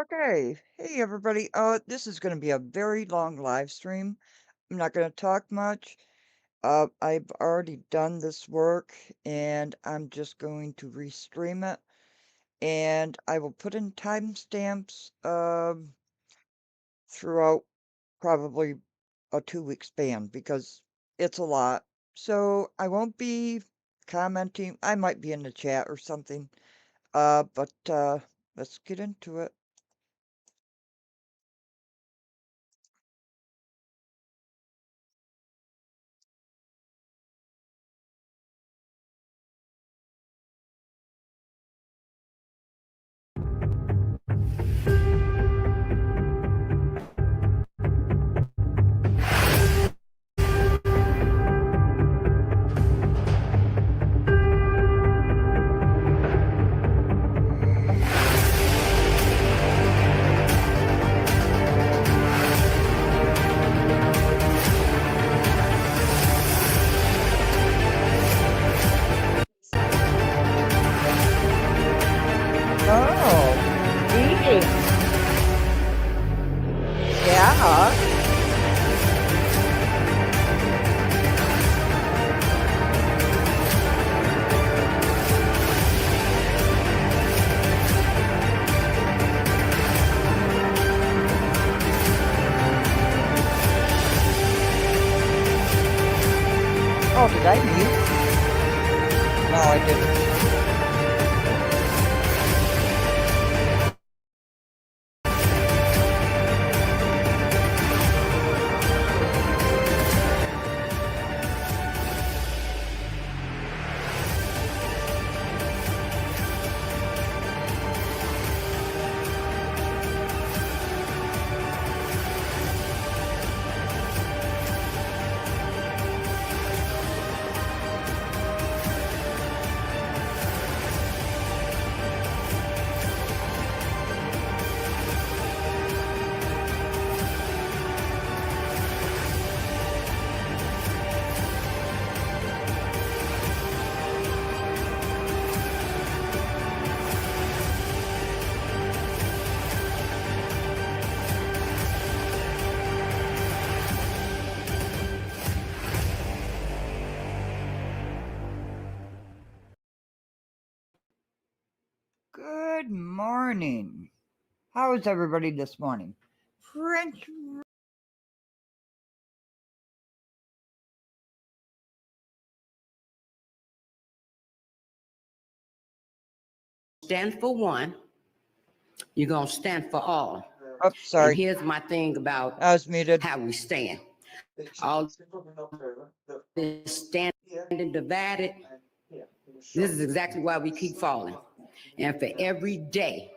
Okay. Hey, everybody. This is going to be a very long live stream. I'm not going to talk much. I've already done this work and I'm just going to restream it and I will put in timestamps throughout probably a 2 week span because it's a lot. So I won't be commenting. I might be in the chat or something. But let's get into it. Oh, eating. Yeah. Oh, did I mute? No, I didn't. Good morning. How is everybody this morning? French. Stand for one, you're going to stand for all. Oh, sorry. And here's my thing about I was muted. how we stand. All this standing divided, this is exactly why we keep falling. And for every day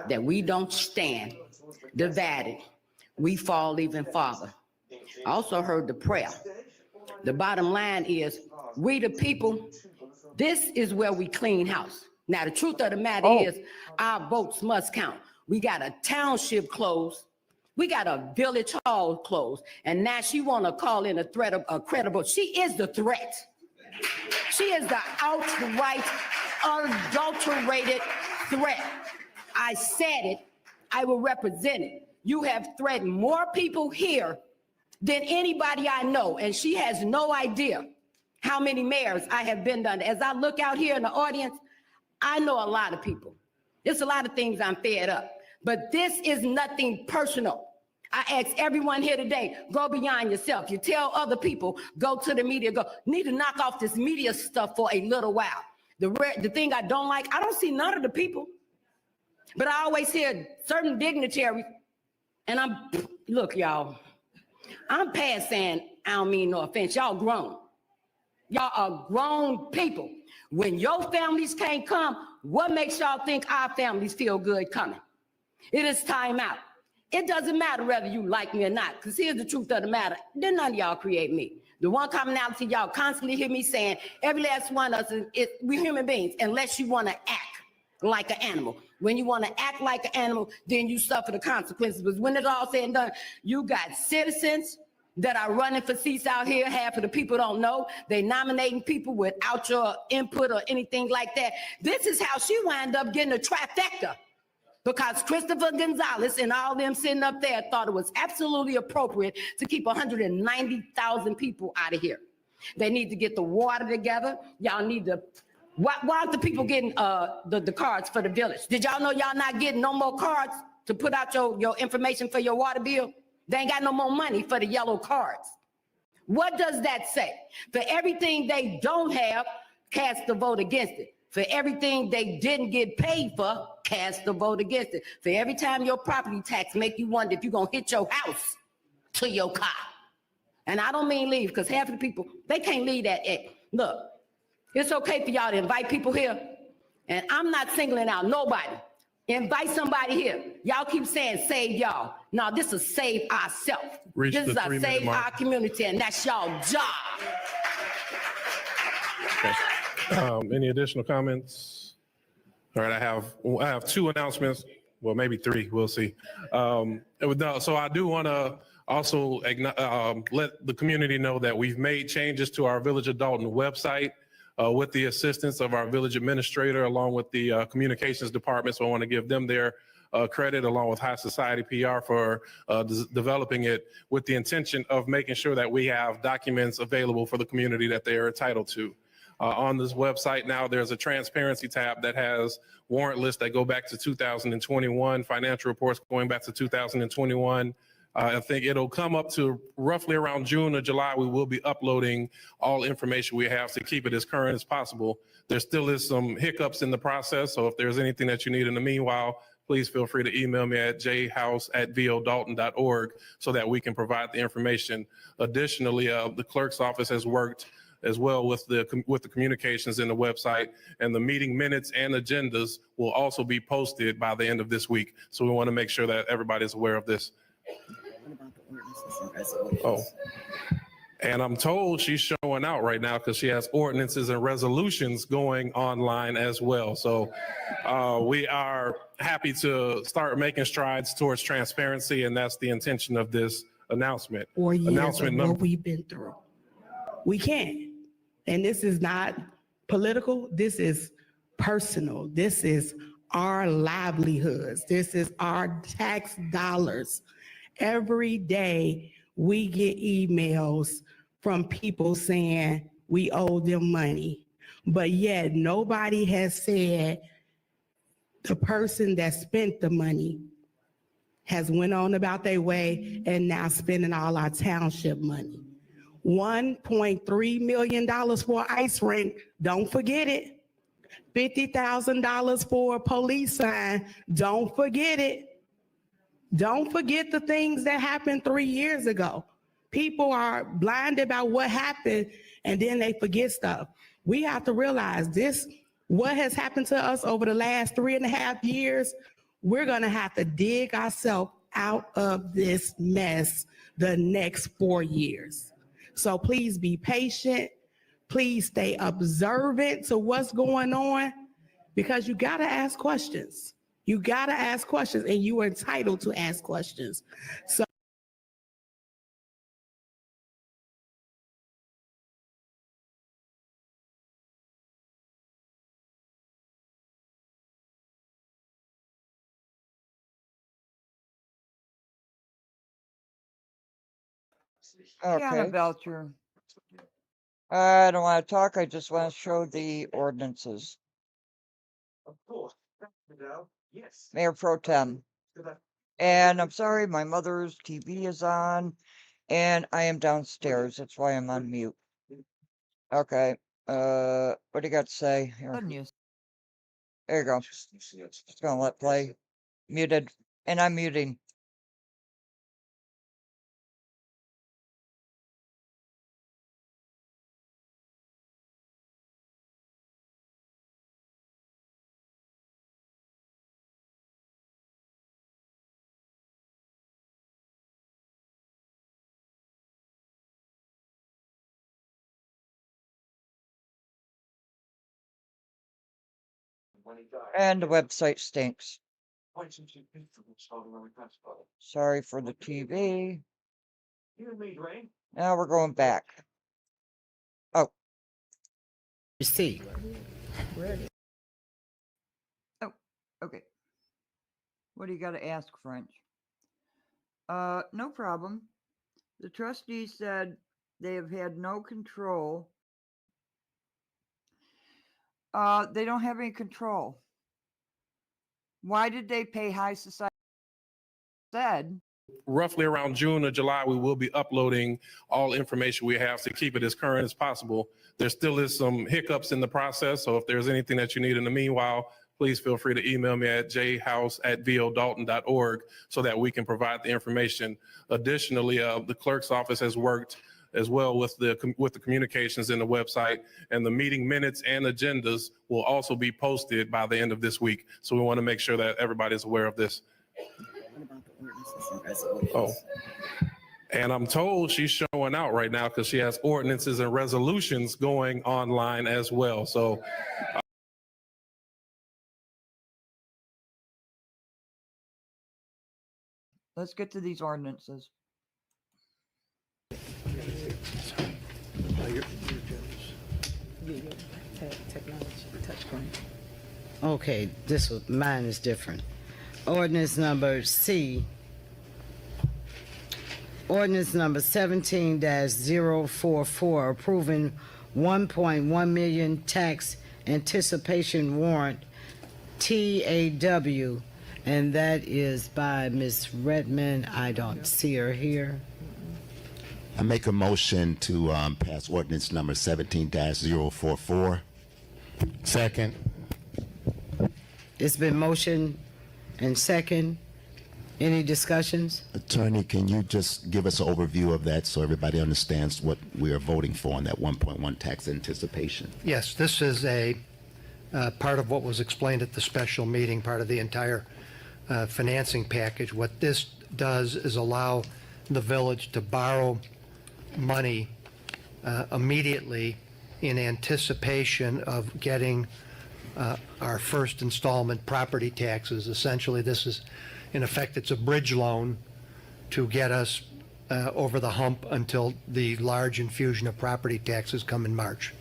that we don't stand divided, we fall even farther. I also heard the prayer. The bottom line is, we the people, this is where we clean house. Now, the truth of the matter is, our votes must count. We got a township closed. We got a village hall closed. And now she want to call in a threat of a credible. She is the threat. She is the outright, unadulterated threat. I said it. I will represent it. You have threatened more people here than anybody I know. And she has no idea how many mayors I have been done. As I look out here in the audience, I know a lot of people. There's a lot of things I'm fed up, but this is nothing personal. I ask everyone here today, go beyond yourself. You tell other people, go to the media, need to knock off this media stuff for a little while. The thing I don't like, I don't see none of the people, but I always hear certain dignitaries, and look, y'all, I'm past saying, I don't mean no offense, y'all grown. Y'all are grown people. When your families can't come, what makes y'all think our families feel good coming? It is time out. It doesn't matter whether you like me or not, because here's the truth of the matter. Then none of y'all create me. The one commonality y'all constantly hear me saying, every last one of us, we're human beings, unless you want to act like an animal. When you want to act like an animal, then you suffer the consequences. But when it's all said and done, you got citizens that are running for seats out here. Half of the people don't know. They nominating people without your input or anything like that. This is how she wound up getting a trifecta. because Christopher Gonzalez and all them sitting up there thought it was absolutely appropriate to keep 190,000 people out of here. They need to get the water together. Y'all need to, why aren't the people getting the cards for the village? Did y'all know y'all not getting no more cards to put out your information for your water bill? They ain't got no more money for the yellow cards. What does that say? For everything they don't have, cast the vote against it. For everything they didn't get paid for, cast the vote against it. For every time your property tax make you wonder if you're gonna hit your house to your car. And I don't mean leave, because half of the people, they can't leave that. Look, it's okay for y'all to invite people here. And I'm not singling out nobody. Invite somebody here. Y'all keep saying save y'all. No, this is save ourselves. This is a save our community, and that's y'all job. Okay. Any additional comments? All right, I have two announcements. Well, maybe three. We'll see. So I do want to also let the community know that we've made changes to our Village of Dolton website with the assistance of our village administrator, along with the communications department. So I want to give them their credit, along with High Society PR, for developing it with the intention of making sure that we have documents available for the community that they are entitled to. On this website now, there's a transparency tab that has warrant lists that go back to 2021, financial reports going back to 2021. I think it'll come up to roughly around June or July. We will be uploading all information we have to keep it as current as possible. There still is some hiccups in the process, so if there's anything that you need in the meanwhile, please feel free to email me at jhouse@vodalton.org so that we can provide the information. Additionally, the clerk's office has worked as well with the communications in the website, and the meeting minutes and agendas will also be posted by the end of this week. So we want to make sure that everybody's aware of this. What about the ordinances and resolutions? Oh, and I'm told she's showing out right now because she has ordinances and resolutions going online as well. So we are happy to start making strides towards transparency, and that's the intention of this announcement. 4 years Announcement of number. what we've been through. We can't. And this is not political. This is personal. This is our livelihoods. This is our tax dollars. Every day we get emails from people saying we owe them money, but yet nobody has said the person that spent the money has went on about their way and now spending all our township money. $1.3 million for ice rink, don't forget it. $50,000 for a police sign, don't forget it. Don't forget the things that happened 3 years ago. People are blinded by what happened and then they forget stuff. We have to realize this, what has happened to us over the last 3.5 years, we're gonna have to dig ourselves out of this mess the next 4 years. So please be patient. Please stay observant to what's going on, because you gotta ask questions. You gotta ask questions, and you are entitled to ask questions. So Okay. about your I don't want to talk. I just want to show the ordinances. Of course. Yes. Mayor Pro Tem. And I'm sorry, my mother's TV is on and I am downstairs. That's why I'm on mute. Okay. What do you got to say here? good news. There you go. Just gonna let play. Muted. And I'm muting. And the website stinks. Sorry for the TV. Now we're going back. Oh, See. Oh, okay. What do you got to ask, French? No problem. The trustees said they have had no control. They don't have any control. Why did they pay high society? Said Roughly around June or July, we will be uploading all information we have to keep it as current as possible. There still is some hiccups in the process, so if there's anything that you need in the meanwhile, please feel free to email me at jhouse@vodalton.org so that we can provide the information. Additionally, the clerk's office has worked as well with the communications in the website, and the meeting minutes and agendas will also be posted by the end of this week. So we want to make sure that everybody's aware of this. Oh, and I'm told she's showing out right now because she has ordinances and resolutions going online as well. So let's get to these ordinances. Okay, mine is different. Ordinance number C. Ordinance number 17-044, approving 1.1 million tax anticipation warrant, TAW, and that is by Ms. Redmond. I don't see her here. I make a motion to pass ordinance number 17-044. Second. It's been motion and second. Any discussions? Attorney, can you just give us an overview of that so everybody understands what we are voting for on that 1.1 tax anticipation? Yes, this is a part of what was explained at the special meeting, part of the entire financing package. What this does is allow the village to borrow money immediately in anticipation of getting our first installment property taxes. Essentially, this is, in effect, it's a bridge loan to get us over the hump until the large infusion of property taxes come in March.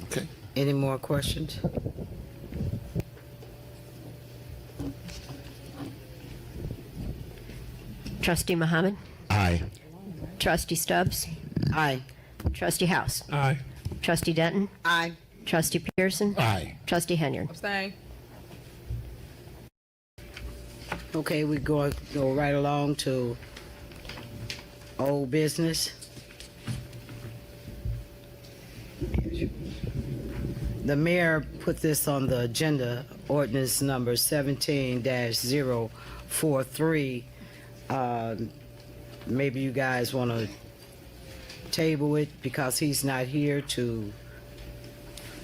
Okay. Any more questions? Trustee Muhammad, Aye. Trustee Stubbs, Aye. Trustee House, aye. Trustee Denton, Aye. Trustee Pearson, Aye. Trustee Henyard. Abstain. Okay, we go right along to old business. The mayor put this on the agenda, ordinance number 17-043. Maybe you guys want to table it because he's not here to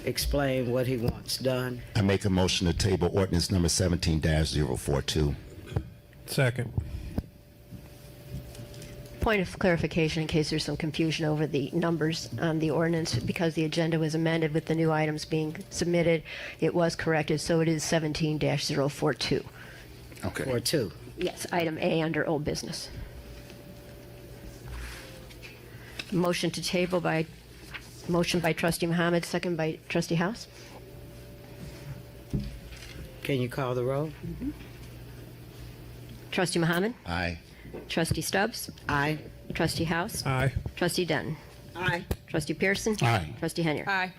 explain what he wants done. I make a motion to table ordinance number 17-042. Second. Point of clarification in case there's some confusion over the numbers on the ordinance, because the agenda was amended with the new items being submitted, it was corrected, so it is 17-042. Okay. Or two. Yes, item A under old business. Motion to table by Trustee Muhammad, second by Trustee House. Can you call the roll? Trustee Muhammad, Aye. Trustee Stubbs, Aye. Trustee House, Aye. Trustee Denton, Aye. Trustee Pearson, Aye. Trustee Henyard. Aye.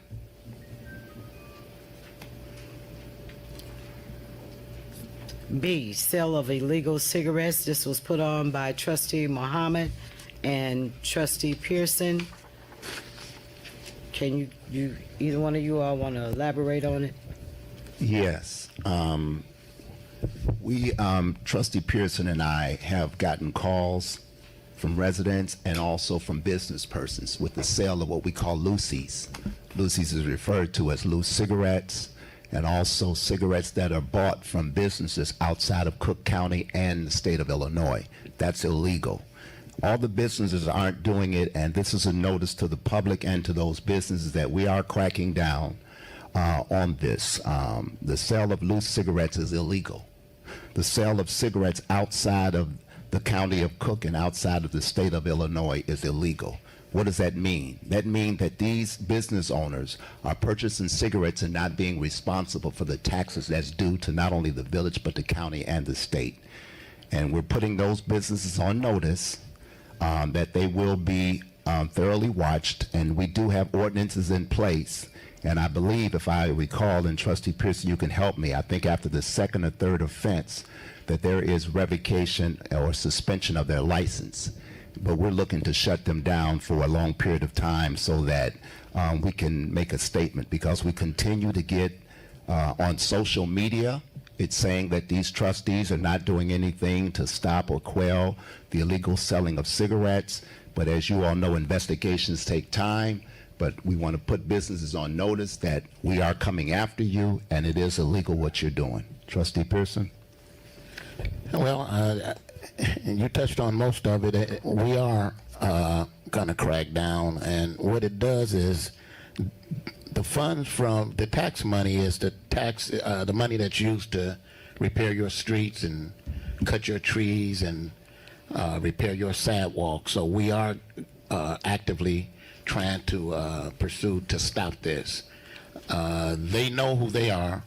B, sale of illegal cigarettes. This was put on by Trustee Muhammad and Trustee Pearson. Can you either one of you all want to elaborate on it? Yes. Trustee Pearson and I have gotten calls from residents and also from business persons with the sale of what we call loosies. Loosies is referred to as loose cigarettes, and also cigarettes that are bought from businesses outside of Cook County and the state of Illinois. That's illegal. All the businesses aren't doing it, and this is a notice to the public and to those businesses that we are cracking down on this. The sale of loose cigarettes is illegal. The sale of cigarettes outside of the county of Cook and outside of the state of Illinois is illegal. What does that mean? That means that these business owners are purchasing cigarettes and not being responsible for the taxes that's due to not only the village, but the county and the state. And we're putting those businesses on notice that they will be thoroughly watched, and we do have ordinances in place. And I believe, if I recall, and Trustee Pearson, you can help me, I think after the second or third offense, that there is revocation or suspension of their license. But we're looking to shut them down for a long period of time so that we can make a statement, because we continue to get on social media, it's saying that these trustees are not doing anything to stop or quell the illegal selling of cigarettes. But as you all know, investigations take time, but we want to put businesses on notice that we are coming after you, and it is illegal what you're doing. Trustee Pearson? Well, you touched on most of it. We are going to crack down, and what it does is the funds from the tax money is the money that's used to repair your streets and cut your trees and repair your sidewalks. So we are actively trying to pursue to stop this. They know who they are.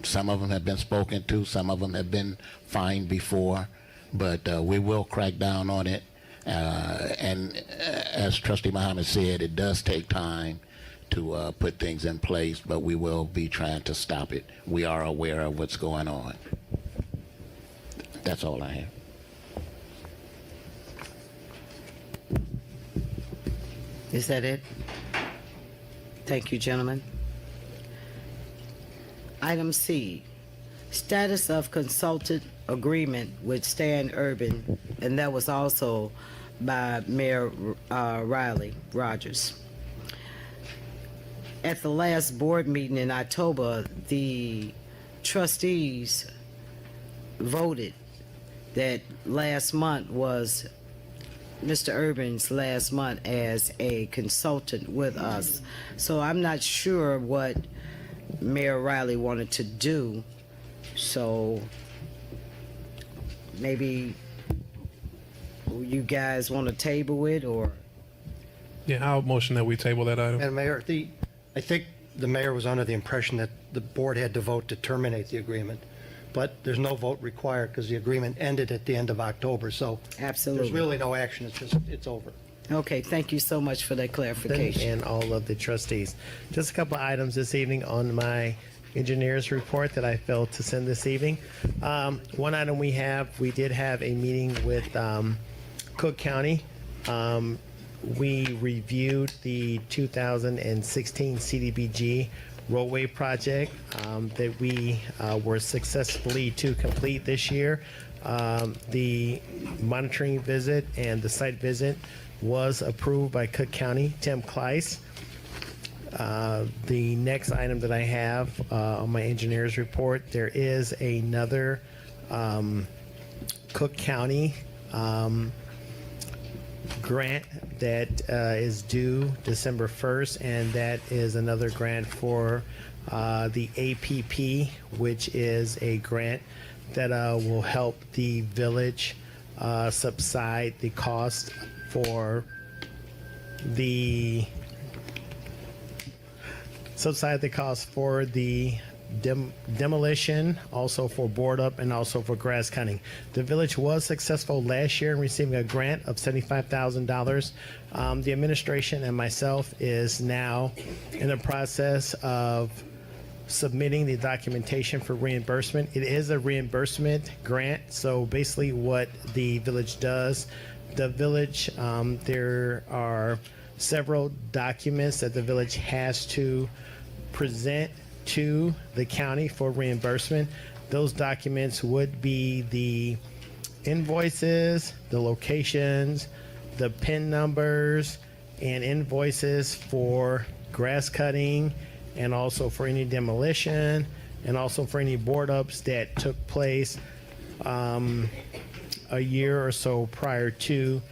Some of them have been spoken to, some of them have been fined before, but we will crack down on it. And as Trustee Muhammad said, it does take time to put things in place, but we will be trying to stop it. We are aware of what's going on. That's all I have. Is that it? Thank you, gentlemen. Item C, status of consultant agreement with Stan Urban, and that was also by Mayor Riley Rogers. At the last board meeting in October, the trustees voted that last month was Mr. Urban's last month as a consultant with us. So I'm not sure what Mayor Riley wanted to do. So maybe you guys want to table it, or? Yeah, I'll motion that we table that item. Madam Mayor, I think the mayor was under the impression that the board had to vote to terminate the agreement, but there's no vote required because the agreement ended at the end of October, so Absolutely. there's really no action, it's over. Okay, thank you so much for that clarification. And all of the trustees. Just a couple of items this evening on my engineer's report that I failed to send this evening. One item we did have a meeting with Cook County. We reviewed the 2016 CDBG roadway project that we were successfully to complete this year. The monitoring visit and the site visit was approved by Cook County, Tim Kleiss. The next item that I have on my engineer's report, there is another Cook County grant that is due December 1st, and that is another grant for the APP, which is a grant that will help the village subside the cost for the demolition, also for board up, and also for grass cutting. The village was successful last year in receiving a grant of $75,000. The administration and myself is now in the process of submitting the documentation for reimbursement. It is a reimbursement grant, so basically what the village does, there are several documents that the village has to present to the county for reimbursement. Those documents would be the invoices, the locations, the PIN numbers, and invoices for grass cutting, and also for any demolition, and also for any board ups that took place a year or so prior to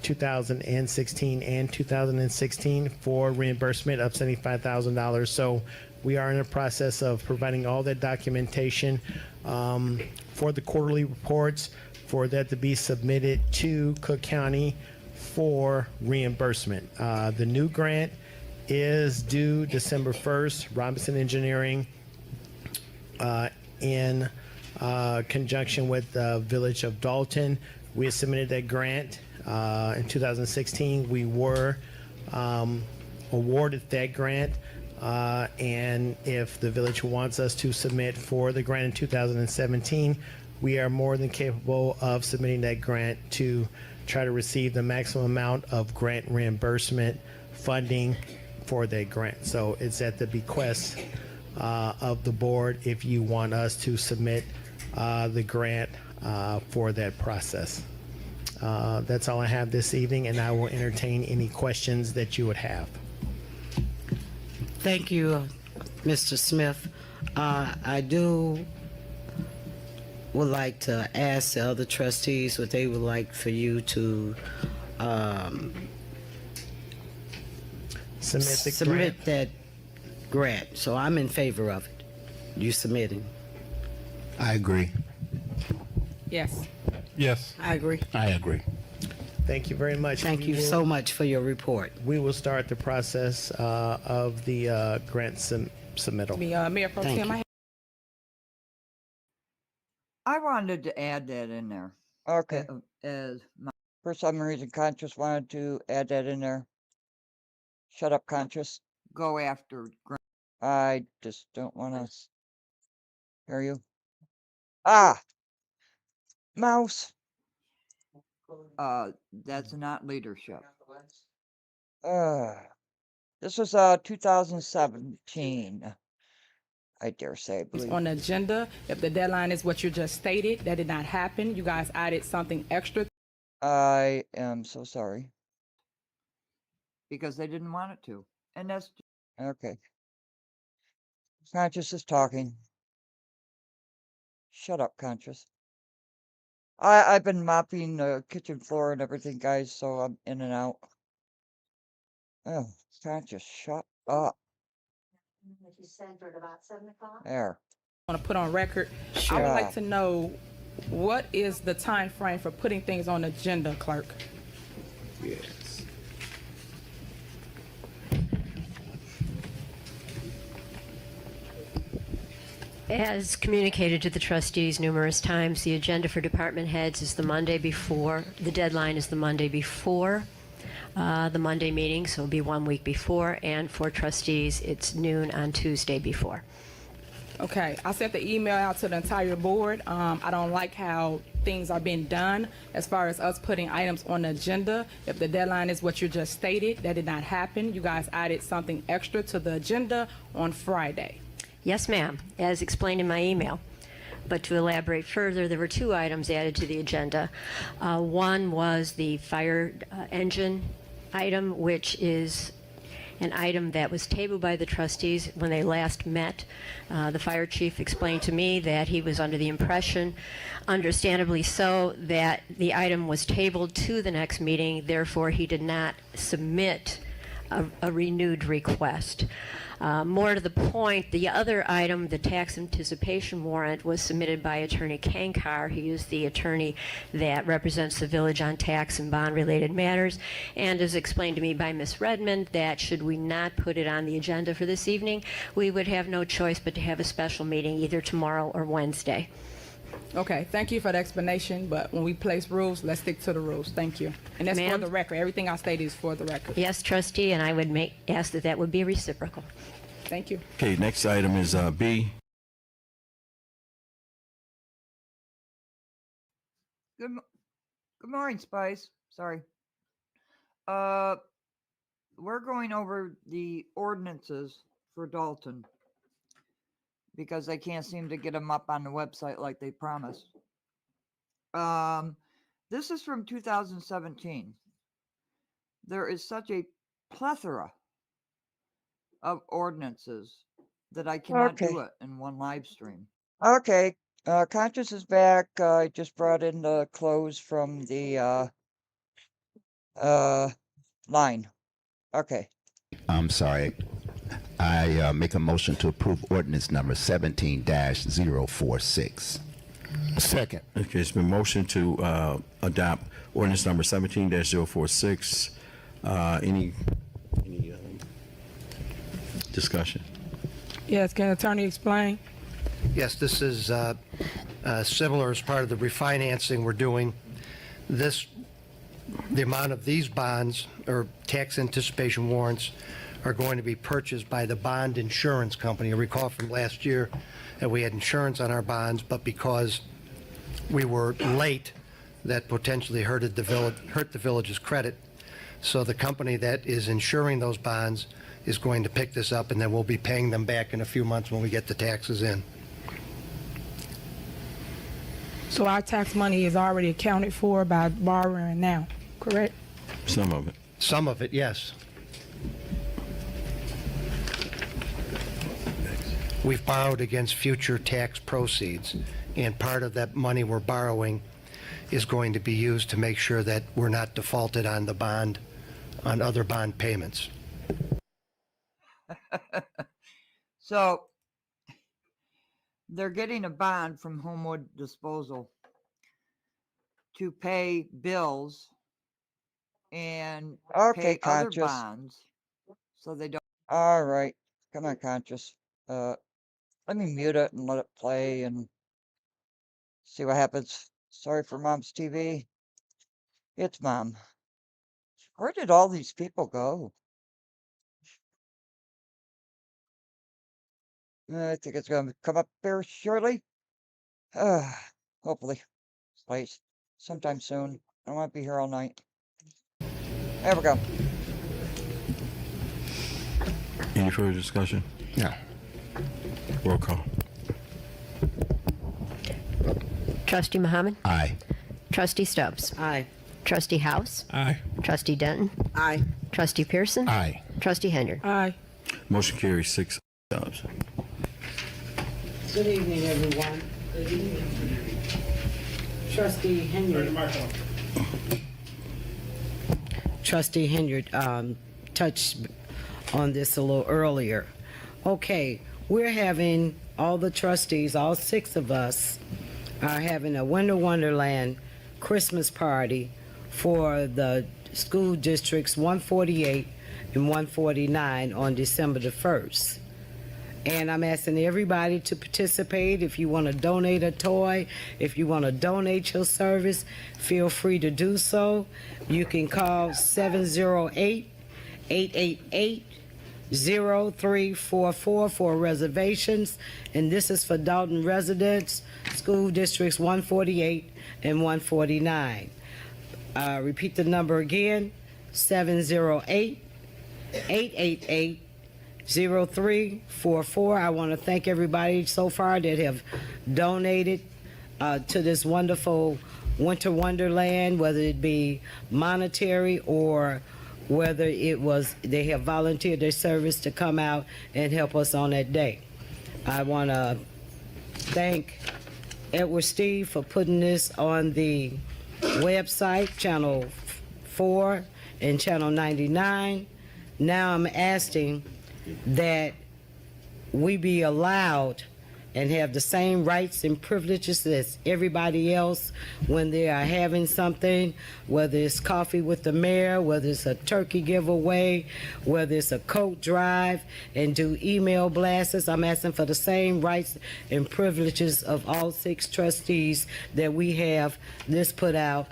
2016 and 2016 for reimbursement of $75,000. So we are in the process of providing all that documentation for the quarterly reports, for that to be submitted to Cook County for reimbursement. The new grant is due December 1st. Robinson Engineering, in conjunction with the Village of Dolton, we submitted that grant in 2016. We were awarded that grant. And if the village wants us to submit for the grant in 2017, we are more than capable of submitting that grant to try to receive the maximum amount of grant reimbursement funding for that grant. So it's at the bequest of the board if you want us to submit the grant for that process. That's all I have this evening, and I will entertain any questions that you would have. Thank you, Mr. Smith. I would like to ask the other trustees what they would like for you to Submit that grant. So I'm in favor of it. You submitting? I agree. Yes. Yes. I agree. I agree. Thank you very much. Thank you so much for your report. We will start the process of the grant submittal. Mayor Pro Thank Tem, you. I wanted to add that in there. Okay. For some reason, Conscious wanted to add that in there. Shut up, Conscious. Go after. I just don't want to hear you. Ah, mouse. That's not leadership. This was 2017. I dare say, I believe. On the agenda, if the deadline is what you just stated, that did not happen. You guys added something extra. I am so sorry. Because they didn't want it to. And that's okay. Conscious is talking. Shut up, Conscious. I've been mopping the kitchen floor and everything, guys, so I'm in and out. Oh, Conscious, shut up. There. I want to put on record. I would like to know, what is the time frame for putting things on the agenda, clerk? Yes. As communicated to the trustees numerous times, the agenda for department heads is the Monday before. The deadline is the Monday before the Monday meeting, so it'll be 1 week before. And for trustees, it's noon on Tuesday before. Okay, I sent the email out to the entire board. I don't like how things are being done as far as us putting items on the agenda. If the deadline is what you just stated, that did not happen. You guys added something extra to the agenda on Friday. Yes, ma'am, as explained in my email. But to elaborate further, there were 2 items added to the agenda. One was the fire engine item, which is an item that was tabled by the trustees when they last met. The fire chief explained to me that he was under the impression, understandably so, that the item was tabled to the next meeting. Therefore, he did not submit a renewed request. More to the point, the other item, the tax anticipation warrant, was submitted by Attorney Kankar. He is the attorney that represents the village on tax and bond-related matters, and is explained to me by Ms. Redmond that should we not put it on the agenda for this evening, we would have no choice but to have a special meeting either tomorrow or Wednesday. Okay, thank you for the explanation, but when we place rules, let's stick to the rules. Thank you. And that's for Ma'am? the record. Everything I stated is for the record. Yes, trustee, and I would ask that that would be reciprocal. Thank you. Okay, next item is B. Good morning, Spice. Sorry. We're going over the ordinances for Dolton because they can't seem to get them up on the website like they promised. This is from 2017. There is such a plethora of ordinances that I cannot do it in one live stream. Okay. Conscious is back. I just brought in the clothes from the line. Okay. I'm sorry. I make a motion to approve ordinance number 17-046. Second. Okay, it's been motioned to adopt ordinance number 17-046. Any discussion? Yes, can attorney explain? Yes, this is similar as part of the refinancing we're doing. The amount of these bonds or tax anticipation warrants are going to be purchased by the bond insurance company. You recall from last year that we had insurance on our bonds, but because we were late, that potentially hurt the village's credit. So the company that is insuring those bonds is going to pick this up, and then we'll be paying them back in a few months when we get the taxes in. So our tax money is already accounted for by borrowing now, correct? Some of it. Some of it, yes. We've borrowed against future tax proceeds, and part of that money we're borrowing is going to be used to make sure that we're not defaulted on the bond, on other bond payments. So they're getting a bond from Homewood Disposal to pay bills and pay other bonds, so they don't. All right, come on, Conscious. Let me mute it and let it play and see what happens. Sorry for Mom's TV. It's Mom. Where did all these people go? I think it's going to come up there shortly. Hopefully. Please. Sometime soon. I don't want to be here all night. There we go. Any further discussion? No. Roll call. Trustee Muhammad? Aye. Trustee Stubbs? Aye. Trustee House? Aye. Trustee Denton? Aye. Trustee Pearson? Aye. Trustee Henry? Aye. Motion carries 6 ayes. Good evening, everyone. Good evening. Trustee Henry. Trustee Henry touched on this a little earlier. Okay, we're having, all the trustees, all 6 of us, are having a Winter Wonderland Christmas party for the school districts 148 and 149 on December the 1st. And I'm asking everybody to participate. If you want to donate a toy, if you want to donate your service, feel free to do so. You can call 708-888-0344 for reservations. And this is for Dolton residents, school districts 148 and 149. Repeat the number again, 708-888-0344. I want to thank everybody so far that have donated to this wonderful Winter Wonderland, whether it be monetary or whether it was they have volunteered their service to come out and help us on that day. I want to thank Edward Steve for putting this on the website, Channel 4 and Channel 99. Now I'm asking that we be allowed and have the same rights and privileges as everybody else when they are having something, whether it's coffee with the mayor, whether it's a turkey giveaway, whether it's a coat drive, and do email blasts. I'm asking for the same rights and privileges of all 6 trustees that we have this put out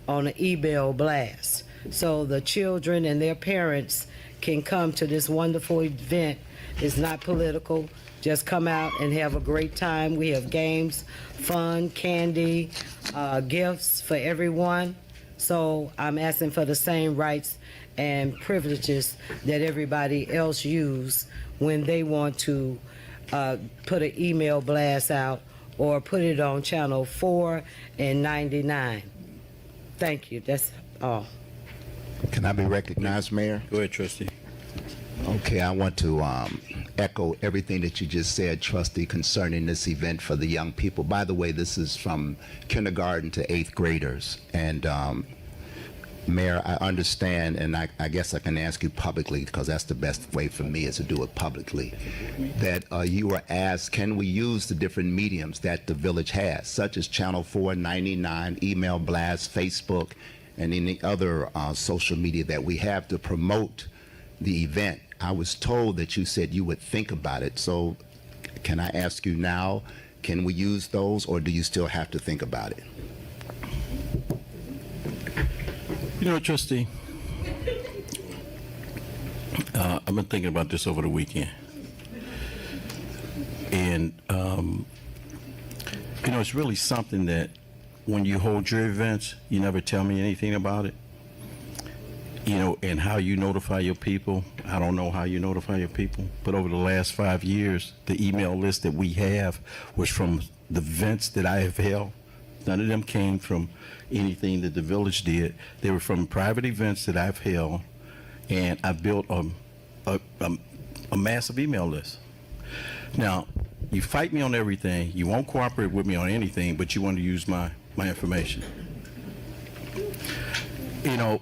on an email blast, so the children and their parents can come to this wonderful event. It's not political. Just come out and have a great time. We have games, fun, candy, gifts for everyone. So I'm asking for the same rights and privileges that everybody else use when they want to put an email blast out or put it on Channel 4 and 99. Thank you. That's all. Can I be recognized, Mayor? Go ahead, trustee. Okay, I want to echo everything that you just said, Trustee, concerning this event for the young people. By the way, this is from kindergarten to 8th graders. And Mayor, I understand, and I guess I can ask you publicly, because that's the best way for me is to do it publicly, that you were asked, can we use the different mediums that the village has, such as Channel 499, email blast, Facebook, and any other social media that we have to promote the event? I was told that you said you would think about it. So can I ask you now, can we use those, or do you still have to think about it? You know, Trustee, I've been thinking about this over the weekend. And, you know, it's really something that when you hold your events, you never tell me anything about it. You know, and how you notify your people. I don't know how you notify your people, but over the last 5 years, the email list that we have was from the events that I have held. None of them came from anything that the village did. They were from private events that I've held, and I built a massive email list. Now, you fight me on everything. You won't cooperate with me on anything, but you want to use my information. You know,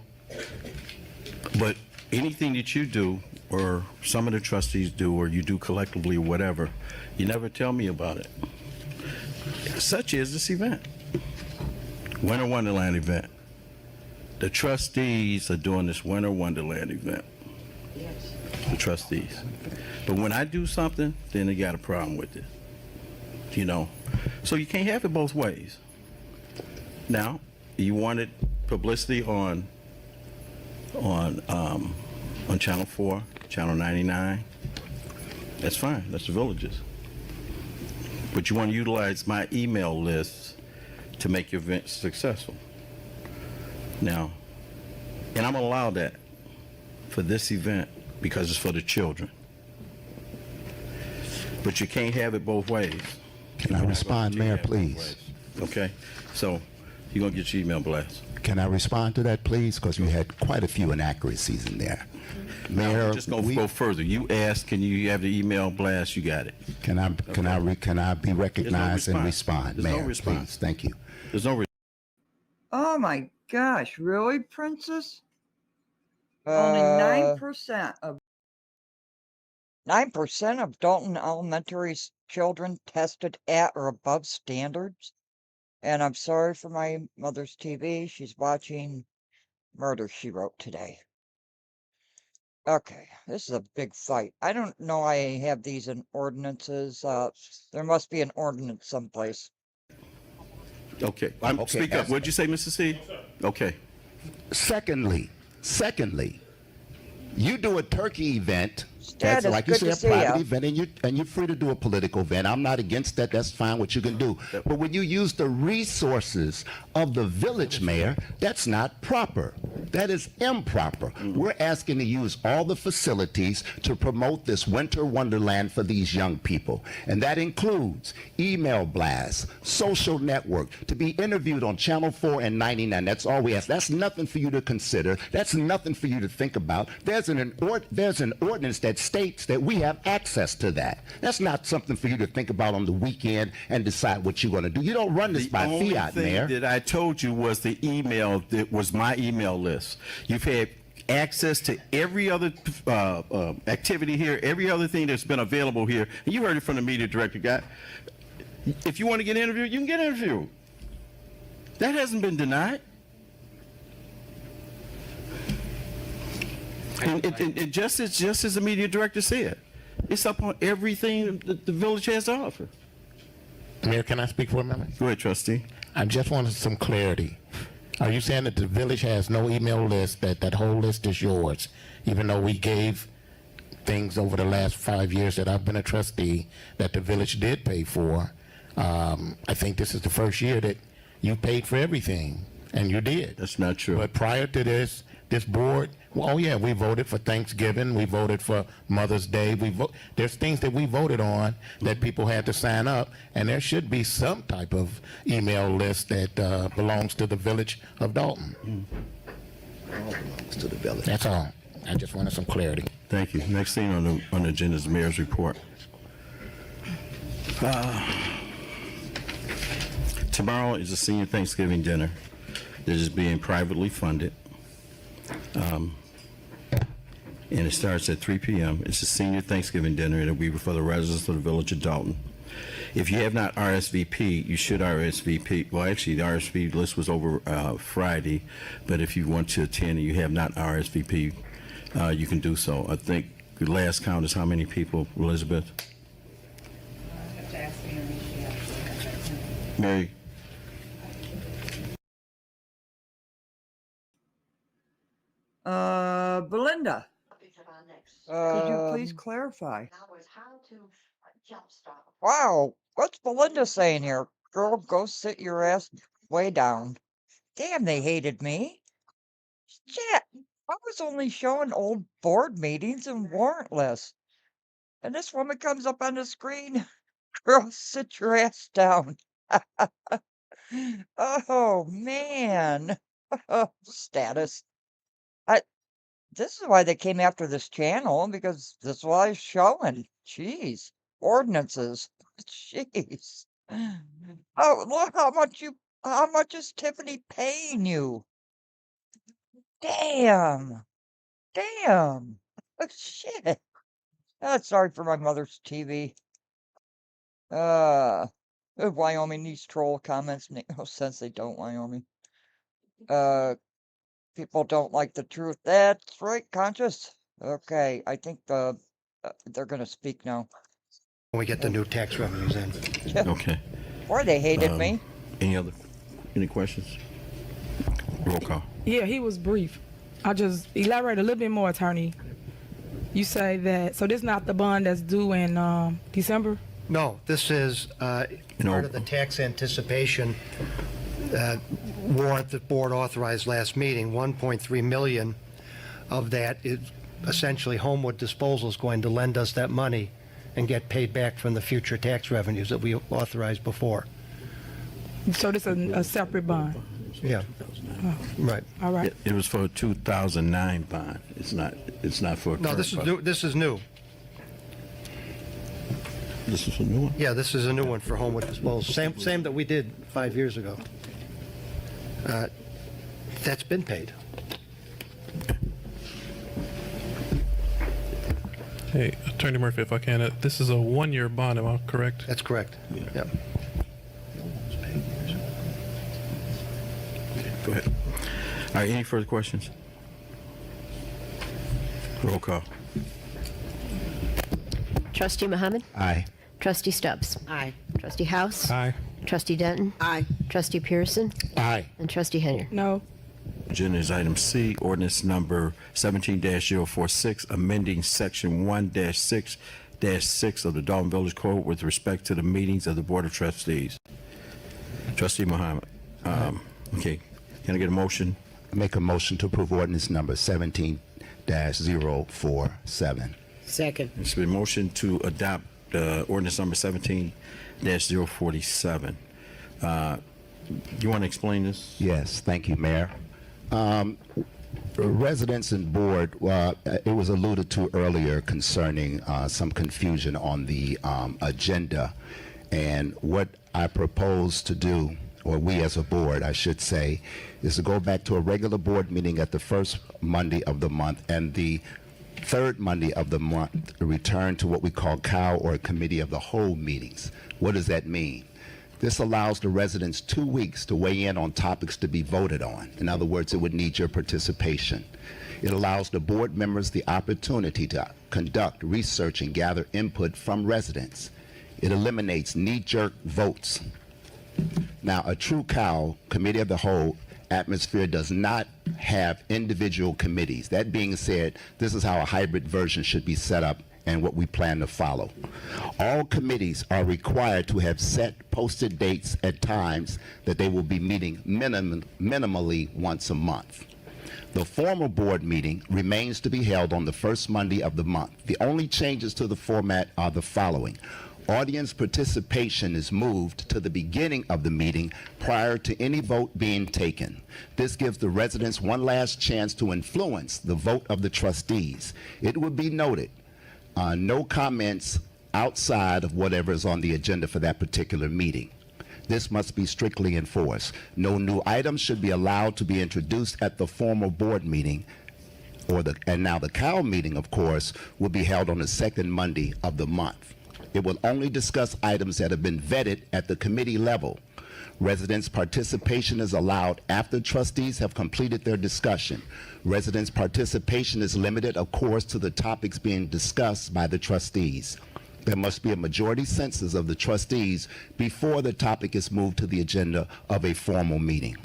but anything that you do, or some of the trustees do, or you do collectively, or whatever, you never tell me about it. Such as this event. Winter Wonderland event. The trustees are doing this Winter Wonderland event. Yes. The trustees. But when I do something, then they got a problem with it. You know? So you can't have it both ways. Now, you wanted publicity on Channel 4, Channel 99. That's fine. That's the villages. But you want to utilize my email lists to make your event successful. Now, and I'm gonna allow that for this event because it's for the children. But you can't have it both ways. Can I respond, Mayor, please? Okay, so you're gonna get your email blast. Can I respond to that, please? Because you had quite a few inaccuracies in there. Mayor, just gonna go further. You asked, can you have the email blast? You got it. Can I be recognized and respond, There's Mayor? no response. Please, thank you. There's no. Oh my gosh, really, Princess? Only 9% of 9% of Dalton Elementary's children tested at or above standards. And I'm sorry for my mother's TV. She's watching Murder, She Wrote today. Okay, this is a big fight. I don't know I have these in ordinances. There must be an ordinance someplace. Okay, speak up. What'd you say, Mr. C? Okay. Secondly, you do a turkey event. That's Status, like you good say, to a see private ya. event, and you're free to do a political event. I'm not against that. That's fine. What you can do. But when you use the resources of the village, Mayor, that's not proper. That is improper. We're asking to use all the facilities to promote this winter wonderland for these young people, and that includes email blasts, social network, to be interviewed on Channel 4 and 99. That's all we ask. That's nothing for you to consider. That's nothing for you to think about. There's an ordinance that states that we have access to that. That's not something for you to think about on the weekend and decide what you're going to do. You don't run this by fiat, Mayor. The only thing that I told you was the email that was my email list. You've had access to every other activity here, every other thing that's been available here. And you heard it from the media director guy. If you want to get interviewed, you can get interviewed. That hasn't been denied. And just as the media director said, it's up on everything that the village has to offer. Mayor, can I speak for a minute? Go ahead, trustee. I just wanted some clarity. Are you saying that the village has no email list, that whole list is yours, even though we gave things over the last 5 years that I've been a trustee that the village did pay for? I think this is the first year that you paid for everything, and you did. That's not true. But prior to this board, well, oh yeah, we voted for Thanksgiving, we voted for Mother's Day, there's things that we voted on that people had to sign up, and there should be some type of email list that belongs to the village of Dalton. All belongs to the village. That's all. I just wanted some clarity. Thank you. Next thing on the agenda is the mayor's report. Tomorrow is a senior Thanksgiving dinner that is being privately funded. And it starts at 3 p.m. It's a senior Thanksgiving dinner. It'll be for the residents of the village of Dolton. If you have not RSVP, you should RSVP. Well, actually, the RSVP list was over Friday, but if you want to attend and you have not RSVP, you can do so. I think the last count is how many people, Elizabeth? Mary? Belinda, could you please clarify? Wow, what's Belinda saying here? Girl, go sit your ass way down. Damn, they hated me. Shit, I was only showing old board meetings and warrant lists. And this woman comes up on the screen. Girl, sit your ass down. Oh, man. Status. I, this is why they came after this channel, because this is what I was showing. Jeez. Ordinances. Jeez. Oh, look how much is Tiffany paying you? Damn. Damn. Oh, shit. Sorry for my mother's TV. Wyoming, these troll comments make no sense. They don't, Wyoming. People don't like the truth. That's right, Conscious. Okay, I think they're gonna speak now. When we get the new tax revenues in. Okay. Or they hated me. Any questions? Roll call. Yeah, he was brief. I'll just elaborate a little bit more, Attorney. You say that, so this is not the bond that's due in December? No, this is part of the tax anticipation warrant that board authorized last meeting. 1.3 million of that is essentially Homewood Disposal is going to lend us that money and get paid back from the future tax revenues that we authorized before. So this is a separate bond? Yeah. Right. All right. It was for a 2009 bond. It's not for a No, this is new. This is new. This is a new one? Yeah, this is a new one for Homewood Disposal. Same that we did 5 years ago. That's been paid. Hey, Attorney Murphy, if I can, this is a one-year bond, am I correct? That's correct. Yeah. Go ahead. All right, any further questions? Roll call. Trustee Muhammad? Aye. Trustee Stubbs? Aye. Trustee House? Aye. Trustee Denton? Aye. Trustee Pearson? Aye. And Trustee Henry? No. Agenda is item C, ordinance number 17-046, amending section 1-6-6 of the Dalton Village Code with respect to the meetings of the Board of Trustees. Trustee Muhammad. Okay, can I get a motion? Make a motion to approve ordinance number 17-047. Second. It's been motion to adopt ordinance number 17-047. You want to explain this? Yes, thank you, Mayor. Residents and board, it was alluded to earlier concerning some confusion on the agenda. And what I propose to do, or we as a board, I should say, is to go back to a regular board meeting at the first Monday of the month, and the third Monday of the month return to what we call COW, or Committee of the Whole meetings. What does that mean? This allows the residents 2 weeks to weigh in on topics to be voted on. In other words, it would need your participation. It allows the board members the opportunity to conduct research and gather input from residents. It eliminates knee-jerk votes. Now, a true COW, Committee of the Whole, atmosphere does not have individual committees. That being said, this is how a hybrid version should be set up and what we plan to follow. All committees are required to have set posted dates at times that they will be meeting minimally once a month. The formal board meeting remains to be held on the first Monday of the month. The only changes to the format are the following. Audience participation is moved to the beginning of the meeting prior to any vote being taken. This gives the residents one last chance to influence the vote of the trustees. It would be noted, no comments outside of whatever is on the agenda for that particular meeting. This must be strictly enforced. No new items should be allowed to be introduced at the formal board meeting and now the COW meeting, of course, will be held on the second Monday of the month. It will only discuss items that have been vetted at the committee level. Residents' participation is allowed after trustees have completed their discussion. Residents' participation is limited, of course, to the topics being discussed by the trustees. There must be a majority census of the trustees before the topic is moved to the agenda of a formal meeting.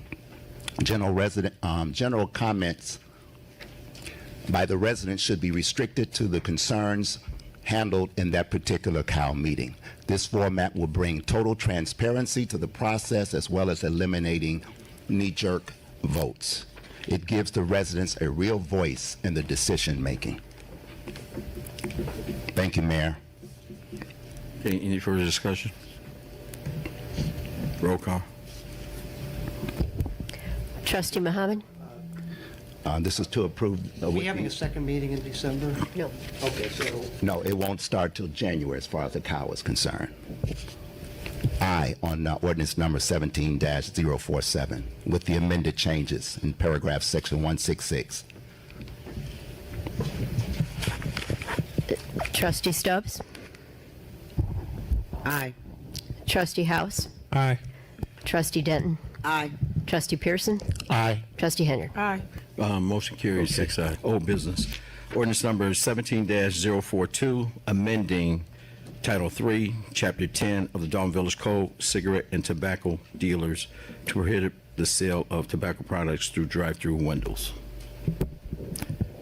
General comments by the residents should be restricted to the concerns handled in that particular COW meeting. This format will bring total transparency to the process as well as eliminating knee-jerk votes. It gives the residents a real voice in the decision making. Thank you, Mayor. Okay, any further discussion? Roll call. Trustee Muhammad? This is to approve. Are we having a second meeting in December? No. Okay, so No, it won't start till January as far as the COW is concerned. Aye on ordinance number 17-047 with the amended changes in paragraph section 166. Trustee Stubbs? Aye. Trustee House? Aye. Trustee Denton? Aye. Trustee Pearson? Aye. Trustee Henry? Aye. Motion carries 6-0. Old business. Ordinance number 17-042, amending Title 3, Chapter 10 of the Dalton Village Code, cigarette and tobacco dealers to prohibit the sale of tobacco products through drive-through windows.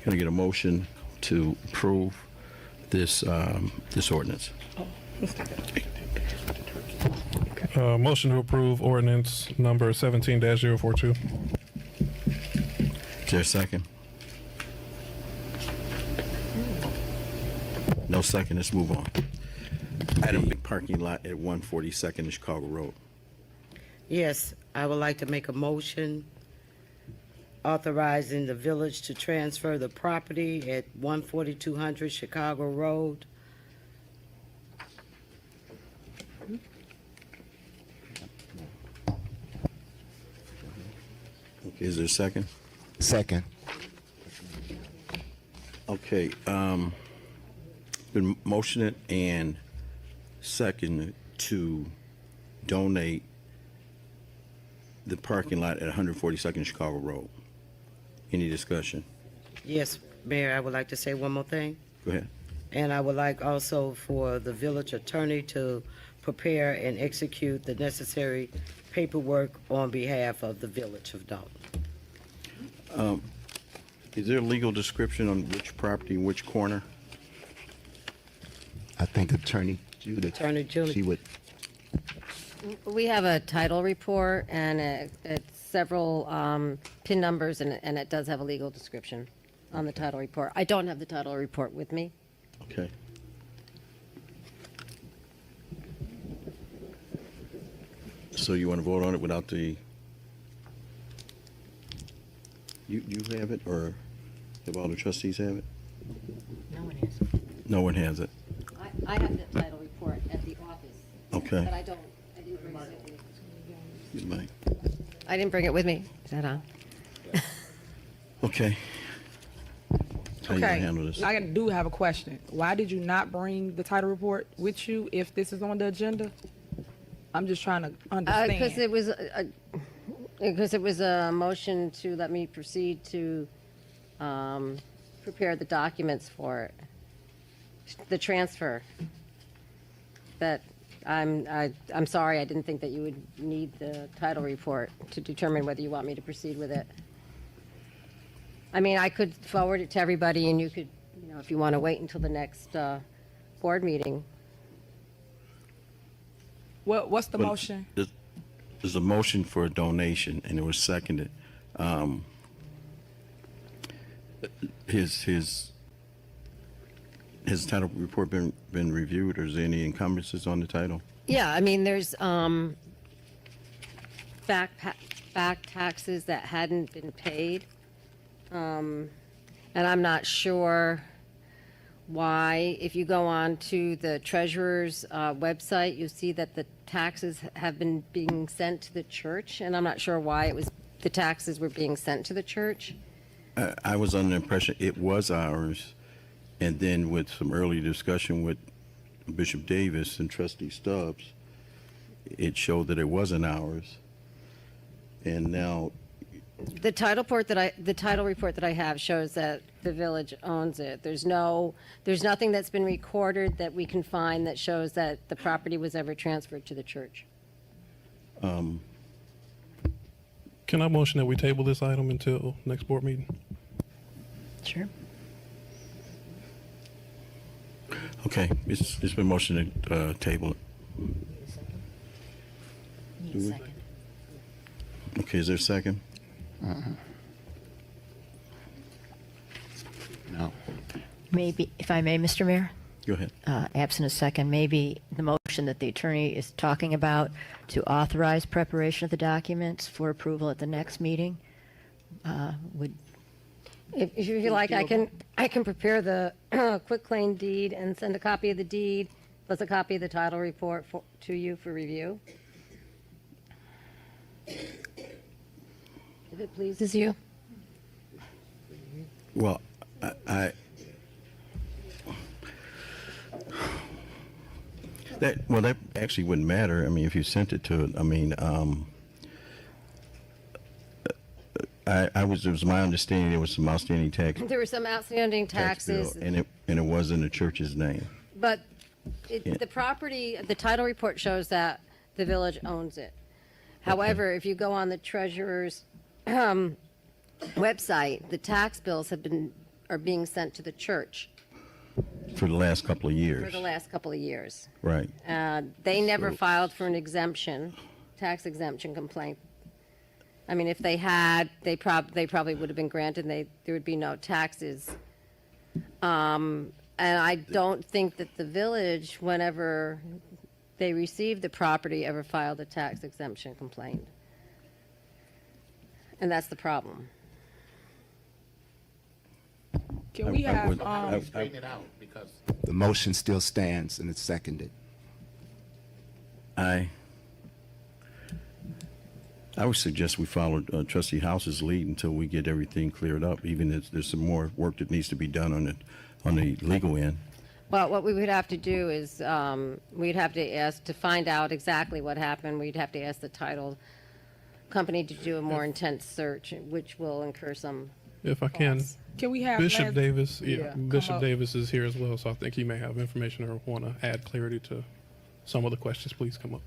Can I get a motion to approve this ordinance? Motion to approve ordinance number 17-042. Is there a second? No second. Let's move on. Item B, parking lot at 142nd and Chicago Road. Yes, I would like to make a motion authorizing the village to transfer the property at 14200 Chicago Road. Okay, is there a second? Second. Okay, been motioned and seconded to donate the parking lot at 142nd Chicago Road. Any discussion? Yes, Mayor, I would like to say one more thing. Go ahead. And I would like also for the village attorney to prepare and execute the necessary paperwork on behalf of the village of Dalton. Is there a legal description on which property, which corner? I think Attorney Judith. Attorney Judith. She would. We have a title report and it's several PIN numbers and it does have a legal description on the title report. I don't have the title report with me. Okay. So you want to vote on it without the, you have it, or have all the trustees have it? No one has. No one has it. I have the title report at the office, Okay. but I didn't bring it with me. You might. I didn't bring it with me. Is that on? Okay. How you gonna Okay, handle this? I do have a question. Why did you not bring the title report with you if this is on the agenda? I'm just trying to understand. Because it was a motion to let me proceed to prepare the documents for it, the transfer. That I'm sorry, I didn't think that you would need the title report to determine whether you want me to proceed with it. I mean, I could forward it to everybody, and you could, if you want to wait until the next board meeting. What's the But motion? There's a motion for a donation, and it was seconded. His title report been reviewed, or is there any encumbrances on the title? Yeah, I mean, there's back taxes that hadn't been paid. And I'm not sure why. If you go on to the treasurer's website, you'll see that the taxes have been being sent to the church, and I'm not sure why the taxes were being sent to the church. I was under the impression it was ours, and then with some early discussion with Bishop Davis and Trustee Stubbs, it showed that it wasn't ours. And now, The title report that I have shows that the village owns it. There's nothing that's been recorded that we can find that shows that the property was ever transferred to the church. Can I motion that we table this item until next board meeting? Sure. okay, it's been motioned to table it. Need a second. Okay, is there a second? No. Maybe, if I may, Mr. Mayor, Go ahead. absent a second, maybe the motion that the attorney is talking about to authorize preparation of the documents for approval at the next meeting would. If you like, I can prepare the quitclaim deed and send a copy of the deed plus a copy of the title report to you for review. If it pleases you. Well, that actually wouldn't matter. I mean, if you sent it to it, I mean, it was my understanding there was some outstanding tax. There were some outstanding tax bill, taxes, and it was in the church's name. but Yeah. the property, the title report shows that the village owns it. However, if you go on the treasurer's website, the tax bills are being sent to the church For the last couple of years. for the last couple of years. Right. They never So- filed for an exemption, tax exemption complaint. I mean, if they had, they probably would have been granted, and there would be no taxes. And I don't think that the village, whenever they received the property, ever filed a tax exemption complaint. And that's the problem. Can we have, Straighten it out because The motion still stands and it's seconded. I would suggest we follow Trustee House's lead until we get everything cleared up, even if there's some more work that needs to be done on the legal end. Well, what we would have to do is, we'd have to ask, to find out exactly what happened, we'd have to ask the title company to do a more intense search, which will incur some. If I can, can we have Bishop Lance- Davis, come Bishop up. Davis is here as well, so I think he may have information or want to add clarity to some of the questions. Please come up.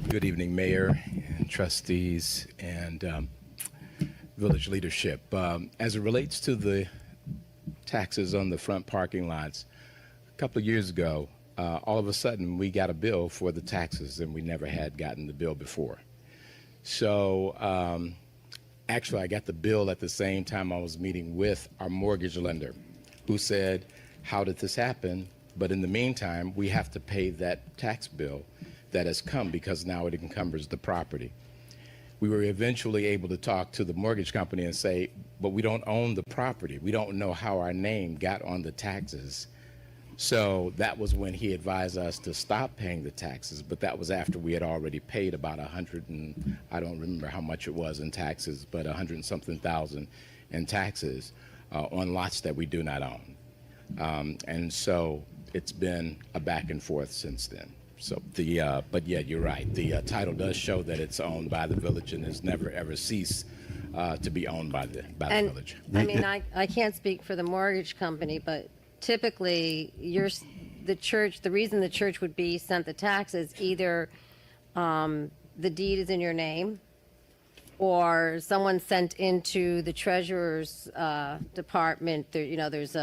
Good evening, Mayor, trustees, and village leadership. As it relates to the taxes on the front parking lots, a couple of years ago, all of a sudden we got a bill for the taxes, and we never had gotten the bill before. So actually, I got the bill at the same time I was meeting with our mortgage lender, who said, "How did this happen?" But in the meantime, we have to pay that tax bill that has come because now it encumbers the property. We were eventually able to talk to the mortgage company and say, but we don't own the property. We don't know how our name got on the taxes. So that was when he advised us to stop paying the taxes, but that was after we had already paid about 100 and I don't remember how much it was in taxes, but 100 and something thousand in taxes on lots that we do not own. And so it's been a back and forth since then. So but yeah, you're right. The title does show that it's owned by the village and has never ever ceased to be owned by the village. I mean, I can't speak for the mortgage company, but typically, the church, the reason the church would be sent the taxes, either the deed is in your name, or someone sent into the treasurer's department, there's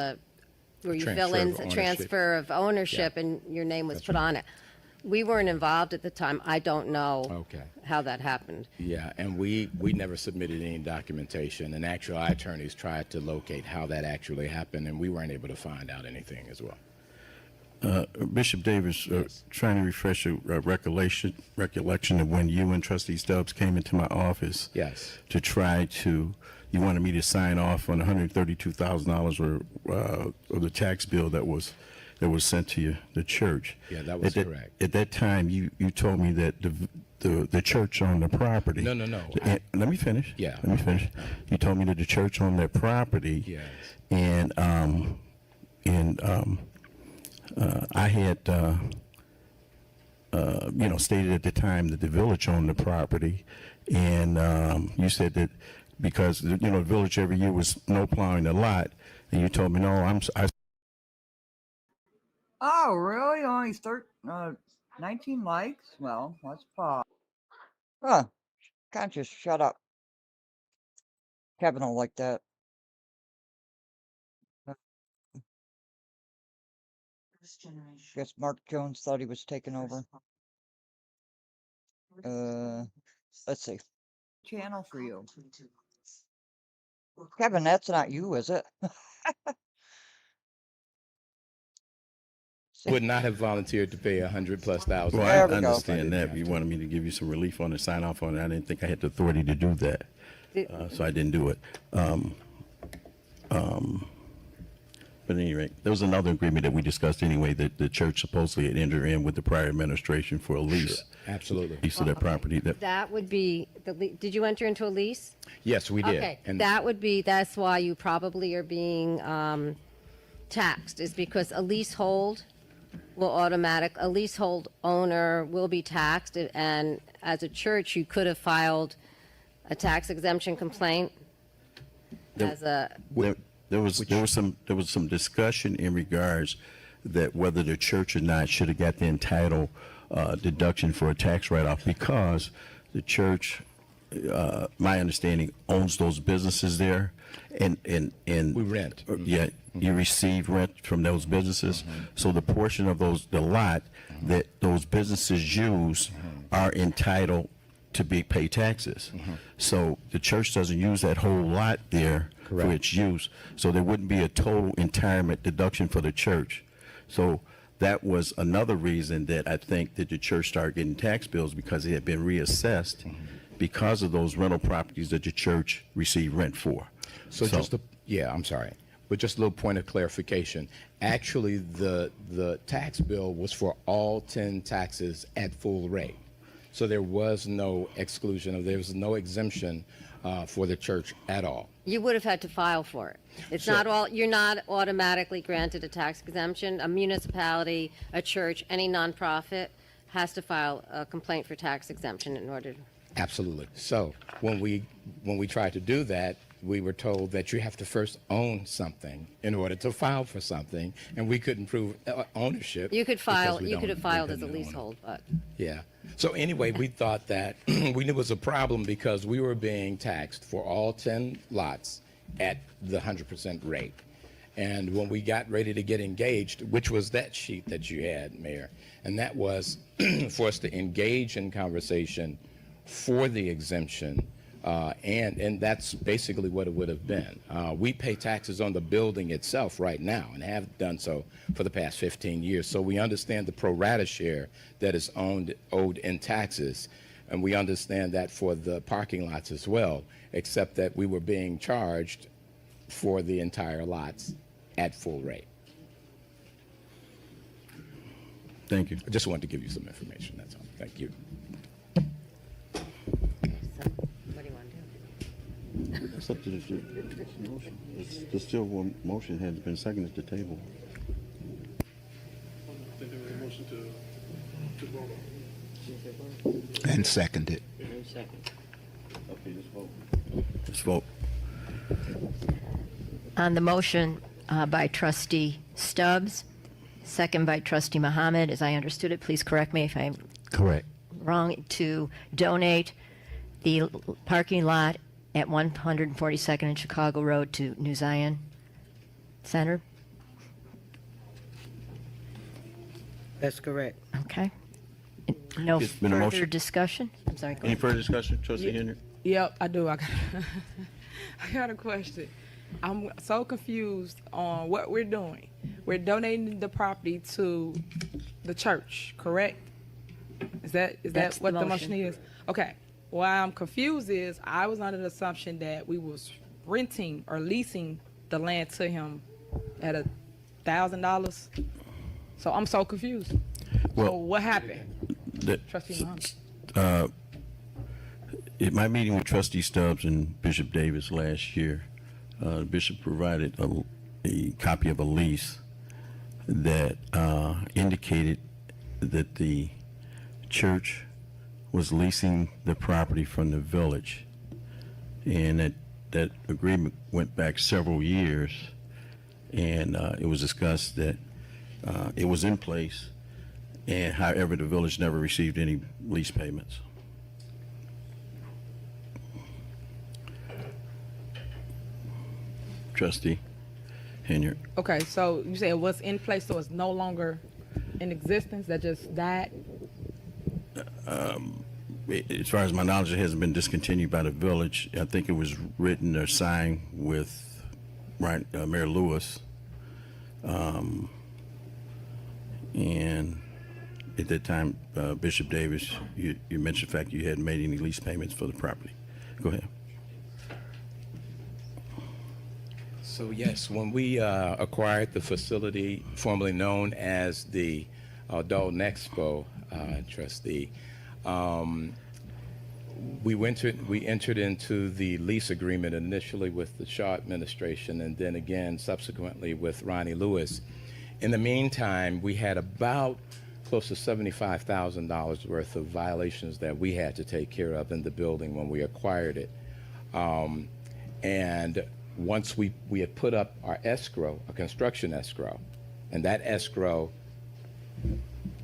where you fill in a transfer of ownership and your name was put on it. We weren't involved at the time. I don't know how that happened. Yeah, and we never submitted any documentation, and actually our attorneys tried to locate how that actually happened, and we weren't able to find out anything as well. Bishop Davis, trying to refresh your recollection of when you and Trustee Stubbs came into my office. Yes. To try to, you wanted me to sign off on $132,000 of the tax bill that was sent to you, the church. Yeah, that was correct. At that time, you told me that the church owned the property. No. Let me finish. Yeah. Let me finish. You told me that the church owned that property. Yes. And I had, stated at the time that the village owned the property, and you said that because the village every year was snow plowing the lot, and you told me no, Oh, really? Only 19 likes? Well, let's pause. Huh. Can't just shut up. Kevin will like that. Guess Mark Jones thought he was taking over. Let's see. Channel for you. Kevin, that's not you, is it? Would not have volunteered to pay $100,000+. well, There I we go. understand that. You wanted me to give you some relief on it, sign off on it. I didn't think I had the authority to do that, so I didn't do it. But at any rate, there was another agreement that we discussed anyway that the church supposedly had entered in with the prior administration for a lease. Sure, absolutely. Lease of that property. That would be, did you enter into a lease? Yes, we did. Okay, And that's why you probably are being taxed, is because a leasehold a leasehold owner will be taxed, and as a church, you could have filed a tax exemption complaint as a. There was some discussion in regards that whether the church or not should have got the entitled deduction for a tax write-off, because the church, my understanding, owns those businesses there, and we rent. Yeah, you receive rent from those businesses. So the portion of the lot that those businesses use are entitled to pay taxes. So the church doesn't use that whole lot there for its use. So there wouldn't be a total retirement deduction for the church. So that was another reason that I think that the church started getting tax bills, because it had been reassessed because of those rental properties that the church received rent for. I'm sorry. But just a little point of clarification. Actually, the tax bill was for all 10 taxes at full rate. So there was no exclusion, there was no exemption for the church at all. You would have had to file for it. It's Sure. you're not automatically granted a tax exemption. A municipality, a church, any nonprofit has to file a complaint for tax exemption in order to. Absolutely. So when we tried to do that, we were told that you have to first own something in order to file for something, and we couldn't prove ownership. You could because we have don't- filed we as a didn't own it. leasehold, but. Yeah. So anyway, we thought that we knew it was a problem because we were being taxed for all 10 lots at the 100% rate. And when we got ready to get engaged, which was that sheet that you had, Mayor, and that was for us to engage in conversation for the exemption, and that's basically what it would have been. We pay taxes on the building itself right now and have done so for the past 15 years. So we understand the pro rata share that is owed in taxes, and we understand that for the parking lots as well, except that we were being charged for the entire lots at full rate. Thank you. I just wanted to give you some information, that's all. Thank you. What do you want to do? It's up to the motion. There's still one motion has been seconded to table. And seconded. Okay, let's vote. Let's vote. On the motion by trustee Stubbs, second by trustee Muhammad, as I understood it, please correct me if I'm Correct. wrong, to donate the parking lot at 142nd and Chicago Road to New Zion Center. That's correct. Okay. No It's been a further motion. discussion? I'm sorry. Go Any ahead. further discussion, Trustee Henry? Yep, I do. I got a question. I'm so confused on what we're doing. We're donating the property to the church, correct? Is that That's what the the motion motion. is? Okay. Why I'm confused is I was under the assumption that we was renting or leasing the land to him at $1,000. So I'm so confused. So Well, what happened? that- Trustee Muhammad. At my meeting with Trustee Stubbs and Bishop Davis last year, the bishop provided a copy of a lease that indicated that the church was leasing the property from the village, and that agreement went back several years, and it was discussed that it was in place, and however, the village never received any lease payments. Trustee Henyard. Okay, so you say it was in place, so it's no longer in existence, that just died? As far as my knowledge, it hasn't been discontinued by the village. I think it was written or signed with Mayor Lewis. And at that time, Bishop Davis, you mentioned the fact you hadn't made any lease payments for the property. Go ahead. So yes, when we acquired the facility formerly known as the Dolton Expo, trustee, we entered into the lease agreement initially with the Shaw administration and then again subsequently with Ronnie Lewis. In the meantime, we had about close to $75,000 worth of violations that we had to take care of in the building when we acquired it. And once we had put up our escrow, a construction escrow, and that escrow,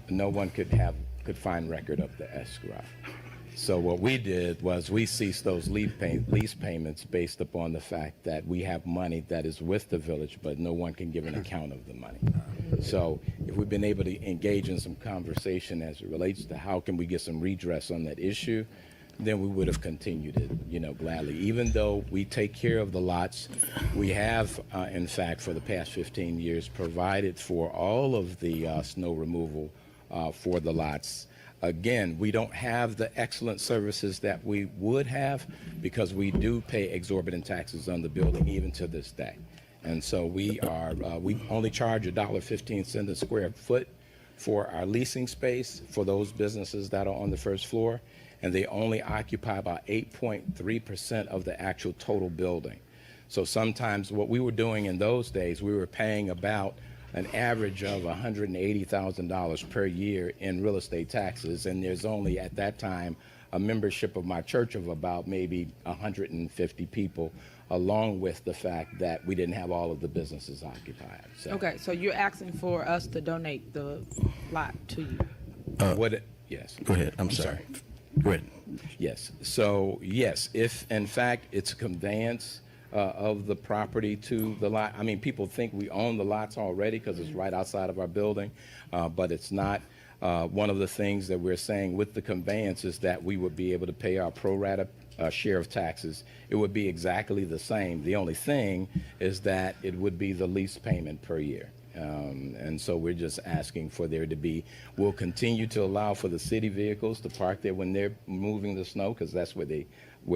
no one could find record of the escrow. So what we did was we ceased those lease payments based upon the fact that we have money that is with the village, but no one can give an account of the money. So if we've been able to engage in some conversation as it relates to how can we get some redress on that issue, then we would have continued it, gladly. Even though we take care of the lots, we have, in fact, for the past 15 years, provided for all of the snow removal for the lots. Again, we don't have the excellent services that we would have because we do pay exorbitant taxes on the building even to this day. And so we only charge $1.15 a square foot for our leasing space for those businesses that are on the first floor, and they only occupy about 8.3% of the actual total building. So sometimes what we were doing in those days, we were paying about an average of $180,000 per year in real estate taxes, and there's only at that time a membership of my church of about maybe 150 people, along with the fact that we didn't have all of the businesses occupied. So, Okay, so you're asking for us to donate the lot to you? Yes. Go ahead. I'm sorry. Go ahead. Yes. So, yes, if in fact it's a conveyance of the property to the lot, I mean, people think we own the lots already because it's right outside of our building, but it's not. One of the things that we're saying with the conveyance is that we would be able to pay our pro rata share of taxes. It would be exactly the same. The only thing is that it would be the lease payment per year. And so we're just asking for there to be, we'll continue to allow for the city vehicles to park there when they're moving the snow, because that's where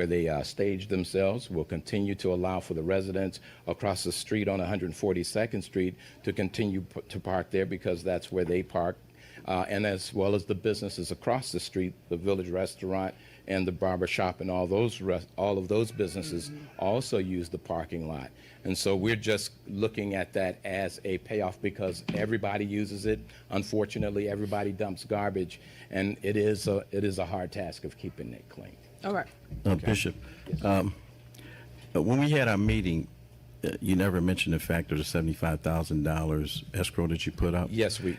they stage themselves. We'll continue to allow for the residents across the street on 142nd Street to continue to park there because that's where they park. And as well as the businesses across the street, the Village Restaurant and the barber shop and all of those businesses also use the parking lot. And so we're just looking at that as a payoff because everybody uses it. Unfortunately, everybody dumps garbage, and it is a hard task of keeping it clean. All right. Bishop, when we had our meeting, you never mentioned the fact of the $75,000 escrow that you put up. Yes, we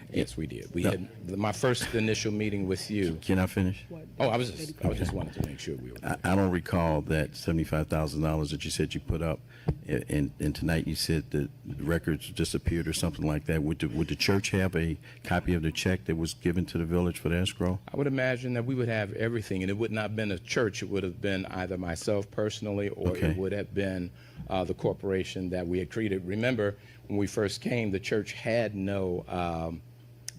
did. We had my first initial meeting with you. Can I finish? Oh, I was just wanted to make sure we were. I don't recall that $75,000 that you said you put up, and tonight you said that the records disappeared or something like that. Would the church have a copy of the check that was given to the village for the escrow? I would imagine that we would have everything, and it would not have been a church. It would have been either myself personally or Okay. it would have been the corporation organization that we had created. Remember, when we first came, the church had no,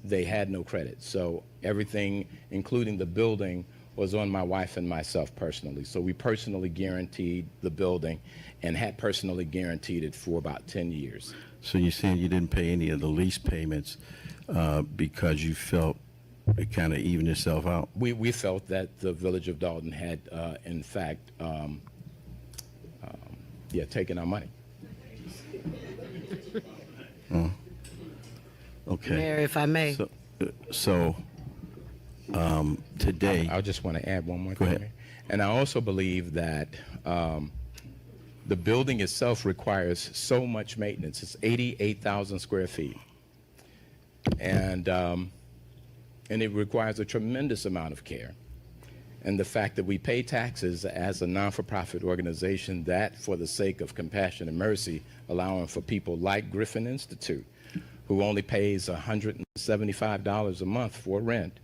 they had no credit. So everything, including the building, was on my wife and myself personally. So we personally guaranteed the building and had personally guaranteed it for about 10 years. So you're saying you didn't pay any of the lease payments because you felt it kind of evened itself out? We felt that the village of Dolton had, in fact, taken our money. Okay. Mayor, if I may. So today. I just want to add one more Go thing. ahead. And I also believe that the building itself requires so much maintenance. It's 88,000 square feet. And it requires a tremendous amount of care. And the fact that we pay taxes as a non-for-profit organization, that for the sake of compassion and mercy, allowing for people like Griffin Institute, who only pays $175 a month for rent,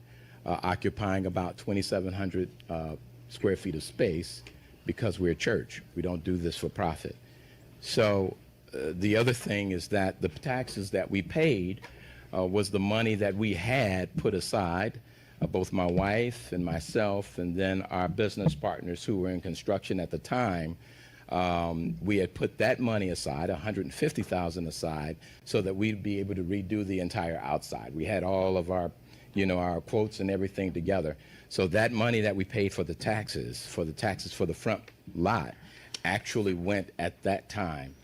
occupying about 2,700 square feet of space, because we're a church. We don't do this for profit. So the other thing is that the taxes that we paid was the money that we had put aside, both my wife and myself, and then our business partners who were in construction at the time. We had put that money aside, $150,000 aside, so that we'd be able to redo the entire outside. We had all of our, our quotes and everything together. So that money that we paid for the taxes for the front lot actually went at that time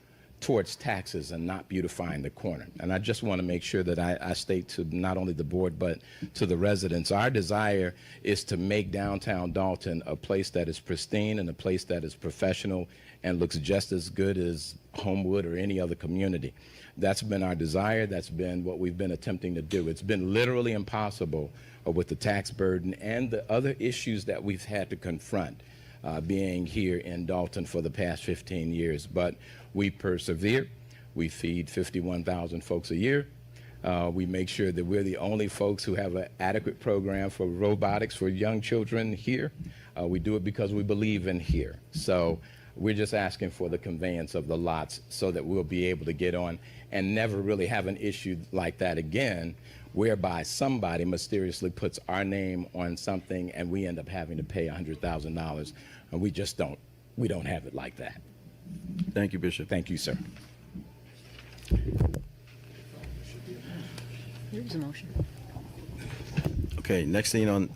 towards taxes and not beautifying the corner. And I just want to make sure that I state to not only the board but to the residents, our desire is to make downtown Dolton a place that is pristine and a place that is professional and looks just as good as Homewood or any other community. That's been our desire. That's been what we've been attempting to do. It's been literally impossible with the tax burden and the other issues that we've had to confront being here in Dolton for the past 15 years. But we persevere. We feed 51,000 folks a year. We make sure that we're the only folks who have an adequate program for robotics for young children here. We do it because we believe in here. So we're just asking for the conveyance of the lots so that we'll be able to get on and never really have an issue like that again, whereby somebody mysteriously puts our name on something and we end up having to pay $100,000, and we don't have it like that. Thank you, Bishop. Thank you, sir. Here's a motion. Okay, next thing on,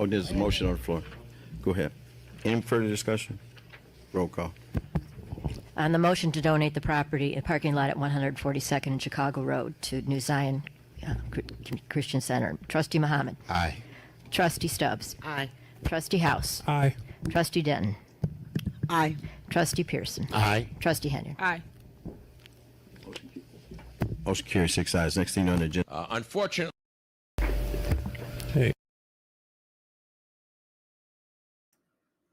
there's a motion on the floor. Go ahead. Any further discussion? Roll call. On the motion to donate the property and parking lot at 142nd and Chicago Road to New Zion Christian Center, Trustee Muhammad. Aye. Trustee Stubbs. Aye. Trustee House. Aye. Trustee Denton. Aye. Trustee Pearson. Aye. Trustee Henry. Aye. Motion carries 6 ayes. Next thing on the agenda. Unfortunately, Hey,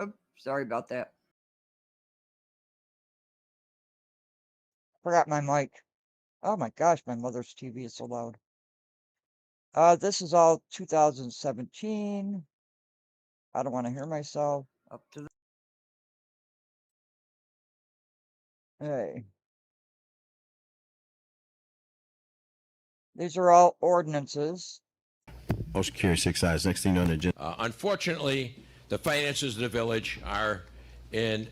Oops, sorry about that. Forgot my mic. Oh my gosh, my mother's TV is so loud. This is all 2017. I don't want to hear myself up to the. Hey. These are all ordinances. Motion carries 6 ayes. Next thing on the agenda. unfortunately, the finances of the village are in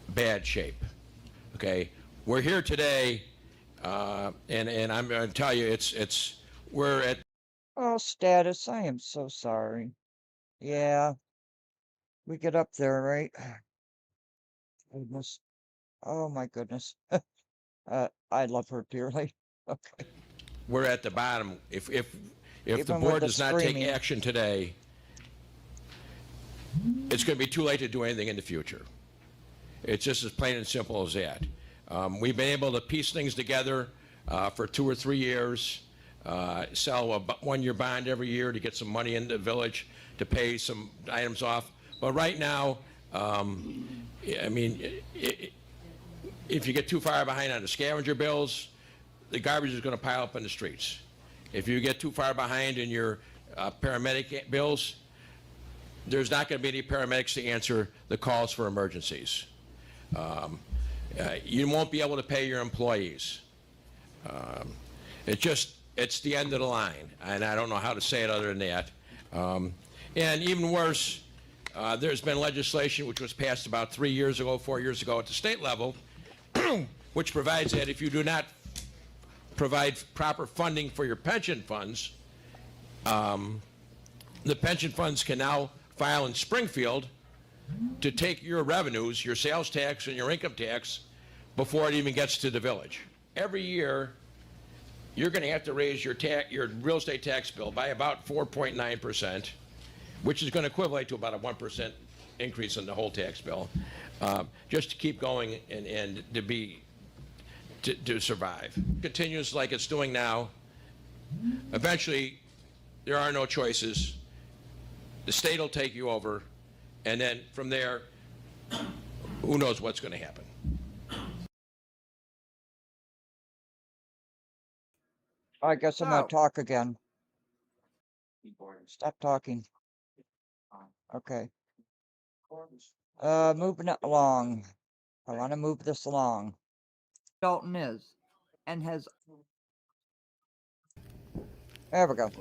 bad shape. Okay, we're here today, and I'm going to tell you, we're at. Oh, status, I am so sorry. Yeah, we get up there, right? Goodness. Oh my goodness. I love her dearly. Okay. We're at the bottom. If the Even with board the does not take screaming. action today, it's going to be too late to do anything in the future. It's just as plain and simple as that. We've been able to piece things together for 2 or 3 years, sell a one-year bond every year to get some money in the village to pay some items off. But right now, I mean, if you get too far behind on the scavenger bills, the garbage is going to pile up in the streets. If you get too far behind in your paramedic bills, there's not going to be any paramedics to answer the calls for emergencies. You won't be able to pay your employees. It's the end of the line, and I don't know how to say it other than that. And even worse, there's been legislation which was passed about 3 years ago, 4 years ago at the state level, which provides that if you do not provide proper funding for your pension funds, the pension funds can now file in Springfield to take your revenues, your sales tax and your income tax, before it even gets to the village. Every year, you're going to have to raise your real estate tax bill by about 4.9%, which is going to equivalent to about a 1% increase in the whole tax bill, just to keep going and to survive. Continues like it's doing now. Eventually, there are no choices. The state will take you over, and then from there, who knows what's going to happen. I guess I'm gonna talk again. Stop talking. Okay. Moving it along. I want to move this along. Dalton is, and has. There we go.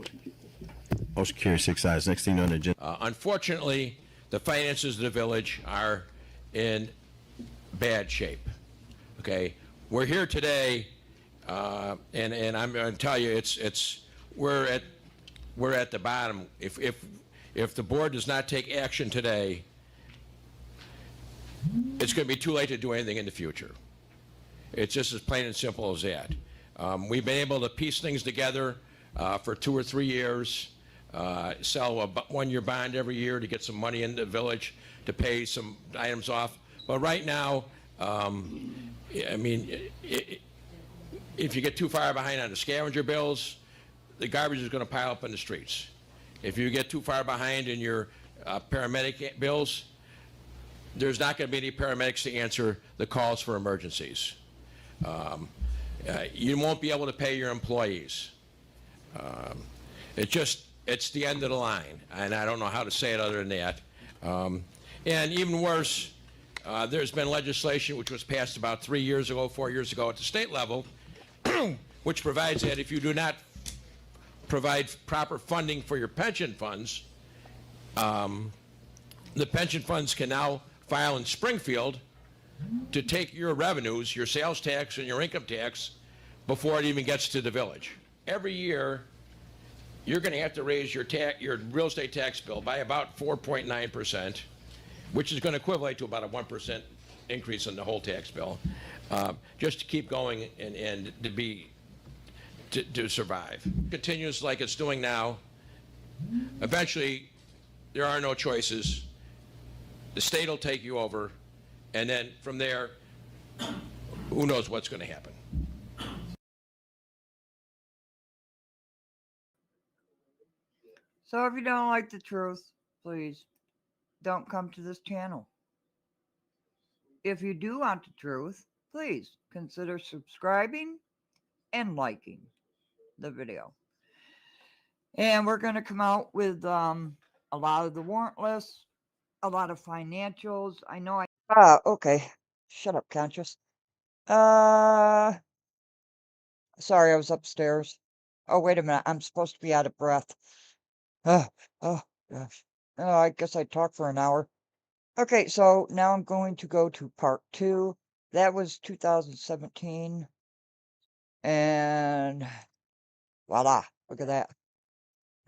Motion carries 6 ayes. Next thing on the agenda. Unfortunately, the finances of the village are in bad shape. Okay, we're here today, and I'm going to tell you, we're at the bottom. If the board does not take action today, it's going to be too late to do anything in the future. It's just as plain and simple as that. We've been able to piece things together for 2 or 3 years, sell a one-year bond every year to get some money in the village to pay some items off. But right now, I mean, if you get too far behind on the scavenger bills, the garbage is going to pile up in the streets. If you get too far behind in your paramedic bills, there's not going to be any paramedics to answer the calls for emergencies. You won't be able to pay your employees. It's the end of the line, and I don't know how to say it other than that. And even worse, there's been legislation which was passed about 3 years ago, 4 years ago at the state level, which provides that if you do not provide proper funding for your pension funds, the pension funds can now file in Springfield to take your revenues, your sales tax and your income tax, before it even gets to the village. Every year, you're going to have to raise your real estate tax bill by about 4.9%, which is going to equivalent to about a 1% increase in the whole tax bill, just to keep going and to survive. Continues like it's doing now. Eventually, there are no choices. The state will take you over, and then from there, who knows what's going to happen. So if you don't like the truth, please don't come to this channel. If you do want the truth, please consider subscribing and liking the video. And we're going to come out with a lot of the warrant lists, a lot of financials. I know okay. Shut up, Conscious. Sorry, I was upstairs. Oh, wait a minute. I'm supposed to be out of breath. Oh, oh, gosh. Oh, I guess I talked for an hour. Okay, so now I'm going to go to part 2. That was 2017. And voila, look at that.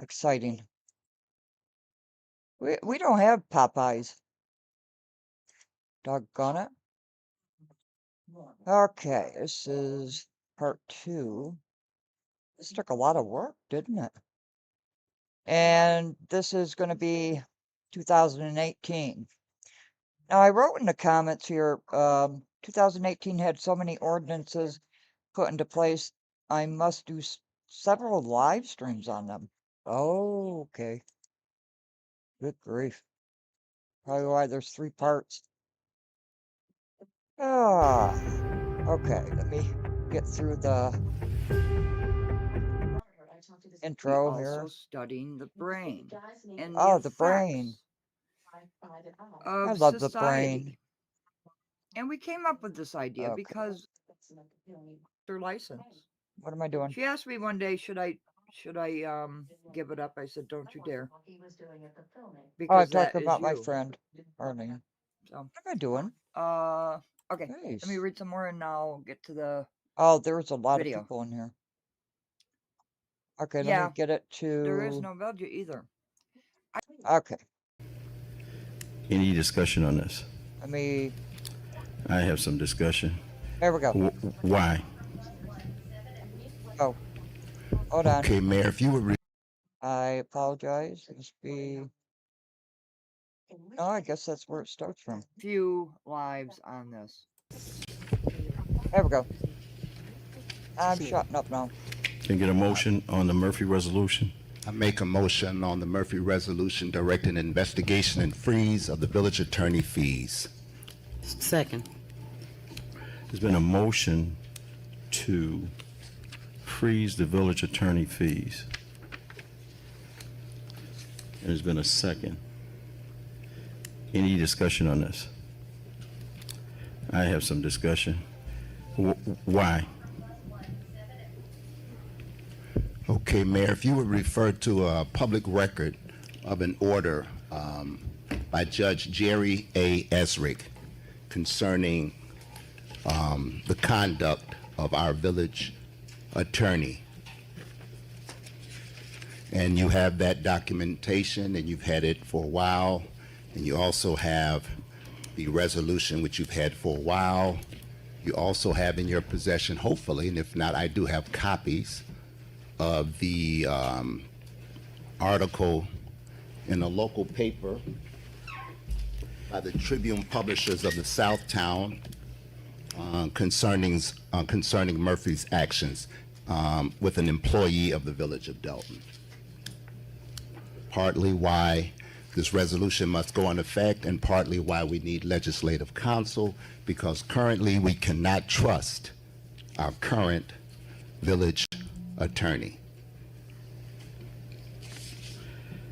Exciting. We don't have Popeyes. Doggone it. Okay, this is part 2. This took a lot of work, didn't it? And this is going to be 2018. Now, I wrote in the comments here, 2018 had so many ordinances put into place, I must do several live streams on them. Oh, okay. Good grief. Probably why there's 3 parts. Okay, let me get through the intro here. Also studying the brain and the brain. I love the brain. And we came up with this idea Okay. because their license. What am I doing? She asked me one day, should I give it up? I said, don't you dare. Oh, I'm Because that talking is about my you. friend, Arlene. So, What am I doing? okay. Let me Jeez. read some more and I'll get to the Oh, there's a lot of video. people in here. Okay, let Yeah, me get it there is to. no budget either. Okay, Any discussion on this? let me. I have some discussion. There we go. Why? Oh, hold on. Okay, Mayor, if you would I apologize. It must be. Oh, I guess that's where it starts from. Few lives on this. There we go. I'm shutting up now. Can I get a motion on the Murphy resolution? I make a motion on the Murphy resolution directing investigation and freeze of the village attorney fees. Second. There's been a motion to freeze the village attorney fees. There's been a second. Any discussion on this? I have some discussion. Why? Okay, Mayor, if you would refer to a public record of an order by Judge Jerry A. Esrick concerning the conduct of our village attorney. And you have that documentation, and you've had it for a while, and you also have the resolution, which you've had for a while. You also have in your possession, hopefully, and if not, I do have copies of the article in a local paper by the Tribune Publishers of the Southtown concerning Murphy's actions with an employee of the Village of Dolton. Partly why this resolution must go into effect, and partly why we need legislative counsel, because currently we cannot trust our current village attorney.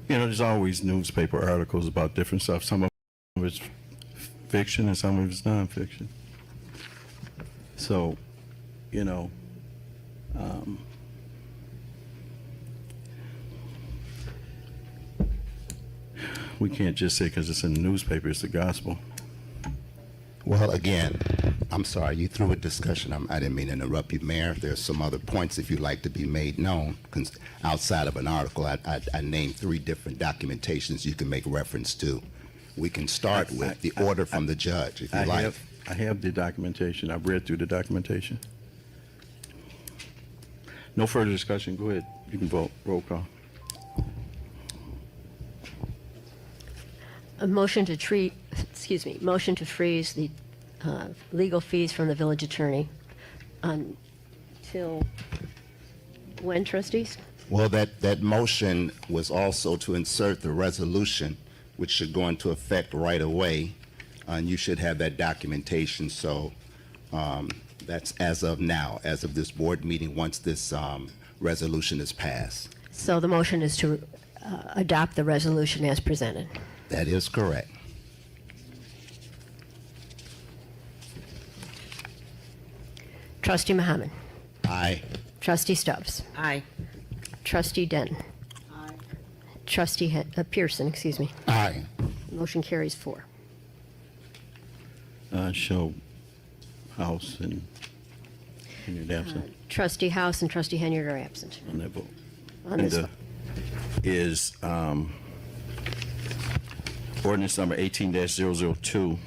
You know, there's always newspaper articles about different stuff. Some of it's fiction and some of it's nonfiction. So, you know, we can't just say because it's in the newspaper, it's the gospel. Well, again, I'm sorry, you threw a discussion. I didn't mean to interrupt you, Mayor. There's some other points if you'd like to be made known. Outside of an article, I named 3 different documentations you can make reference to. We can start with the order from the judge, if you like. I have the documentation. I've read through the documentation. No further discussion. Go ahead. You can vote. Roll call. A motion to motion to freeze the legal fees from the village attorney until when, trustees? Well, that motion was also to insert the resolution, which should go into effect right away, and you should have that documentation. So that's as of now, as of this board meeting, once this resolution is passed. So the motion is to adopt the resolution as presented. That is correct. Trustee Muhammad. Aye. Trustee Stubbs. Aye. Trustee Denton. Aye. Trustee Pearson, excuse me. Aye. Motion carries 4. Show House and Henyard absent Trustee House and Trustee Henyard are absent on that vote. on this one. Is ordinance number 18-002,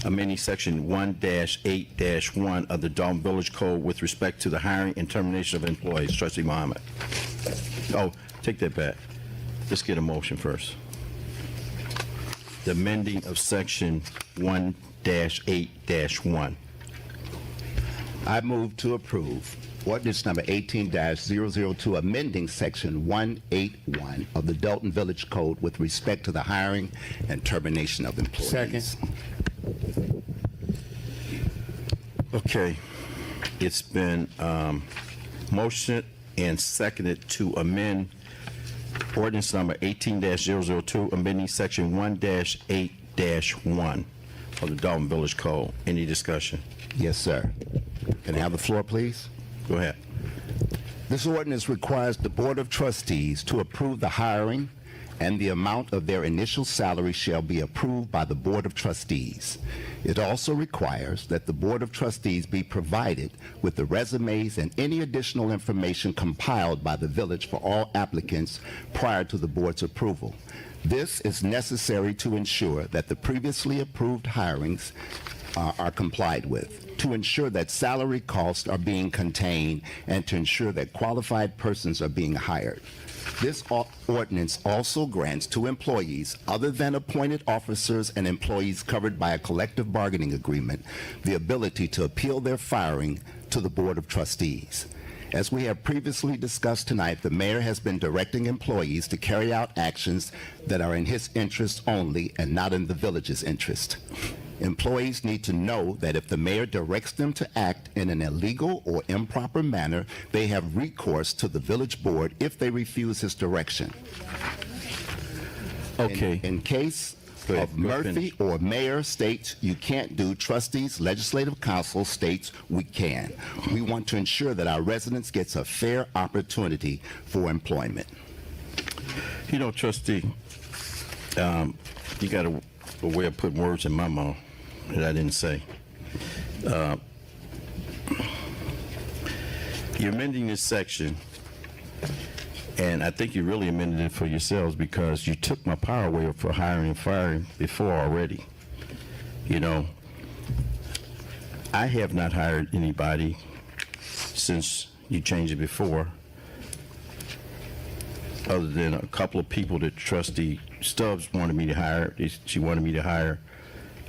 amending section 1-8-1 of the Dolton Village Code with respect to the hiring and termination of employees. Trustee Muhammad. Oh, take that back. Let's get a motion first. The amending of section 1-8-1. I move to approve ordinance number 18-002, amending section 181 of the Dolton Village Code with respect to the hiring and termination of employees. Second. Okay. It's been motioned and seconded to amend ordinance number 18-002, amending section 1-8-1 of the Dalton Village Code. Any discussion? Yes, sir. Can I have the floor, please? Go ahead. This ordinance requires the Board of Trustees to approve the hiring, and the amount of their initial salary shall be approved by the Board of Trustees. It also requires that the Board of Trustees be provided with the resumes and any additional information compiled by the village for all applicants prior to the board's approval. This is necessary to ensure that the previously approved hirings are complied with, to ensure that salary costs are being contained, and to ensure that qualified persons are being hired. This ordinance also grants to employees other than appointed officers and employees covered by a collective bargaining agreement the ability to appeal their firing to the Board of Trustees. As we have previously discussed tonight, the mayor has been directing employees to carry out actions that are in his interest only and not in the village's interest. Employees need to know that if the mayor directs them to act in an illegal or improper manner, they have recourse to the village board if they refuse his direction. Okay. In case Go ahead, of Murphy finish. or mayor states you can't do, trustees, legislative council states we can. We want to ensure that our residents gets a fair opportunity for employment. You know, trustee, you got a way of putting words in my mouth that I didn't say. You're amending this section, and I think you really amended it for yourselves because you took my power away for hiring and firing before already. You know, I have not hired anybody since you changed it before, other than a couple of people that Trustee Stubbs wanted me to hire. She wanted me to hire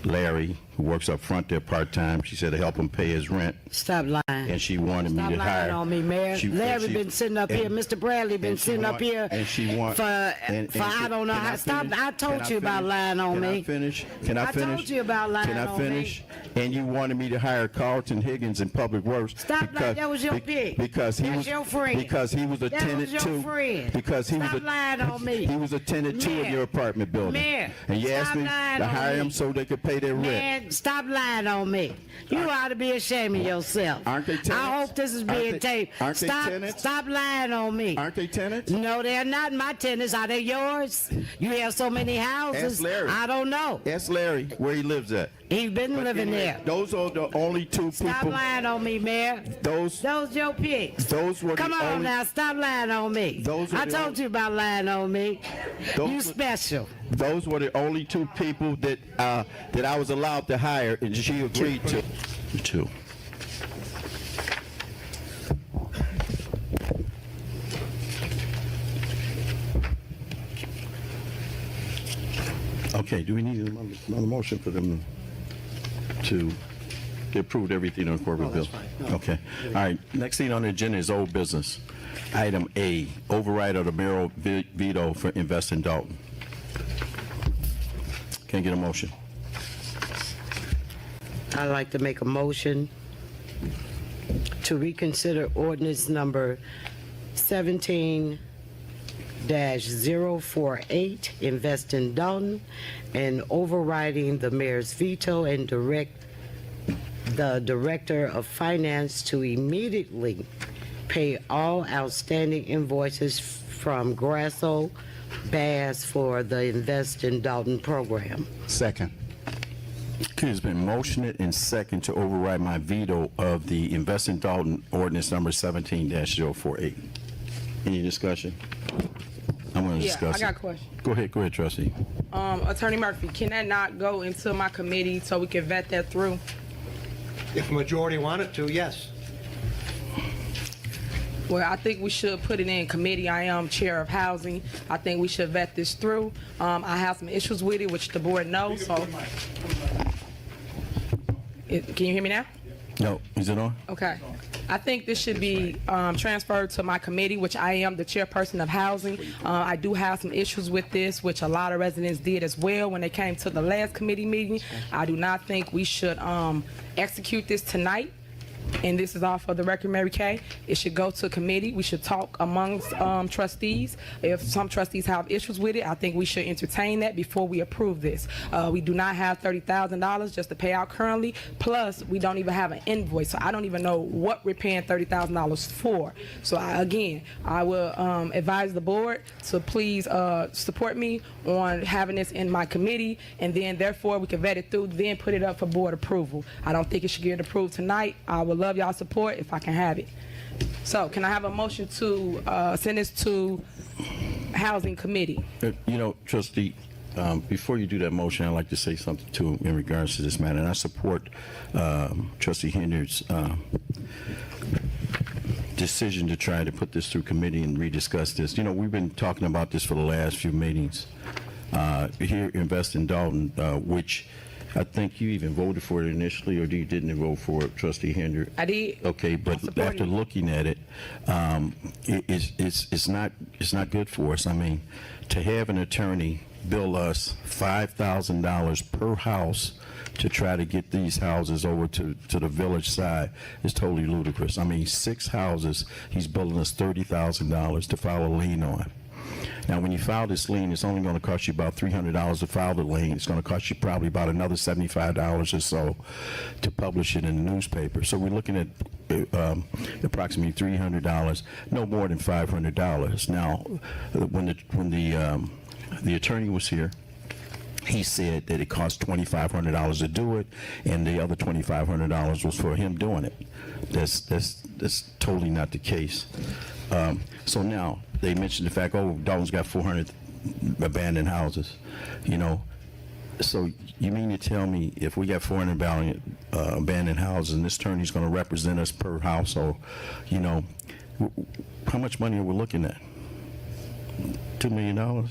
Larry, who works up front there part-time. She said to help him pay his rent. Stop lying. And she wanted Stop me to lying hire. on me, Mayor. Larry been sitting up here. Mr. Bradley been sitting up here And she want. for I don't know how. Stop. I told you about lying on me. Can I finish? Can I finish? I told you about lying Can I on me. finish? And you wanted me to hire Carlton Higgins in Public Works. Stop lying. That was your pick. Because he That's was your friend. Because he was a That tenant was your too. friend. Because he Stop was a lying on me. He was a tenant too in Mayor. your apartment building. Mayor. And you asked Stop me lying to on hire me. him so they could pay their rent. Man, stop lying on me. You ought to be ashamed of yourself. Aren't they tenants? I hope this is being taped. Aren't they Stop, tenants? stop lying on me. Aren't they tenants? No, they're not my tenants. Are they yours? You have so many houses. Ask Larry. I don't know. Ask Larry where he lives at. He's been But living anyway, there. Those are the only two Stop people. lying on me, Mayor. Those your picks. Those were Come the on only, now, stop lying on me. Those were I the told only- you about lying on me. Those You were- special. Those were the only two people that that I was allowed to hire, and she agreed to. Two. Okay, do we need another motion for them to, they approved everything on corporate bill? Okay, all right, next thing on the agenda is old business. Item A, override of the mayoral veto for Invest in Dalton. Can I get a motion? I'd like to make a motion to reconsider ordinance number 17-048, Invest in Dalton, and overriding the mayor's veto and direct the Director of Finance to immediately pay all outstanding invoices from Grasso Bass for the Invest in Dalton program. Second. Okay, it's been motioned and second to override my veto of the Invest in Dalton ordinance number 17-048. Any discussion? I'm going to discuss I got a it. question. Go ahead, trustee. Attorney Murphy, can that not go into my committee so we can vet that through? If a majority wanted to, yes. Well, I think we should put it in committee. I am chair of housing. I think we should vet this through. I have some issues with it, which the board knows, so. Can you hear me now? No, is it on? Okay. I think this should be transferred to my committee, which I am the chairperson of housing. I do have some issues with this, which a lot of residents did as well when they came to the last committee meeting. I do not think we should execute this tonight. and this is all for the record, Mary Kay, it should go to committee. We should talk amongst trustees. If some trustees have issues with it, I think we should entertain that before we approve this. We do not have $30,000 just to pay out currently. Plus, we don't even have an invoice, so I don't even know what we're paying $30,000 for. So I will advise the board to please support me on having this in my committee, and then therefore we can vet it through, then put it up for board approval. I don't think it should get approved tonight. I would love y'all's support if I can have it. So can I have a motion to send this to Housing Committee? You know, Trustee, before you do that motion, I'd like to say something too in regards to this matter. And I support Trustee Henry's decision to try to put this through committee and rediscuss this. You know, we've been talking about this for the last few meetings here, Invest in Dolton, which I think you even voted for it initially, or you didn't vote for it, Trustee Henry? I did. Okay, but after looking at it, it's not good for us. I mean, to have an attorney bill us $5,000 per house to try to get these houses over to the village side is totally ludicrous. I mean, 6 houses, he's billing us $30,000 to file a lien on. Now, when you file this lien, it's only going to cost you about $300 to file the lien. It's going to cost you probably about another $75 or so to publish it in the newspaper. So we're looking at approximately $300, no more than $500. Now, when the attorney was here, he said that it cost $2,500 to do it, and the other $2,500 was for him doing it. That's totally not the case. So now they mentioned the fact, oh, Dalton's got 400 abandoned houses, you know. So you mean to tell me if we got 400 abandoned houses and this attorney's going to represent us per household, you know, how much money are we looking at? $2 million?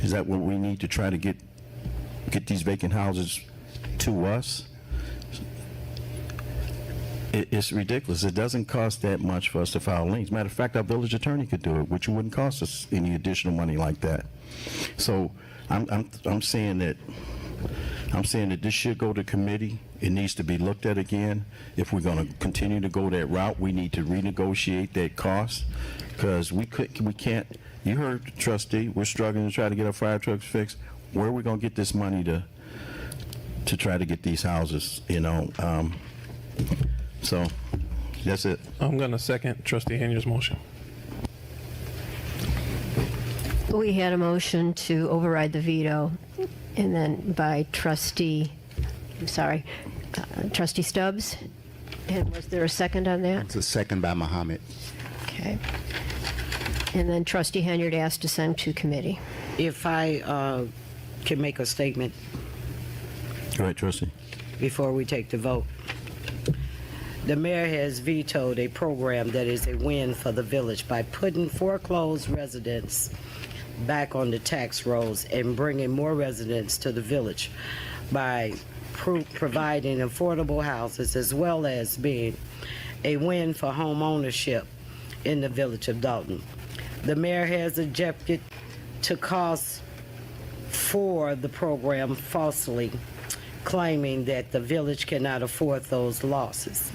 Is that what we need to try to get these vacant houses to us? It's ridiculous. It doesn't cost that much for us to file liens. Matter of fact, our village attorney could do it, which wouldn't cost us any additional money like that. So I'm saying that this should go to committee. It needs to be looked at again. If we're going to continue to go that route, we need to renegotiate that cost, because we can't. You heard the trustee. We're struggling to try to get our fire trucks fixed. Where are we going to get this money to try to get these houses? You know. So that's it. I'm going to second Trustee Henry's motion. We had a motion to override the veto, and then by Trustee Stubbs. And was there a second on that? It's a second by Muhammad. Okay. And then Trustee Henyard asked to send to committee. If I can make a statement Go ahead, Trustee. before we take the vote. The mayor has vetoed a program that is a win for the village by putting foreclosed residents back on the tax rolls and bringing more residents to the village by providing affordable houses, as well as being a win for home ownership in the village of Dolton. The mayor has objected to costs for the program, falsely claiming that the village cannot afford those losses.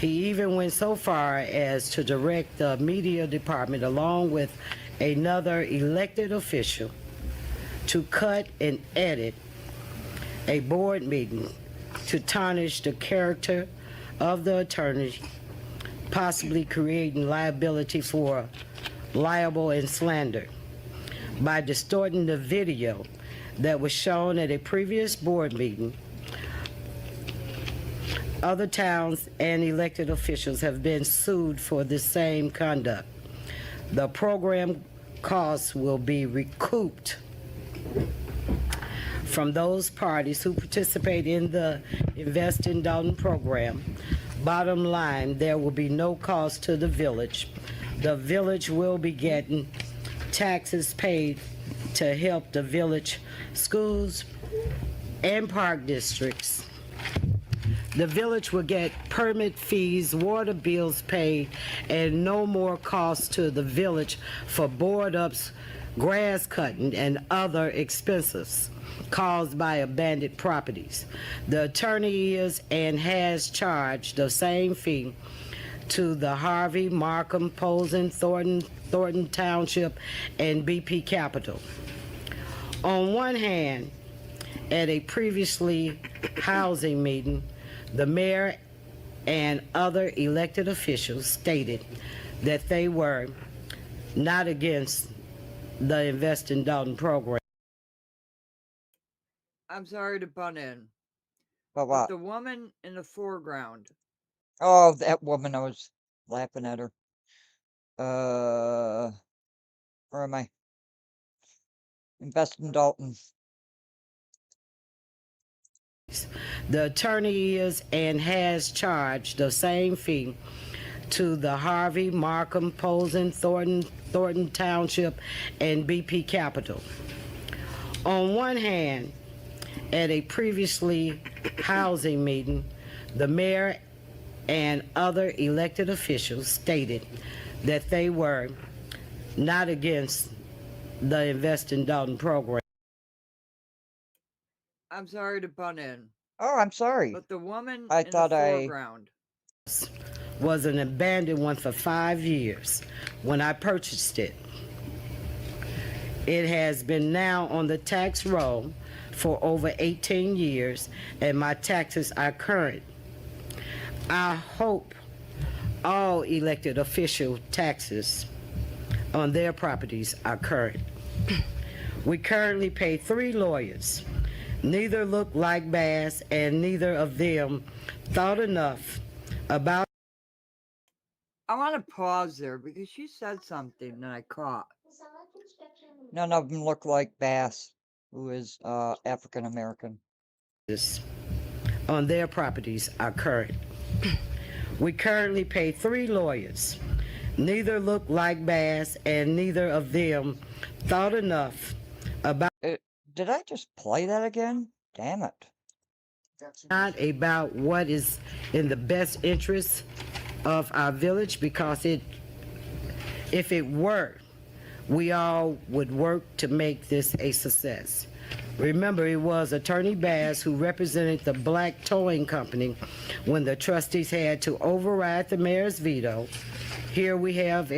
He even went so far as to direct the media department, along with another elected official, to cut and edit a board meeting to tarnish the character of the attorney, possibly creating liability for libel and slander by distorting the video that was shown at a previous board meeting. Other towns and elected officials have been sued for the same conduct. The program costs will be recouped from those parties who participate in the Invest in Dolton program. Bottom line, there will be no cost to the village. The village will be getting taxes paid to help the village schools and park districts. The village will get permit fees, water bills paid, and no more cost to the village for board ups grass cutting, and other expenses caused by abandoned properties. The attorney is and has charged the same fee to the Harvey, Markham, Posen, Thornton Township, and BP Capital. On one hand, at a previously housing meeting, the mayor and other elected officials stated that they were not against the Invest in Dolton program. I'm sorry to butt in, But but what? the woman in the foreground, Oh, that woman, I was laughing at her. Where am I? Invest in Dalton. The attorney is and has charged the same fee to the Harvey, Markham, Posen, Thornton Township, and BP Capital. On one hand, at a previously housing meeting, the mayor and other elected officials stated that they were not against the Invest in Dolton program. I'm sorry to butt in, Oh, I'm sorry. but the woman I in the thought I. foreground, Was an abandoned one for 5 years when I purchased it. It has been now on the tax roll for over 18 years, and my taxes are current. I hope all elected official taxes on their properties are current. We currently pay 3 lawyers. Neither look like Bass, and neither of them thought enough about. I want to pause there because she said something that I caught. None of them look like Bass, who is African American. On their properties are current. We currently pay 3 lawyers. Neither look like Bass, and neither of them thought enough about. Did I just play that again? Damn it. Not about what is in the best interest of our village, because if it were, we all would work to make this a success. Remember, it was Attorney Bass who represented the Black Towing Company when the trustees had to override the mayor's veto. Here we have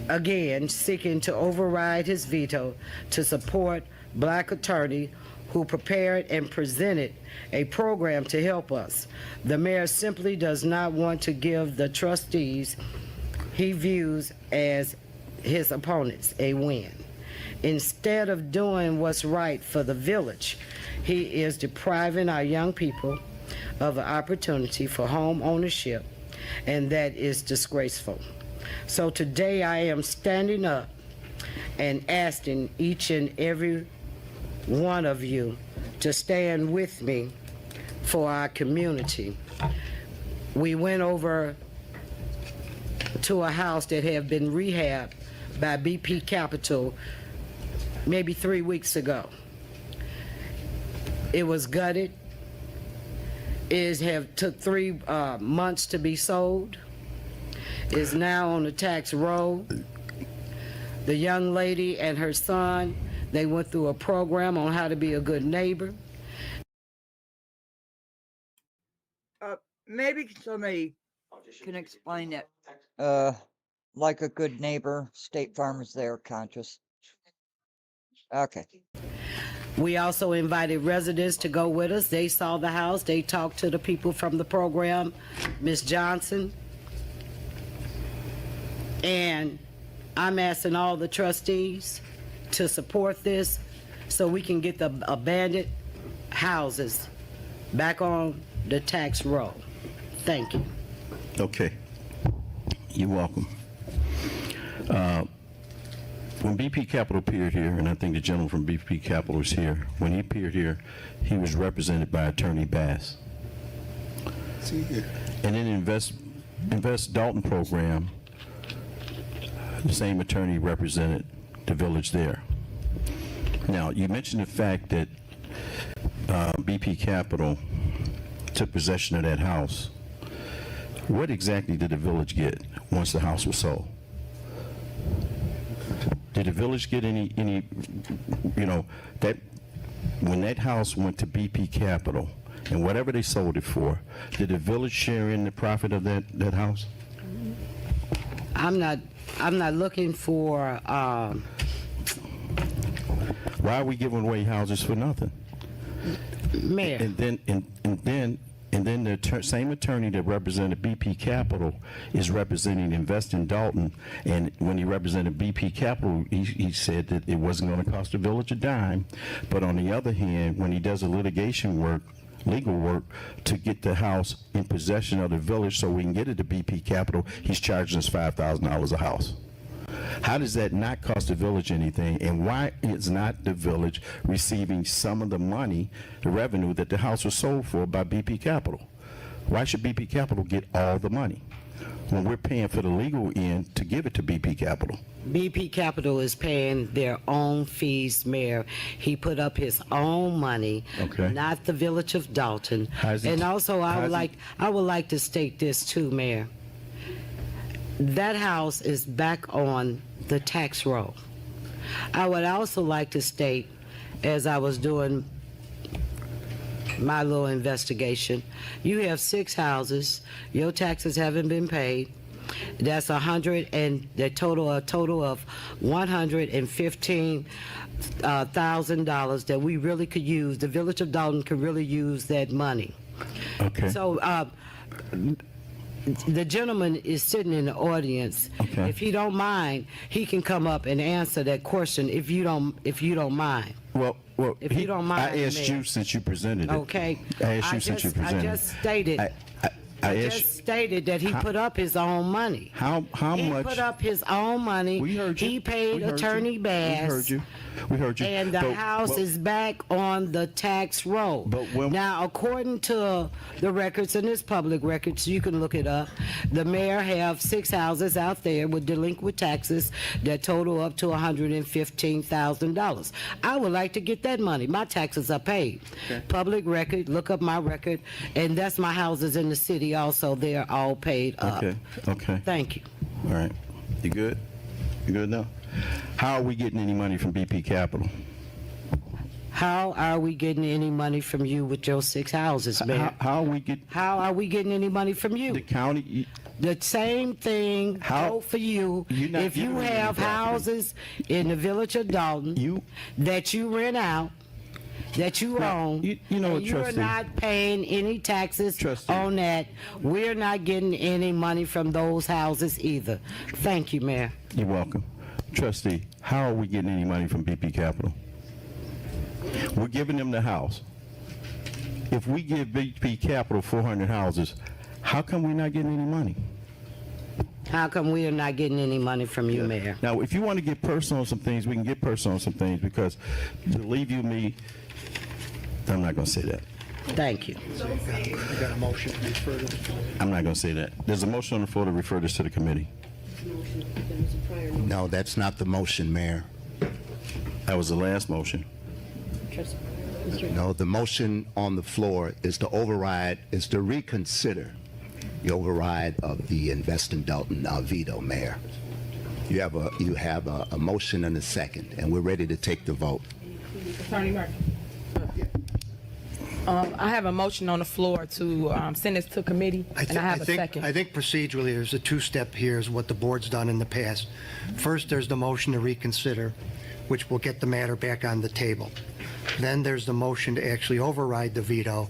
again seeking to override his veto to support Black attorney who prepared and presented a program to help us. The mayor simply does not want to give the trustees he views as his opponents a win. Instead of doing what's right for the village, he is depriving our young people of an opportunity for home ownership, and that is disgraceful. So today I am standing up and asking each and every one of you to stand with me for our community. We went over to a house that had been rehabbed by BP Capital maybe 3 weeks ago. It was gutted. It took 3 months to be sold. Is now on the tax roll. The young lady and her son, they went through a program on how to be a good neighbor. Maybe somebody can explain it. Like a good neighbor, State Farm is there, conscious. Okay. We also invited residents to go with us. They saw the house. They talked to the people from the program, Ms. Johnson. And I'm asking all the trustees to support this so we can get the abandoned houses back on the tax roll. Thank you. Okay. You're welcome. When BP Capital appeared here, and I think the gentleman from BP Capital is here, when he appeared here, he was represented by Attorney Bass. And in Invest Dalton program, the same attorney represented the village there. Now, you mentioned the fact that BP Capital took possession of that house. What exactly did the village get once the house was sold? Did the village get any, that, when that house went to BP Capital, and whatever they sold it for, did the village share in the profit of that house? I'm not looking for, Why are we giving away houses for nothing? Mayor. And then the same attorney that represented BP Capital is representing Invest in Dolton. And when he represented BP Capital, he said that it wasn't going to cost the village a dime. But on the other hand, when he does a litigation work, legal work to get the house in possession of the village so we can get it to BP Capital, he's charging us $5,000 a house. How does that not cost the village anything, and why is not the village receiving some of the money, the revenue that the house was sold for by BP Capital? Why should BP Capital get all the money when we're paying for the legal end to give it to BP Capital? BP Capital is paying their own fees, Mayor. He put up his own money, Okay. not the Village of Dolton. And also, I would like to state this too, Mayor. That house is back on the tax roll. I would also like to state, as I was doing my little investigation, you have 6 houses, your taxes haven't been paid. That's a total of $115,000 that we really could use. The Village of Dolton could really use that money. Okay. So, the gentleman is sitting in the audience. Okay. If he don't mind, he can come up and answer that question. If you don't mind. Well, if you don't mind, I asked Mayor. you since you presented it. Okay. I asked you since you presented it. I just stated. I just stated that he put up his own money. How He much? put up his own money. We heard you. He paid We heard Attorney you. Bass. We heard you. And the house is back on the tax roll. Now, according to the records, and it's public records, you can look it up, the mayor have 6 houses out there with delinquent taxes that total up to $115,000. I would like to get that money. My taxes are paid. Okay. Public record, look up my record, and that's my houses in the city also. They're all paid up. Okay. Thank you. All right. You good? You good now? How are we getting any money from BP Capital? How are we getting any money from you with your 6 houses, man? How are we getting any money from you? The county. The same thing go for you. If you have houses in the Village of Dolton that you rent out, that you own, you know, and you're trustee. not paying any taxes on that, we're not getting any money from those houses either. Thank you, Mayor. You're welcome. Trustee, how are we getting any money from BP Capital? We're giving them the house. If we give BP Capital 400 houses, how come we're not getting any money? How come we are not getting any money from you, Mayor? Now, if you want to get personal on some things, we can get personal on some things, because believe you me, I'm not going to say that. Thank you. You got a motion to refer to the I'm not going to say that. There's a motion on the floor to refer this to the committee. No, that's not the motion, Mayor. That was the last motion. No, the motion on the floor is to reconsider the override of the Invest in Dolton veto, Mayor. You have a motion and a second, and we're ready to take the vote. Attorney Murphy. I have a motion on the floor to send this to committee, and I have a second. I think procedurally, there's a 2-step here is what the board's done in the past. First, there's the motion to reconsider, which will get the matter back on the table. Then there's the motion to actually override the veto,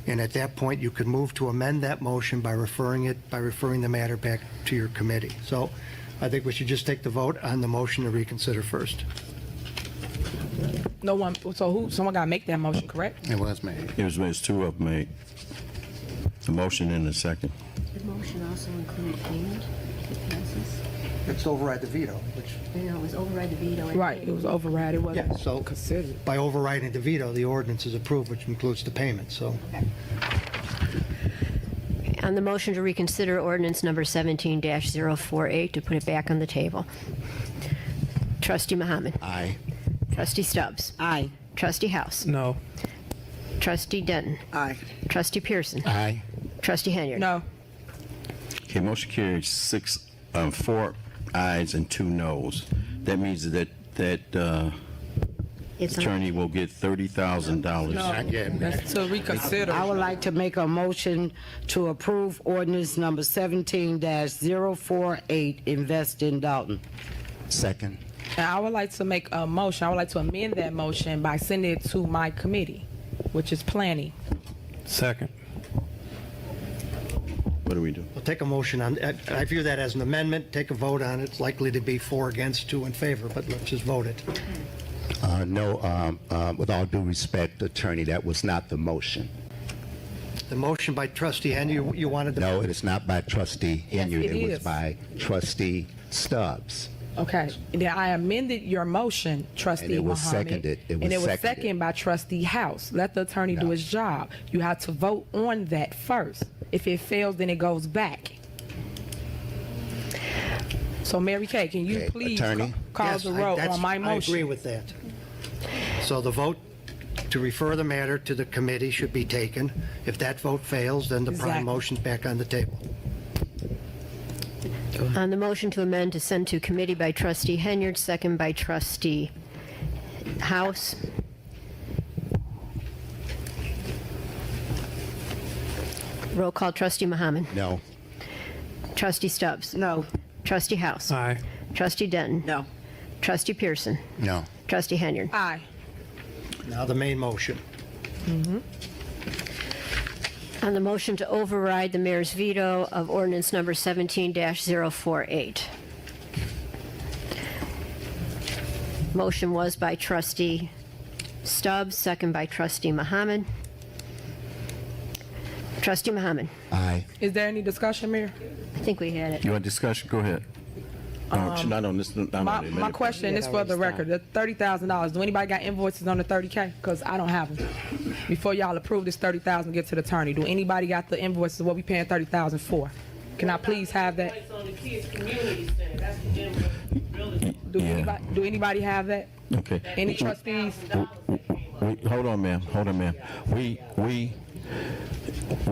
and at that point, you could move to amend that motion by referring the matter back to your committee. So I think we should just take the vote on the motion to reconsider first. No one, so someone got to make that motion, correct? It was made. It was 2 of them made. The motion and the second. The motion also included payment, if it passes. It's to override the veto, which... No, it was override the veto. and Right, it was override, it wasn't Yeah, so considered. by overriding the veto, the ordinance is approved, which includes the payment, so... On the motion to reconsider ordinance number 17-048, to put it back on the table. Trustee Muhammad. Aye. Trustee Stubbs. Aye. Trustee House. No. Trustee Denton. Aye. Trustee Pearson. Aye. Trustee Henyard. No. Okay, motion carries 4 ayes and 2 noes. That means that that attorney will get $30,000. That's to reconsider. I would like to make a motion to approve ordinance number 17-048, invest in Dalton. Second. And I would like to make a motion. I would like to amend that motion by sending it to my committee, which is planning. Second. What do we do? We'll take a motion on, I view that as an amendment, take a vote on it. It's likely to be 4 against, 2 in favor, but let's just vote it. No, with all due respect, attorney, that was not the motion. The motion by trustee Henry, you wanted to... No, it is not by trustee Henry. Yes, it It was is. by trustee Stubbs. Okay. And then I amended your motion, trustee And it was Muhammad. seconded. It was and it was seconded. seconded by trustee House. Let the attorney do No. his job. You have to vote on that first. If it fails, then it goes back. So Mary Kay, can you Okay, please attorney? call Yes, the roll that's- on my motion? I agree with that. So the vote to refer the matter to the committee should be taken. If that vote fails, then the prime Exactly. motion's back on the table. On the motion to amend to send to committee by trustee Henyard, second by trustee House. Roll call, trustee Muhammad. No. Trustee Stubbs. No. Trustee House. Aye. Trustee Denton. No. Trustee Pearson. No. Trustee Henyard. Aye. Now the main motion. On the motion to override the mayor's veto of ordinance number 17-048. Motion was by trustee Stubbs, second by trustee Muhammad. Trustee Muhammad, Aye. Is there any discussion, Mayor? I think we had it. You want discussion? Go ahead. Not on this. Not on the My amendment. question is for the record, the $30,000. Do anybody got invoices on the 30K? Because I don't have them. Before y'all approve this 30,000, get to the attorney. Do anybody got the invoices? What we paying 30,000 for? Can I please have that? Do anybody have that? Okay. Any trustees? Hold on, ma'am. Hold on, ma'am. We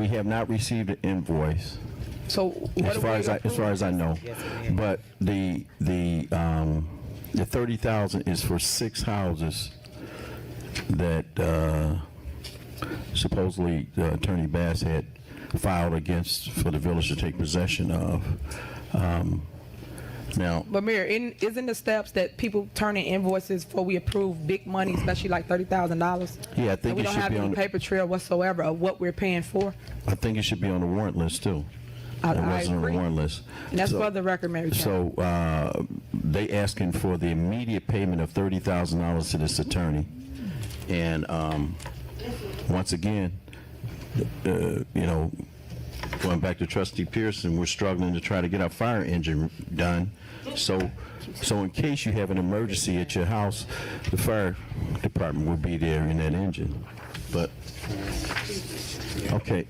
have not received an invoice. So what As far as I know, but the 30,000 is for 6 houses that supposedly Attorney Bass had filed against for the village to take possession of. Now, But Mayor, isn't the steps that people turn in invoices before we approve big money, especially like $30,000? yeah, I think And we it don't should have be any on. paper trail whatsoever of what we're paying for. I think it should be on the warrant list too. I It wasn't on the agree. warrant list. And that's So- for the record, Mary Kay. So they asking for the immediate payment of $30,000 to this attorney, and once again, going back to Trustee Pearson, we're struggling to try to get our fire engine done. So in case you have an emergency at your house, the fire department will be there in that engine. But okay.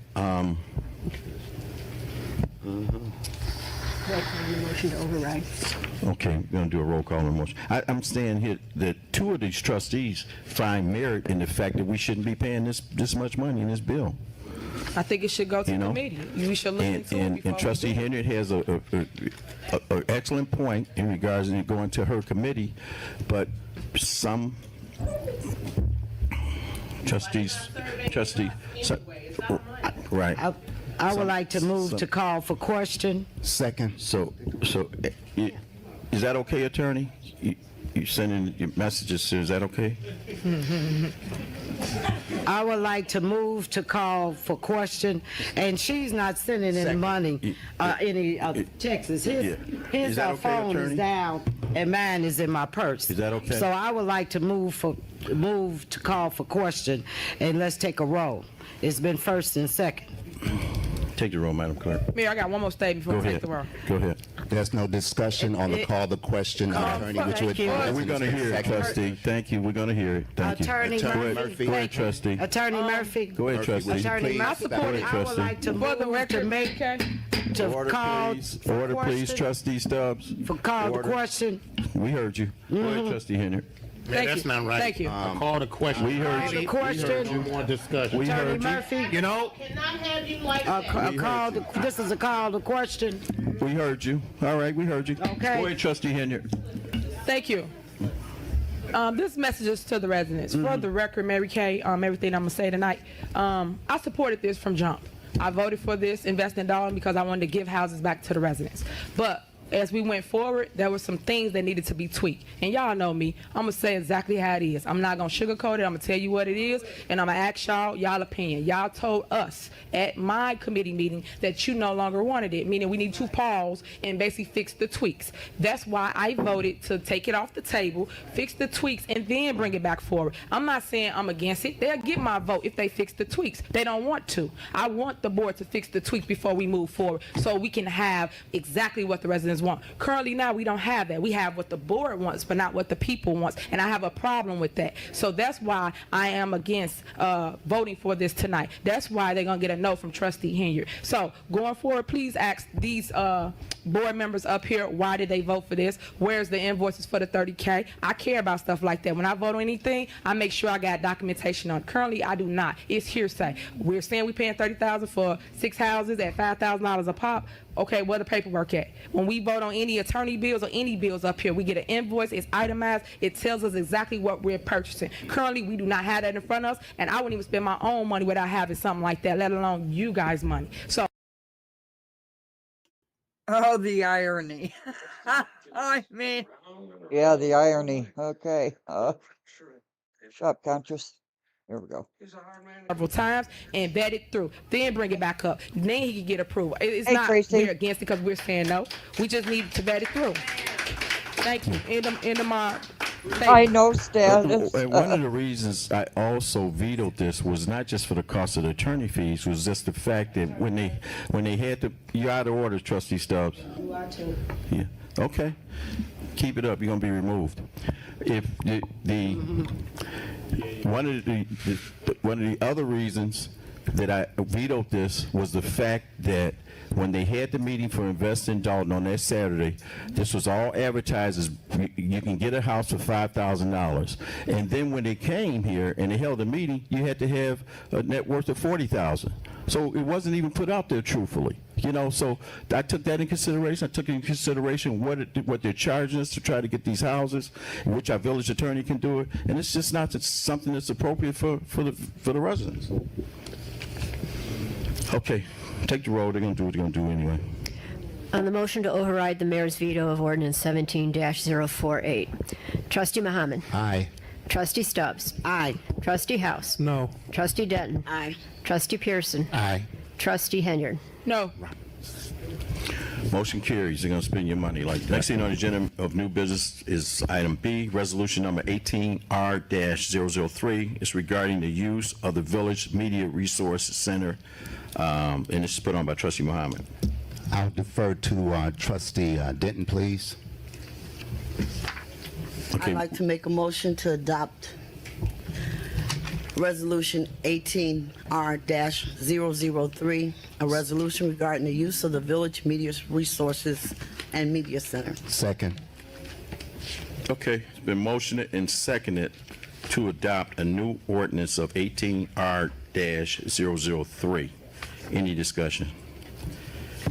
Motion to override. Okay, we're going to do a roll call on the motion. I'm saying here that 2 of these trustees find merit in the fact that we shouldn't be paying this much money in this bill. I think it should go to You know? committee. We should look into it before And Trustee we do it. Henry has a excellent point in regards to it going to her committee, but some right. I would like to move to call for question. Second. So is that okay, attorney? You sending your messages, sir, is that okay? I would like to move to call for question, and she's not sending any money, any texts. Yeah. Is that okay, phone attorney? is down, and mine is in my purse. Is that okay? So I would like to move to call for question, and let's take a roll. It's been first and second. Take the roll, Madam Clerk. Mayor, I got one more statement before Go we take ahead. the roll. Go ahead. There's no discussion on the call the question, attorney, which would... We're going to hear it, trustee. Thank you. We're going to hear it. Thank you. Attorney Murphy. Go ahead, trustee. Attorney Murphy. Go ahead, trustee. Attorney please. Murphy. Go ahead, I would trustee. like to For the move to record, make, to Order, call please. for Order, please, question. trustee Stubbs. For call the Order. question. We heard you. Go ahead, trustee Henry. Thank That's you. not right. Thank you. Call the question. We heard you. Question. More discussion. We Attorney heard you. Murphy. You know, This is a call to question. We heard you. All right, we heard you. Okay. Go ahead, trustee Henry. Thank you. This message is to the residents. For the record, Mary Kay, everything I'm gonna say tonight, I supported this from jump. I voted for this investing dollar because I wanted to give houses back to the residents. But as we went forward, there were some things that needed to be tweaked. And y'all know me, I'm gonna say exactly how it is. I'm not gonna sugarcoat it, I'm gonna tell you what it is, and I'm gonna ask y'all opinion. Y'all told us at my committee meeting that you no longer wanted it, meaning we need to pause and basically fix the tweaks. That's why I voted to take it off the table, fix the tweaks, and then bring it back forward. I'm not saying I'm against it. They'll get my vote if they fix the tweaks. They don't want to. I want the board to fix the tweaks before we move forward so we can have exactly what the residents want. Currently now we don't have that. We have what the board wants but not what the people wants, and I have a problem with that. So that's why I am against voting for this tonight. That's why they're gonna get a no from Trustee Henyard. So going forward, please ask these board members up here, why did they vote for this? Where's the invoices for the 30K? I care about stuff like that. When I vote on anything, I make sure I got documentation on it. Currently I do not. It's hearsay. We're saying we're paying $30,000 for 6 houses at $5,000 a pop. Okay, where the paperwork at? When we vote on any attorney bills or any bills up here, we get an invoice, it's itemized, it tells us exactly what we're purchasing. Currently, we do not have that in front of us, and I wouldn't even spend my own money without having something like that, let alone you guys' money. So. Oh, the irony. I mean, Yeah, the irony. Okay. Shut up, conscious. There we go. Several times and vet it through, then bring it back up. Then he can get approval. It's Hey, not Tracy. we're against it because we're saying no. We just need to vet it through. Thank you. End of my I know status. And one of the reasons I also vetoed this was not just for the cost of the attorney fees, was just the fact that when they had to, you're out of order, Trustee Stubbs. You are too. Yeah. Okay. Keep it up. You're gonna be removed. If one of the other reasons that I vetoed this was the fact that when they had the meeting for Invest in Dolton on that Saturday, this was all advertised as you can get a house for $5,000. And then when they came here and they held a meeting, you had to have a net worth of $40,000. So it wasn't even put out there truthfully. You know, so I took that in consideration. I took in consideration what they're charging us to try to get these houses, in which our village attorney can do it, and it's just not something that's appropriate for the residents. Okay, take the roll. They're gonna do what they're gonna do anyway. On the motion to override the mayor's veto of ordinance 17-048, Trustee Muhammad. Aye. Trustee Stubbs. Aye. Trustee House. No. Trustee Denton. Aye. Trustee Pearson. Aye. Trustee Henyard. No. Motion carries. They're gonna spend your money like that. Next thing on the agenda of new business is item B, resolution number 18R-003. It's regarding the use of the Village Media Resource Center, and this is put on by Trustee Muhammad. I'll defer to Trustee Denton, please. Okay. I'd like to make a motion to adopt Resolution 18R-003, a resolution regarding the use of the Village Media Resources and Media Center. Second. Okay, it's been motioned and seconded to adopt a new ordinance of 18R-003. Any discussion?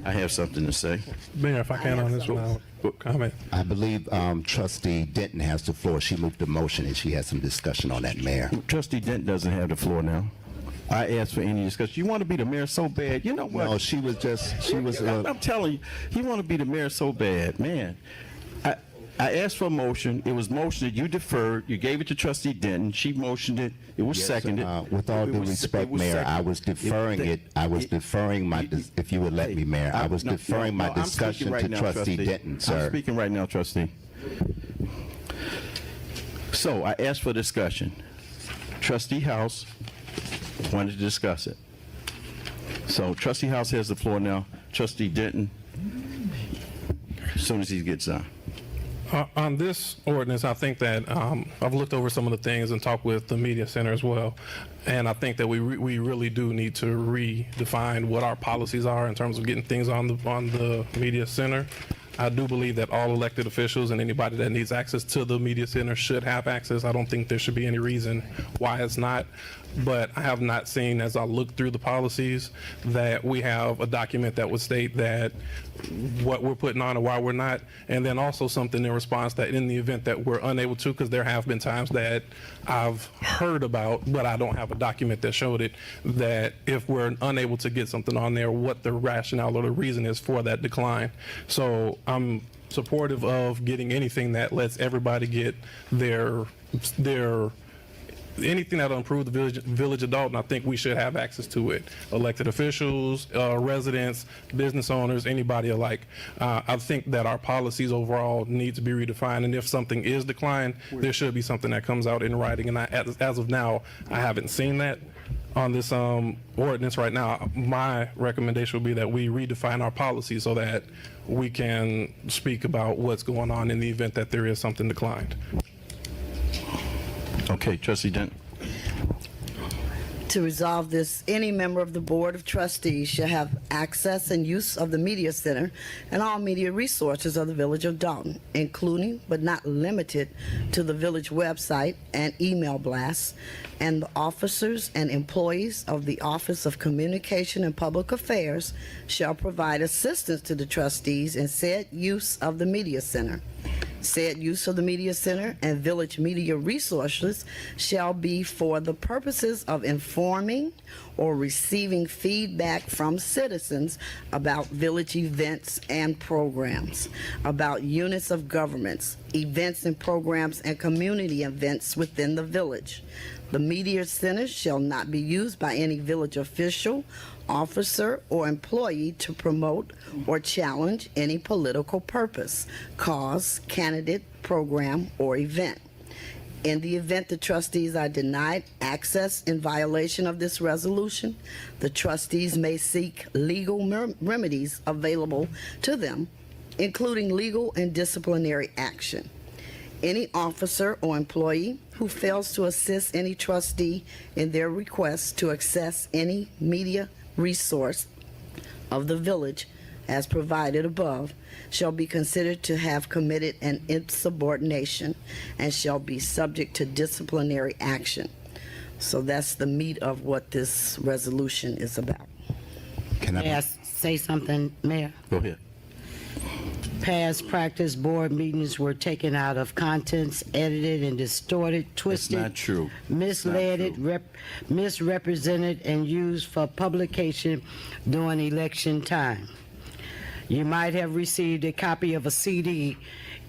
I have something to say. Mayor, if I can on this one, I'll comment. I believe Trustee Denton has the floor. She moved the motion and she has some discussion on that, Mayor. Trustee Denton doesn't have the floor now. I asked for any discussion. You want to be the mayor so bad. You know what? No, she was. I'm telling you, you want to be the mayor so bad, man. I asked for a motion. It was motioned. You deferred. You gave it to Trustee Denton. She motioned it. It was seconded. With all due respect, Mayor, I was deferring it. I was deferring my, if you would let me, Mayor, I was deferring my discussion to Trustee Denton, sir. I'm speaking right now, Trustee. So I asked for discussion. Trustee House wanted to discuss it. So Trustee House has the floor now. Trustee Denton, as soon as he gets on. On this ordinance, I think that I've looked over some of the things and talked with the media center as well, and I think that we really do need to redefine what our policies are in terms of getting things on the media center. I do believe that all elected officials and anybody that needs access to the media center should have access. I don't think there should be any reason why it's not. But I have not seen, as I look through the policies, that we have a document that would state that what we're putting on and why we're not. And then also something in response that in the event that we're unable to, because there have been times that I've heard about, but I don't have a document that showed it, that if we're unable to get something on there, what the rationale or the reason is for that decline. So I'm supportive of getting anything that lets everybody get their anything that'll improve the village of Dolton. I think we should have access to it. Elected officials, residents, business owners, anybody alike. I think that our policies overall need to be redefined, and if something is declined, there should be something that comes out in writing. And as of now, I haven't seen that on this ordinance right now. My recommendation would be that we redefine our policy so that we can speak about what's going on in the event that there is something declined. Okay, Trustee Dent. To resolve this, any member of the Board of Trustees shall have access and use of the Media Center and all media resources of the Village of Dolton, including but not limited to the village website and email blasts, and the officers and employees of the Office of Communication and Public Affairs shall provide assistance to the trustees in said use of the Media Center. Said use of the Media Center and village media resources shall be for the purposes of informing or receiving feedback from citizens about village events and programs, about units of governments, events and programs, and community events within the village. The Media Center shall not be used by any village official, officer, or employee to promote or challenge any political purpose, cause, candidate, program, or event. In the event the trustees are denied access in violation of this resolution, the trustees may seek legal remedies available to them, including legal and disciplinary action. Any officer or employee who fails to assist any trustee in their request to access any media resource of the village as provided above shall be considered to have committed an insubordination and shall be subject to disciplinary action. So that's the meat of what this resolution is about. May I say something, Mayor? Go ahead. Past practice board meetings were taken out of contents, edited and distorted, twisted, That's not true. misled, misrepresented, and used for publication during election time. You might have received a copy of a CD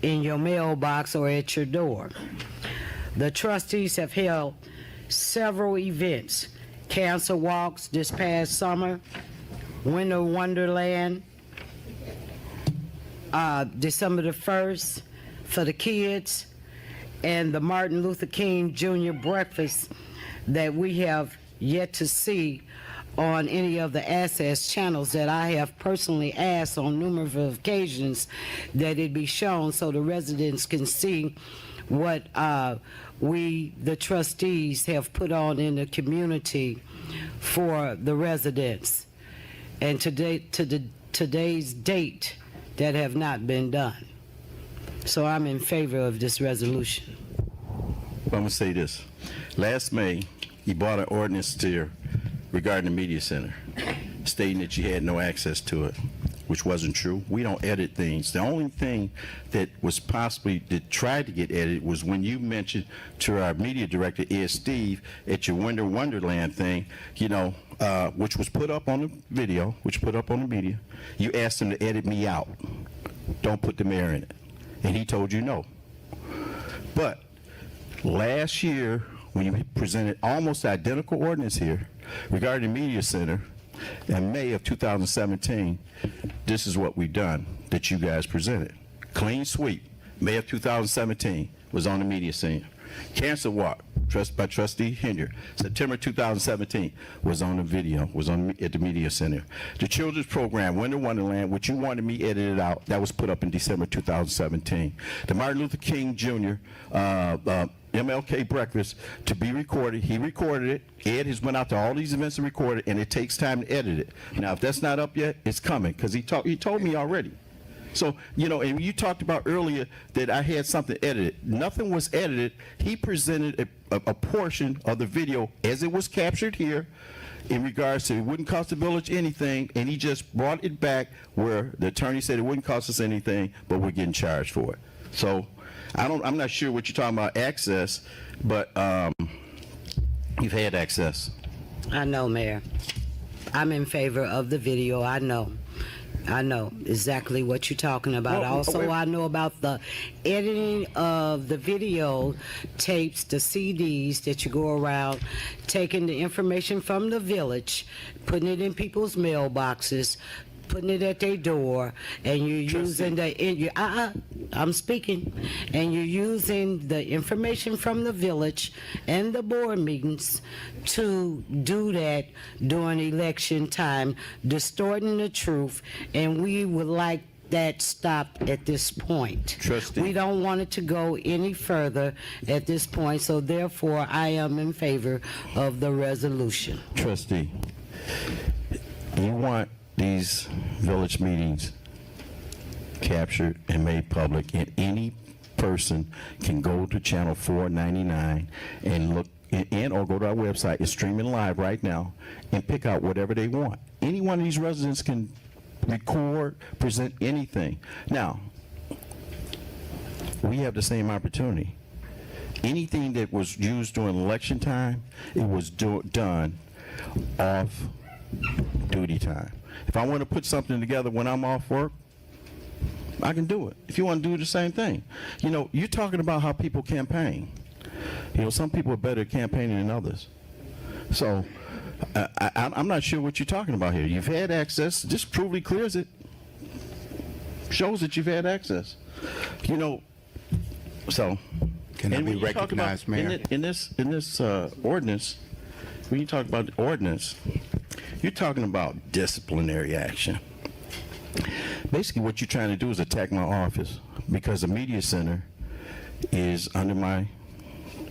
in your mailbox or at your door. The trustees have held several events, cancer walks this past summer, Winter Wonderland, December the 1st for the kids, and the Martin Luther King Jr. breakfast that we have yet to see on any of the access channels that I have personally asked on numerous occasions that it be shown so the residents can see what we, the trustees, have put on in the community for the residents. And today's date, that have not been done. So I'm in favor of this resolution. I'm going to say this. Last May, you brought an ordinance here regarding the Media Center, stating that you had no access to it, which wasn't true. We don't edit things. The only thing that was possibly that tried to get edited was when you mentioned to our media director, Ed Steve, at your Winter Wonderland thing, which was put up on the video, which put up on the media, you asked him to edit me out. Don't put the mayor in it. And he told you no. But last year, when you presented almost identical ordinance here regarding the Media Center in May of 2017, this is what we've done that you guys presented. Clean sweep, May of 2017 was on the Media Center. Cancer Walk, by Trustee Hinder, September 2017 was on the video, was on at the Media Center. The children's program, Winter Wonderland, which you wanted me edited out, that was put up in December 2017. The Martin Luther King Jr. MLK breakfast to be recorded. He recorded it. Ed has went out to all these events and recorded, and it takes time to edit it. Now, if that's not up yet, it's coming because he told me already. So, you know, and you talked about earlier that I had something edited. Nothing was edited. He presented a portion of the video as it was captured here in regards to it wouldn't cost the village anything, and he just brought it back where the attorney said it wouldn't cost us anything, but we're getting charged for it. So I'm not sure what you're talking about access, but you've had access. I know, Mayor. I'm in favor of the video. I know exactly what you're talking about. Also, I know about the editing of the video tapes, the CDs that you go around, taking the information from the village, putting it in people's mailboxes, putting it at their door, and you're using I'm speaking, and you're using the information from the village and the board meetings to do that during election time, distorting the truth, and we would like that stopped at this point. Trustee. We don't want it to go any further at this point, so therefore I am in favor of the resolution. Trustee, you want these village meetings captured and made public, and any person can go to channel 499 and look and or go to our website. It's streaming live right now, and pick out whatever they want. Any one of these residents can record, present anything. Now, we have the same opportunity. Anything that was used during election time, it was done off duty time. If I want to put something together when I'm off work, I can do it. If you want to do the same thing. You know, you're talking about how people campaign. You know, some people are better at campaigning than others. So I'm not sure what you're talking about here. You've had access. Just truly clears it. Shows that you've had access. You know, so. Can I be recognized, Mayor? In this ordinance, when you talk about the ordinance, you're talking about disciplinary action. Basically, what you're trying to do is attack my office because the media center is under my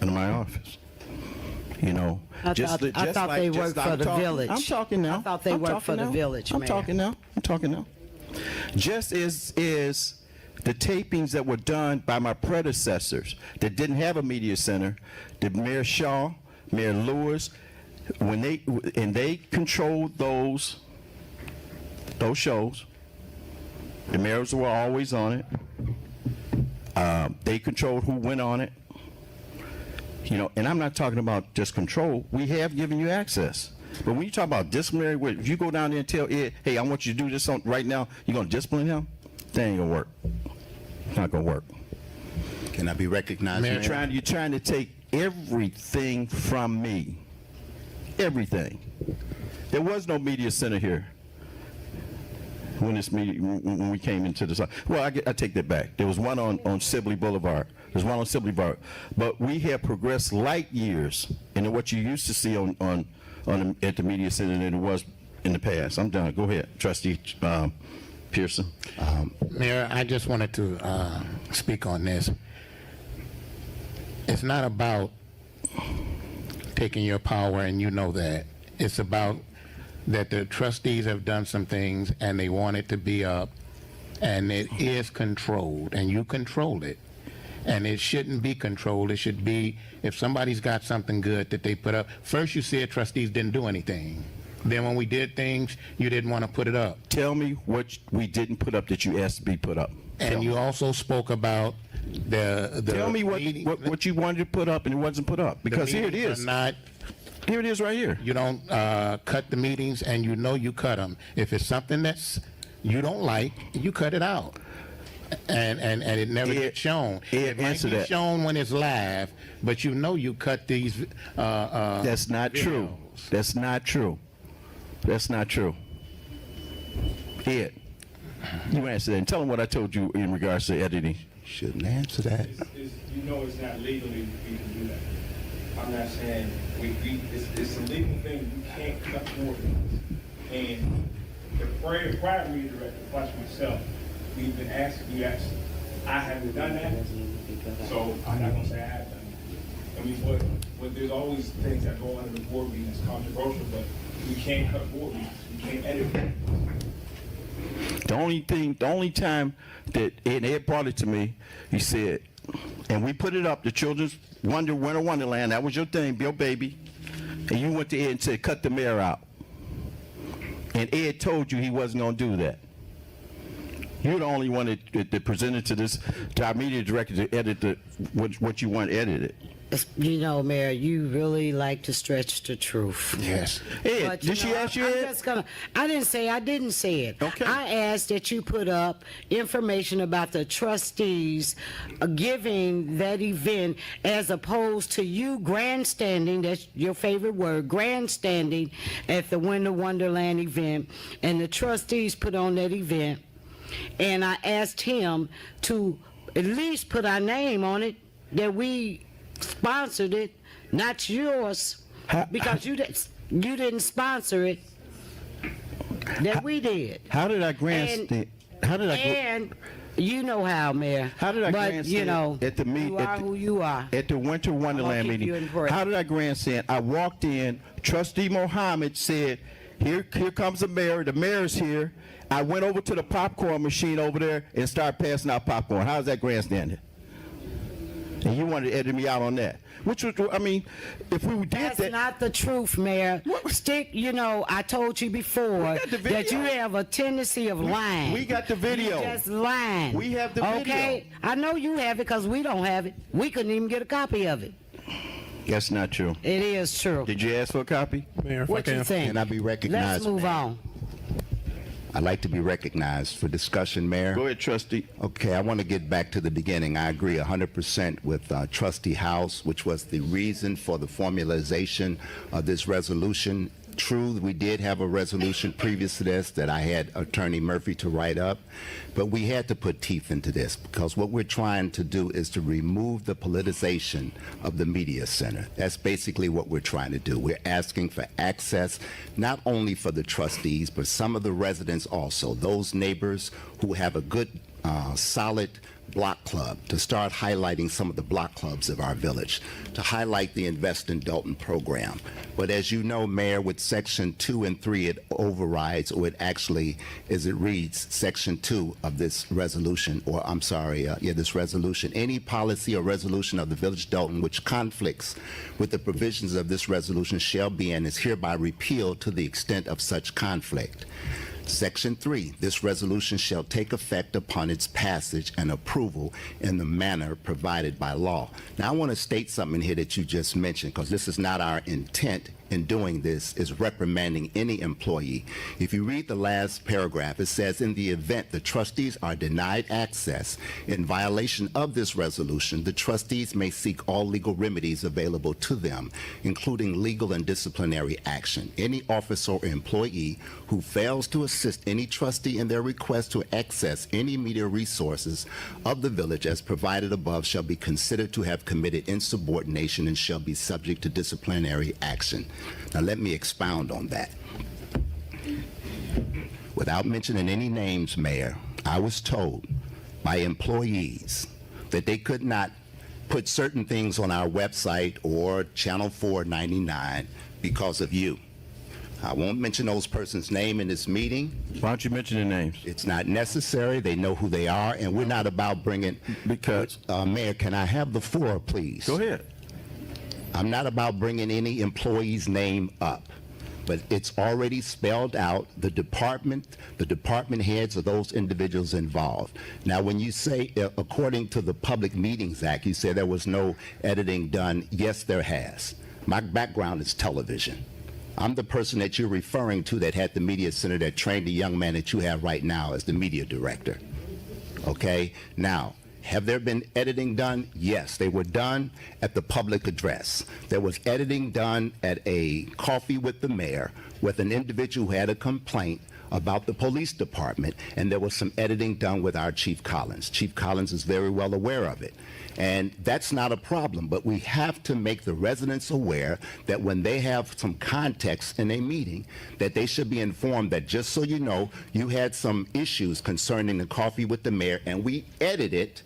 office. You know, I thought they worked for the village. I'm talking now. I thought they worked for the village, Mayor. I'm talking now. Just as is the tapings that were done by my predecessors that didn't have a media center, the Mayor Shaw, Mayor Lewis, when they controlled those shows, the mayors were always on it. They controlled who went on it. You know, and I'm not talking about just control. We have given you access. But when you talk about disciplinary, if you go down there and tell Ed, hey, I want you to do this right now, you're going to discipline him? That ain't going to work. It's not going to work. Can I be recognized, Mayor? You're trying to take everything from me. Everything. There was no media center here when this meeting, when we came into this. Well, I take that back. There was one on Sibley Boulevard. There's one on Sibley Boulevard. But we have progressed light years in what you used to see at the media center than it was in the past. I'm done. Go ahead, Trustee Pearson. Mayor, I just wanted to speak on this. It's not about taking your power, and you know that. It's about that the trustees have done some things and they want it to be up, and it is controlled, and you control it. And it shouldn't be controlled. It should be, if somebody's got something good that they put up. First you said trustees didn't do anything. Then when we did things, you didn't want to put it up. Tell me what we didn't put up that you asked to be put up. And you also spoke about the Tell me what you wanted to put up and it wasn't put up. Because here it is. Here it is right here. You don't cut the meetings, and you know you cut them. If it's something that's you don't like, you cut it out. And it never gets shown. It might be shown when it's live, but you know you cut these. That's not true. That's not true. That's not true. Ed, you answer that and tell them what I told you in regards to editing. Shouldn't answer that. You know it's not legally we can do that. I'm not saying it's a legal thing. You can't cut more. And the prior media director, plus myself, we've been asking. I haven't done that, so I'm not gonna say I have done it. I mean, but there's always things that go under the board meeting that's controversial, but we can't cut board meetings. We can't edit. The only time that Ed brought it to me, he said, and we put it up, the Children's Winter Wonderland, that was your thing, your baby. And you went to Ed and said, cut the mayor out. And Ed told you he wasn't going to do that. You're the only one that presented to our media director to edit what you want edited. You know, Mayor, you really like to stretch the truth. Yes. Ed, But, did she ask you, I'm Ed? just gonna, I didn't say it. Okay. I asked that you put up information about the trustees giving that event as opposed to you grandstanding, that's your favorite word, grandstanding at the Winter Wonderland event, and the trustees put on that event. And I asked him to at least put our name on it, that we sponsored it, not yours, because you didn't sponsor it, that we did. How did I grandstand? And you know how, Mayor. How did I but, grandstand you know, at the meet? You are who you are. At the Winter Wonderland keep you meeting. in prayer. How did I grandstand? I walked in. Trustee Mohammed said, "Here comes the mayor. The mayor's here." I went over to the popcorn machine over there and started passing out popcorn. How's that grandstanding? And you wanted to edit me out on that. Which was, I mean, if we did That's that. not the truth, Mayor. You know, I told you before that you have a tendency of lying. We got the video. You just lying. We have the video. Okay? I know you have it because we don't have it. We couldn't even get a copy of it. That's not true. It is true. Did you ask for a copy? Mayor, if What I you can. think? Can I be recognized? Let's move Mayor? on. I'd like to be recognized for discussion, Mayor. Go ahead, Trustee. Okay, I want to get back to the beginning. I agree 100% with Trustee House, which was the reason for the formalization of this resolution. True, we did have a resolution previous to this that I had Attorney Murphy to write up, but we had to put teeth into this because what we're trying to do is to remove the politicization of the media center. That's basically what we're trying to do. We're asking for access not only for the trustees, but some of the residents also, those neighbors who have a good, solid block club, to start highlighting some of the block clubs of our village, to highlight the Invest in Dolton program. But as you know, Mayor, with Section 2 and 3, it overrides, or it actually, as it reads, Section 2 of this resolution, or I'm sorry, this resolution, any policy or resolution of the Village of Dolton which conflicts with the provisions of this resolution shall be and is hereby repealed to the extent of such conflict. Section 3, this resolution shall take effect upon its passage and approval in the manner provided by law. Now, I want to state something here that you just mentioned, because this is not our intent in doing this, is reprimanding any employee. If you read the last paragraph, it says, in the event the trustees are denied access in violation of this resolution, the trustees may seek all legal remedies available to them, including legal and disciplinary action. Any officer or employee who fails to assist any trustee in their request to access any media resources of the village as provided above shall be considered to have committed insubordination and shall be subject to disciplinary action. Now let me expound on that. Without mentioning any names, Mayor, I was told by employees that they could not put certain things on our website or Channel 499 because of you. I won't mention those persons' name in this meeting. Why don't you mention the names? It's not necessary. They know who they are, and we're not about bringing... Because... Mayor, can I have the floor, please? Go ahead. I'm not about bringing any employee's name up, but it's already spelled out, the department heads of those individuals involved. Now, when you say, according to the Public Meetings Act, you say there was no editing done, yes, there has. My background is television. I'm the person that you're referring to that had the media center that trained the young man that you have right now as the media director. Okay? Now, have there been editing done? Yes, they were done at the public address. There was editing done at a coffee with the mayor with an individual who had a complaint about the police department, and there was some editing done with our Chief Collins. Chief Collins is very well aware of it. And that's not a problem, but we have to make the residents aware that when they have some context in a meeting, that they should be informed that, just so you know, you had some issues concerning the coffee with the mayor, and we edited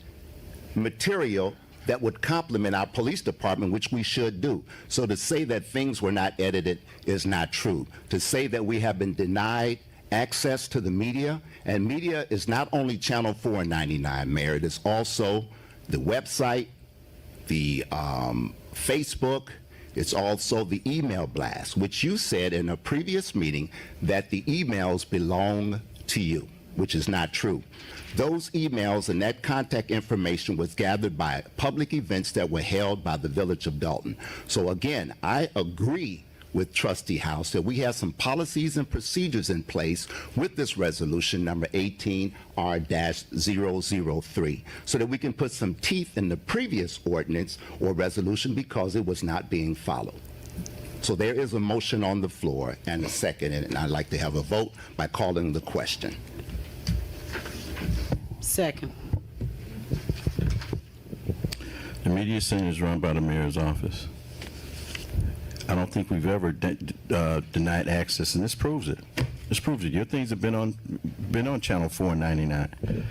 material that would complement our police department, which we should do. So to say that things were not edited is not true. To say that we have been denied access to the media, and media is not only Channel 499, Mayor, it is also the website, the Facebook, it's also the email blast, which you said in a previous meeting that the emails belong to you, which is not true. Those emails and that contact information was gathered by public events that were held by the Village of Dolton. So again, I agree with Trustee House that we have some policies and procedures in place with this resolution number 18R-003 so that we can put some teeth in the previous ordinance or resolution because it was not being followed. So there is a motion on the floor and a second, and I'd like to have a vote by calling the question. Second. The media center is run by the mayor's office. I don't think we've ever denied access, and this proves it. This proves it. Your things have been on Channel 499.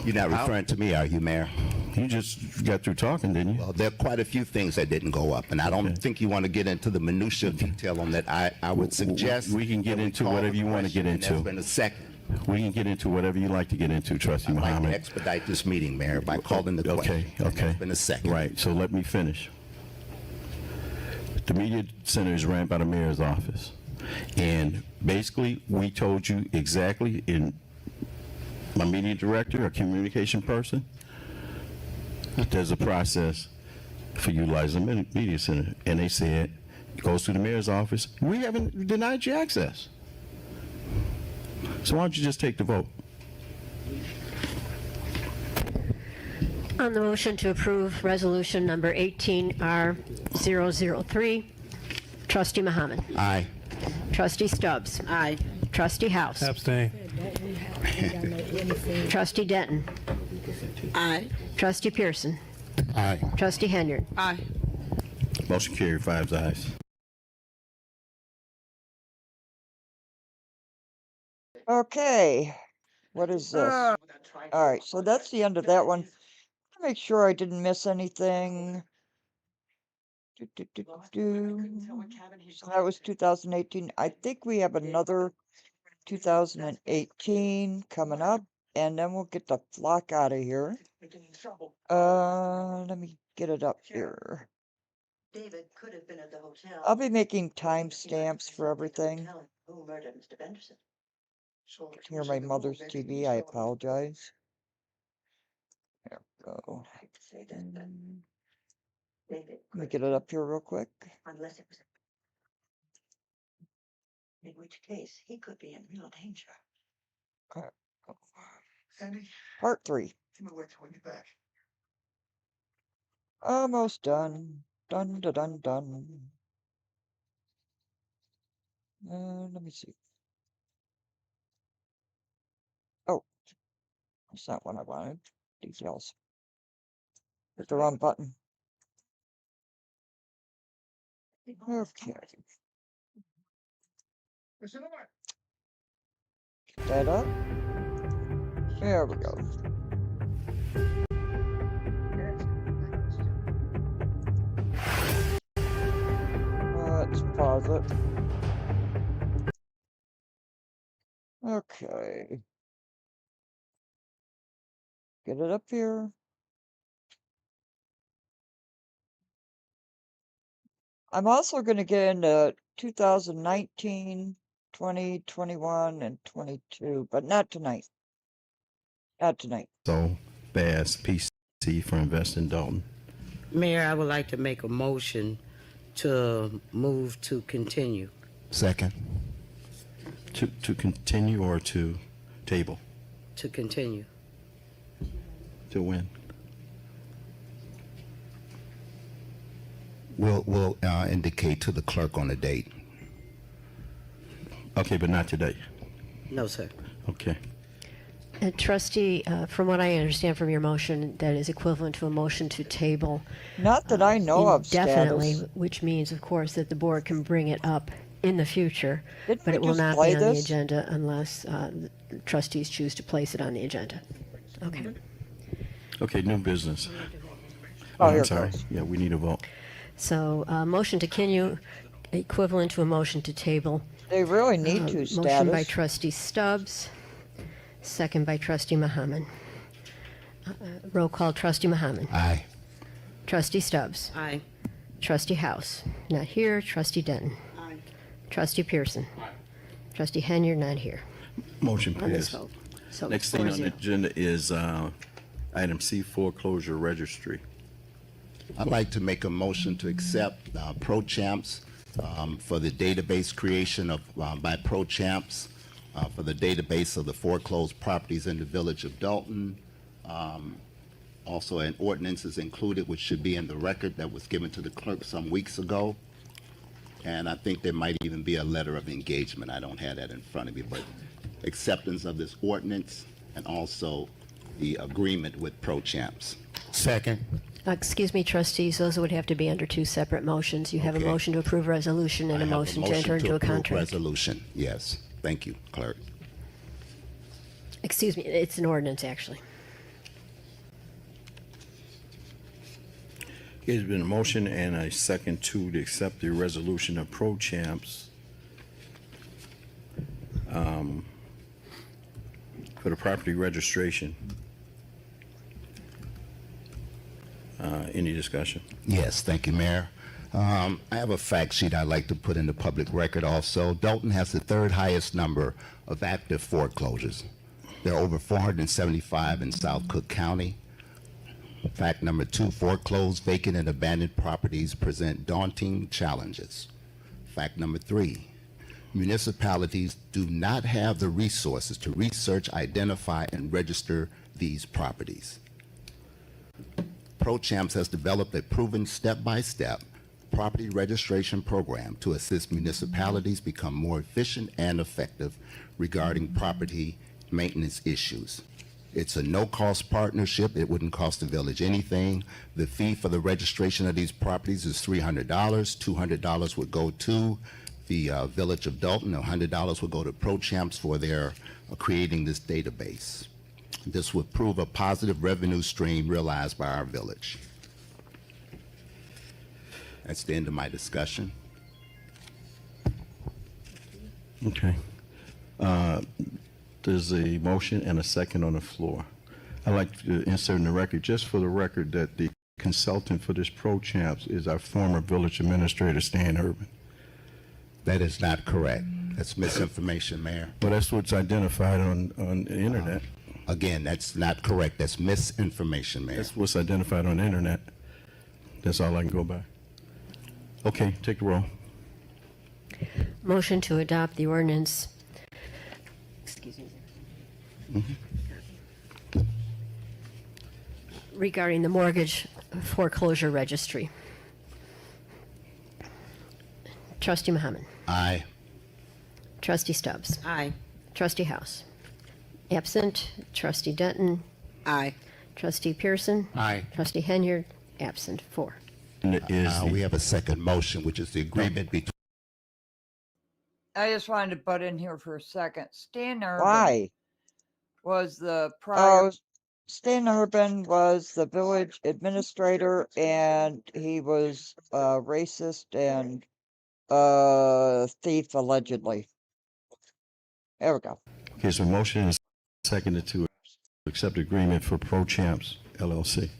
You're not referring to me, are you, Mayor? You just got through talking, didn't you? Well, there are quite a few things that didn't go up, and I don't think you want to get into the minutia of detail on that. I would suggest we can get into whatever you want to get into. There's been a second. We can get into whatever you like to get into, Trustee I'd like Muhammad. to expedite this meeting, Mayor, by calling the question. Okay. There's been a second. Right, so let me finish. The media center is ran by the mayor's office. And basically, we told you exactly, in my media director or communication person, there's a process for utilizing the media center. And they said, it goes to the mayor's office. We haven't denied you access. So why don't you just take the vote? On the motion to approve resolution number 18R-003, Trustee Muhammad. Aye. Trustee Stubbs. Aye. Trustee House. Abstain. Trustee Denton. Aye. Trustee Pearson. Aye. Trustee Henyard. Aye. Motion carried, 5 ayes. Okay, what is this? All right, so that's the end of that one. Make sure I didn't miss anything. So that was 2018. I think we have another 2018 coming up, and then we'll get the flock out of here. Let me get it up here. David could have been at the hotel. I'll be making timestamps for everything. Who murdered Mr. Benderson? Hear my mother's TV, I apologize. There we go. David, Let me get it up here real quick. unless it was, in which case he could be in real danger. Part 3. Almost done. Done, done, done, done. Let me see. Oh, that's not what I wanted. Details. Hit the wrong button. Okay. Get that up. There we go. Let's pause it. Okay. Get it up here. I'm also going to get into 2019, 20, 21, and 22, but not tonight. Not tonight. So, Bass, PC for Invest in Dalton. Mayor, I would like to make a motion to move to continue. Second. To continue or to table? To continue. To when? We'll indicate to the clerk on the date. Okay, but not today. No, sir. Okay. Trustee, from what I understand from your motion, that is equivalent to a motion to table. Not that I know of, Definitely, status. which means, of course, that the board can bring it up in the future, Didn't but we it will just not play be on the this? agenda unless the trustees choose to place it on the agenda. Okay. Okay, new business. Oh, here I'm it sorry. goes. Yeah, we need a vote. So, motion to continue, equivalent to a motion to table, They really need to, Motion by status. trustee Stubbs, second by trustee Muhammad. Roll call, trustee Muhammad. Aye. Trustee Stubbs. Aye. Trustee House, not here. Trustee Denton. Aye. Trustee Pearson. Trustee Henyard, not here Motion on this passed. vote. So Next thing on the 4-0. agenda is item C, foreclosure registry. I'd like to make a motion to accept Pro Champs for the database creation of by Pro Champs for the database of the foreclosed properties in the village of Dolton. Also, an ordinance is included, which should be in the record that was given to the clerk some weeks ago. And I think there might even be a letter of engagement. I don't have that in front of me, but acceptance of this ordinance and also the agreement with Pro Champs. Second. Excuse me, trustees, those would have to be under two separate motions. You have a Okay. motion to approve resolution and I a have motion to enter into a approve contract. resolution. Yes. Thank you, clerk. Excuse me, it's an ordinance, actually. There's been a motion and a second to accept the resolution of Pro Champs for the property registration. Any discussion? Yes, thank you, Mayor. I have a fact sheet I'd like to put in the public record also. Dolton has the third highest number of active foreclosures. There are over 475 in South Cook County. Fact number 2, foreclosed, vacant, and abandoned properties present daunting challenges. Fact number 3, municipalities do not have the resources to research, identify, and register these properties. Pro Champs has developed a proven step-by-step property registration program to assist municipalities become more efficient and effective regarding property maintenance issues. It's a no-cost partnership. It wouldn't cost the village anything. The fee for the registration of these properties is $300. $200 would go to the village of Dolton. $100 would go to Pro Champs for their creating this database. This would prove a positive revenue stream realized by our village. That's the end of my discussion. Okay. There's a motion and a second on the floor. I'd like to insert in the record, just for the record, that the consultant for this Pro Champs is our former village administrator, Stan Urban. That is not correct. That's misinformation, Mayor. Well, that's what's identified on the internet. Again, that's not correct. That's misinformation, Mayor. That's what's identified on the internet. That's all I can go by. Okay, take the roll. Motion to adopt the ordinance. Excuse me. Regarding the mortgage foreclosure registry. Trustee Muhammad. Aye. Trustee Stubbs. Aye. Trustee House. Absent. Trustee Denton. Aye. Trustee Pearson. Aye. Trustee Henyard. Absent. 4. And it is We have a second motion, which is the agreement between. I just wanted to butt in here for a second. Stan Urban Why? was the prior. Oh, Stan Urban was the village administrator and he was racist and thief allegedly. There we go. Okay, so motion is seconded to accept agreement for Pro Champs LLC.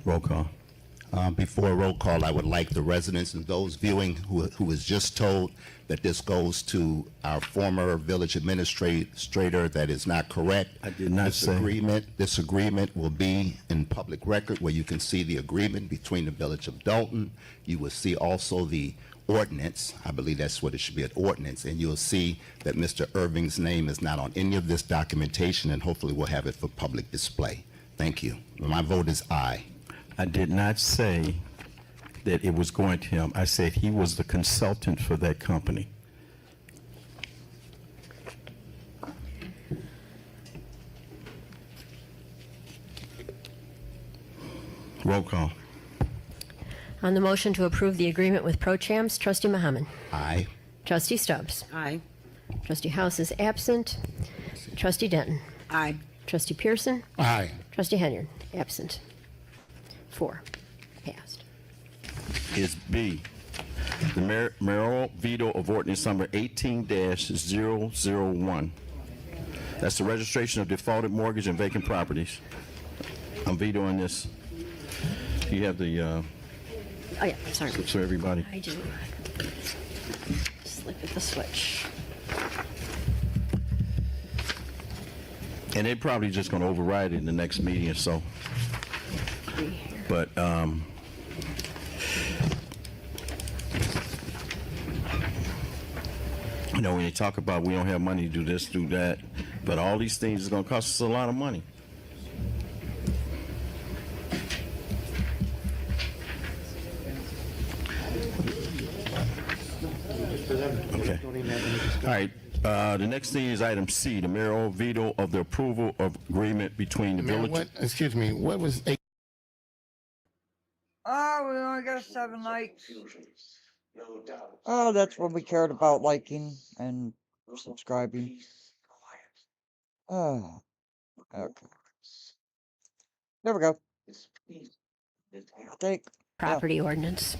Roll call. Before a roll call, I would like the residents and those viewing who was just told that this goes to our former village administrator. That is not correct. I did not say. This agreement will be in public record where you can see the agreement between the village of Dolton. You will see also the ordinance. I believe that's what it should be, an ordinance. And you'll see that Mr. Irving's name is not on any of this documentation, and hopefully we'll have it for public display. Thank you. My vote is aye. I did not say that it was going to him. I said he was the consultant for that company. Roll call. On the motion to approve the agreement with Pro Champs, Trustee Muhammad. Aye. Trustee Stubbs. Aye. Trustee House is absent. Trustee Denton. Aye. Trustee Pearson. Aye. Trustee Henyard. Absent. 4. Passed. Is B, The mayoral veto of ordinance number 18-001. That's the registration of defaulted mortgage and vacant properties. I'm vetoing this. You have the, Oh, yeah, sorry. for everybody. I do. Slip at the switch. And they're probably just going to override it in the next meeting or so. But, you know, when you talk about we don't have money to do this, do that, but all these things is going to cost us a lot of money. Okay. All right. The next thing is item C, the mayoral veto of the approval of agreement between the Mayor, village. what, excuse me, what was Oh, we only got 7 likes. Oh, that's when we cared about liking and subscribing. Oh, okay. There we go. Take Property ordinance.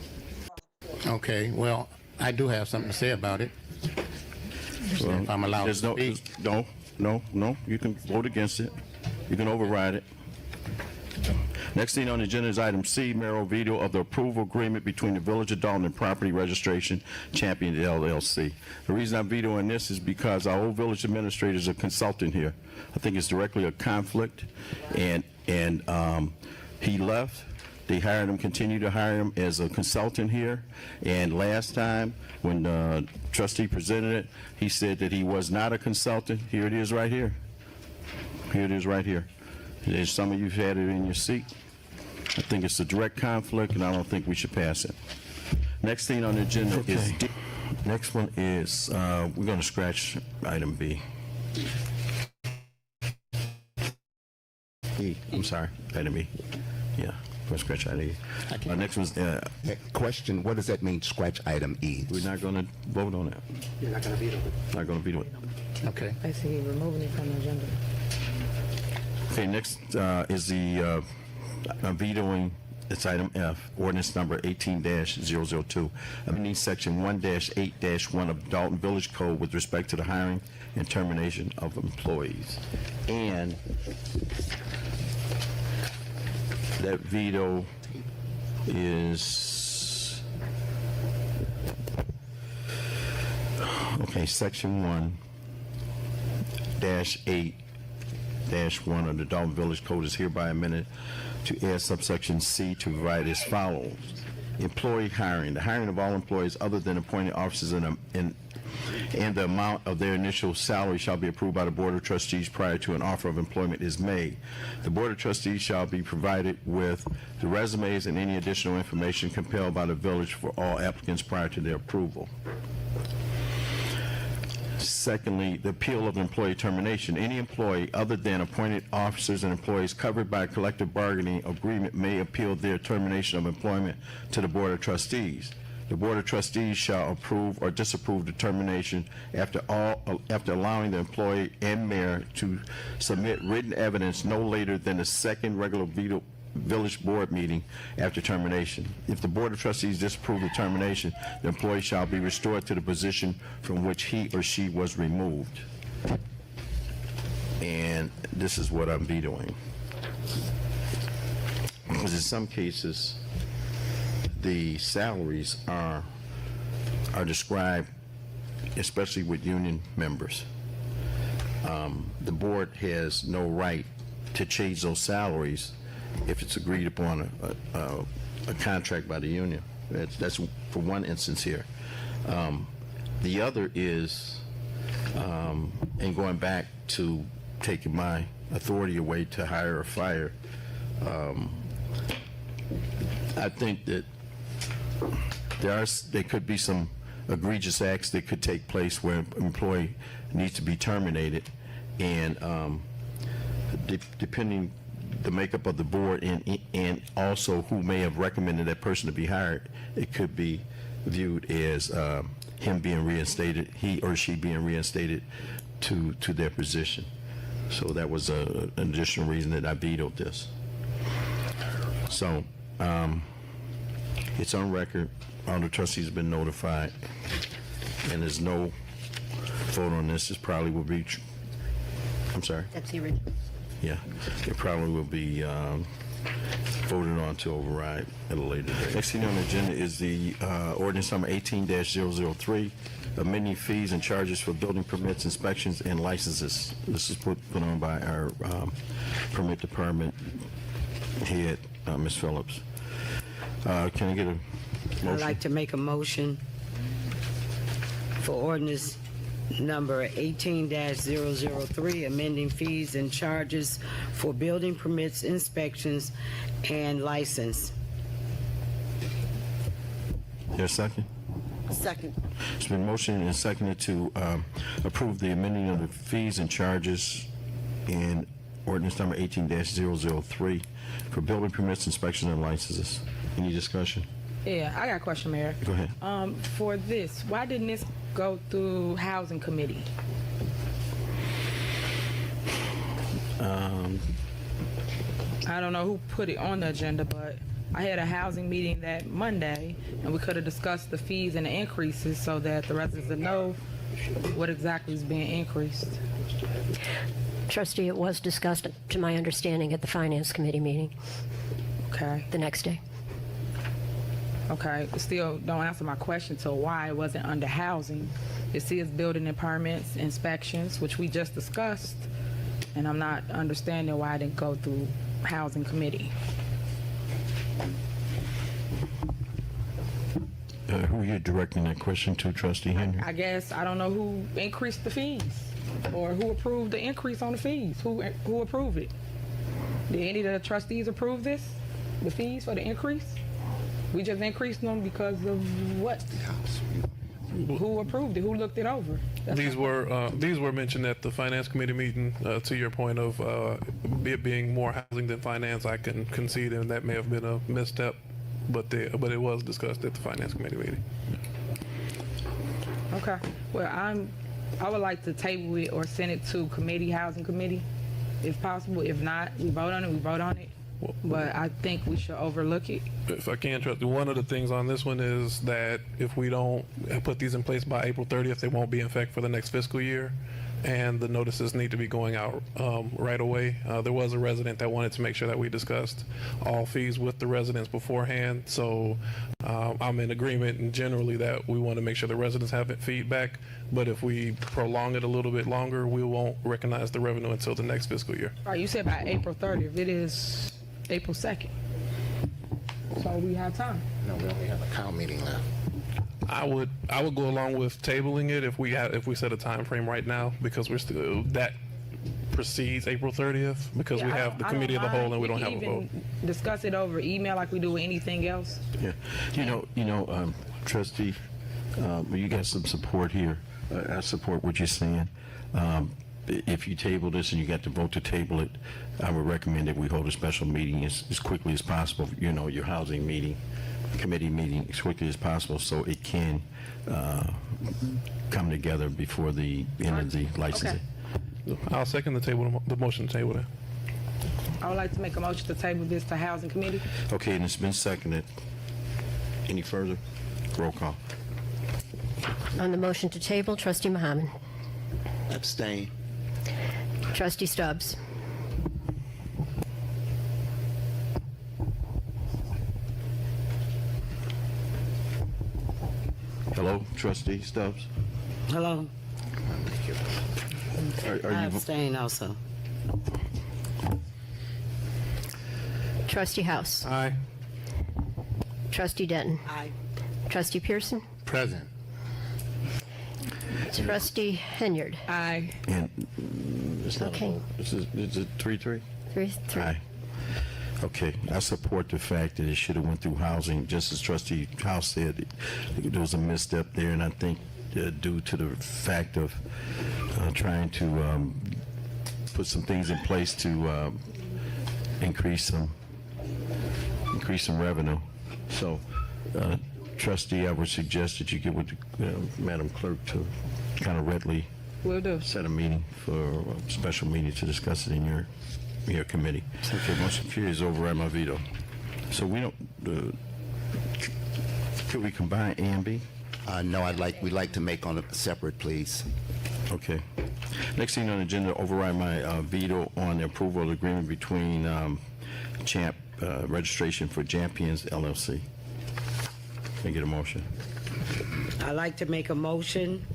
Okay, well, I do have something to say about it. If I'm allowed to There's no, speak. no, you can vote against it. You can override it. Next thing on the agenda is item C, mayoral veto of the approval agreement between the Village of Dolton and Property Registration Champion LLC. The reason I'm vetoing this is because our old village administrator is a consultant here. I think it's directly a conflict, and he left. They hired him, continue to hire him as a consultant here. And last time, when the trustee presented it, he said that he was not a consultant. Here it is right here. Here it is right here. There's some of you have had it in your seat. I think it's a direct conflict, and I don't think we should pass it. Next thing on the agenda is D. Next one is, we're going to scratch item B. E, I'm sorry, item E. Yeah. Scratch item E. Next one's Question, what does that mean, scratch item E? we're not going to vote on that. You're not going to veto it. Not going to veto it. Okay. Basically removing it from the agenda. Okay, next is the vetoing, it's item F, ordinance number 18-002, amending section 1-8-1 of Dalton Village Code with respect to the hiring and termination of employees. And that veto is, okay, section 1-8-1 of the Dalton Village Code is hereby amended to add subsection C to provide as follows. Employee hiring. The hiring of all employees other than appointed officers and the amount of their initial salary shall be approved by the Board of Trustees prior to an offer of employment is made. The Board of Trustees shall be provided with the resumes and any additional information compelled by the village for all applicants prior to their approval. Secondly, the appeal of employee termination. Any employee other than appointed officers and employees covered by a collective bargaining agreement may appeal their termination of employment to the Board of Trustees. The Board of Trustees shall approve or disapprove the termination after allowing the employee and mayor to submit written evidence no later than the second regular village board meeting after termination. If the Board of Trustees disapprove the termination, the employee shall be restored to the position from which he or she was removed. And this is what I'm vetoing. Because in some cases, the salaries are described, especially with union members. The board has no right to change those salaries if it's agreed upon a contract by the union. That's for one instance here. The other is, and going back to taking my authority away to hire or fire, I think that there could be some egregious acts that could take place where an employee needs to be terminated, and depending the makeup of the board and also who may have recommended that person to be hired, it could be viewed as him being reinstated, he or she being reinstated to their position. So that was an additional reason that I vetoed this. So It's on record. All the trustees have been notified, and there's no vote on this. This probably will be, I'm sorry? That's the original. Yeah, it probably will be voted on to override at a later date. Next thing on the agenda is the ordinance number 18-003, amending fees and charges for building permits, inspections, and licenses. This is put on by our permit department head, Ms. Phillips. Can I get a motion? I'd like to make a motion for ordinance number 18-003, amending fees and charges for building permits, inspections, and license. There a second? Second. It's been motioned and seconded to approve the amending of the fees and charges in ordinance number 18-003 for building permits, inspections, and licenses. Any discussion? Yeah, I got a question, Mayor. Go ahead. For this, why didn't this go through Housing Committee? I don't know who put it on the agenda, but I had a housing meeting that Monday, and we could have discussed the fees and the increases so that the residents would know what exactly is being increased. Trustee, it was discussed, to my understanding, at the Finance Committee meeting Okay. the next day. Okay, still don't answer my question to why it wasn't under housing. It says building and permits, inspections, which we just discussed, and I'm not understanding why it didn't go through Housing Committee. Who are you directing that question to, Trustee Henry? I guess I don't know who increased the fees or who approved the increase on the fees. Who approved it? Did any of the trustees approve this? The fees for the increase? We just increased them because of what? Who approved it? Who looked it over? These were mentioned at the Finance Committee meeting. To your point of it being more housing than finance, I can concede, and that may have been a misstep, but it was discussed at the Finance Committee meeting. Okay. Well, I would like to table it or send it to Housing Committee, if possible. If not, we vote on it. We vote on it. But I think we should overlook it. If I can, Trustee, one of the things on this one is that if we don't put these in place by April 30th, they won't be in effect for the next fiscal year, and the notices need to be going out right away. There was a resident that wanted to make sure that we discussed all fees with the residents beforehand, so I'm in agreement and generally that we want to make sure the residents have feedback, but if we prolong it a little bit longer, we won't recognize the revenue until the next fiscal year. All right, you said by April 30th. It is April 2nd. So we have time. No, we only have a count meeting left. I would go along with tabling it if we set a time frame right now, because we're still that precedes April 30th, because we have the committee of the whole and we don't have a vote. Discuss it over email like we do with anything else. Yeah, you know, Trustee, you got some support here. I support what you're saying. If you table this and you got to vote to table it, I would recommend that we hold a special meeting as quickly as possible. You know, your housing meeting, committee meeting, as quickly as possible, so it can come together before the end of the licensing. Okay. I'll second the motion to table that. I would like to make a motion to table this to Housing Committee. Okay, and it's been seconded. Any further? Roll call. On the motion to table, Trustee Muhammad. Abstain. Trustee Stubbs. Hello, Trustee Stubbs. Hello. Are I you abstain also. Trustee House. Aye. Trustee Denton. Aye. Trustee Pearson. Present. Trustee Henyard. Aye. And it's not Okay. a vote. Is it 3-3? 3-3. Aye. Okay, I support the fact that it should have went through housing. Just as Trustee House said, there was a misstep there, and I think due to the fact of trying to put some things in place to increase some revenue. So, Trustee, I would suggest that you get with Madam Clerk to kind of readily Will do. set a meeting for a special meeting to discuss it in your committee. Okay, motion carries over at my veto. So we don't, Could we combine A and B? No, we'd like to make on a separate, please. Okay. Next thing on the agenda, override my veto on the approval of the agreement between Champ Registration for Champions LLC. Can I get a motion? I'd like to make a motion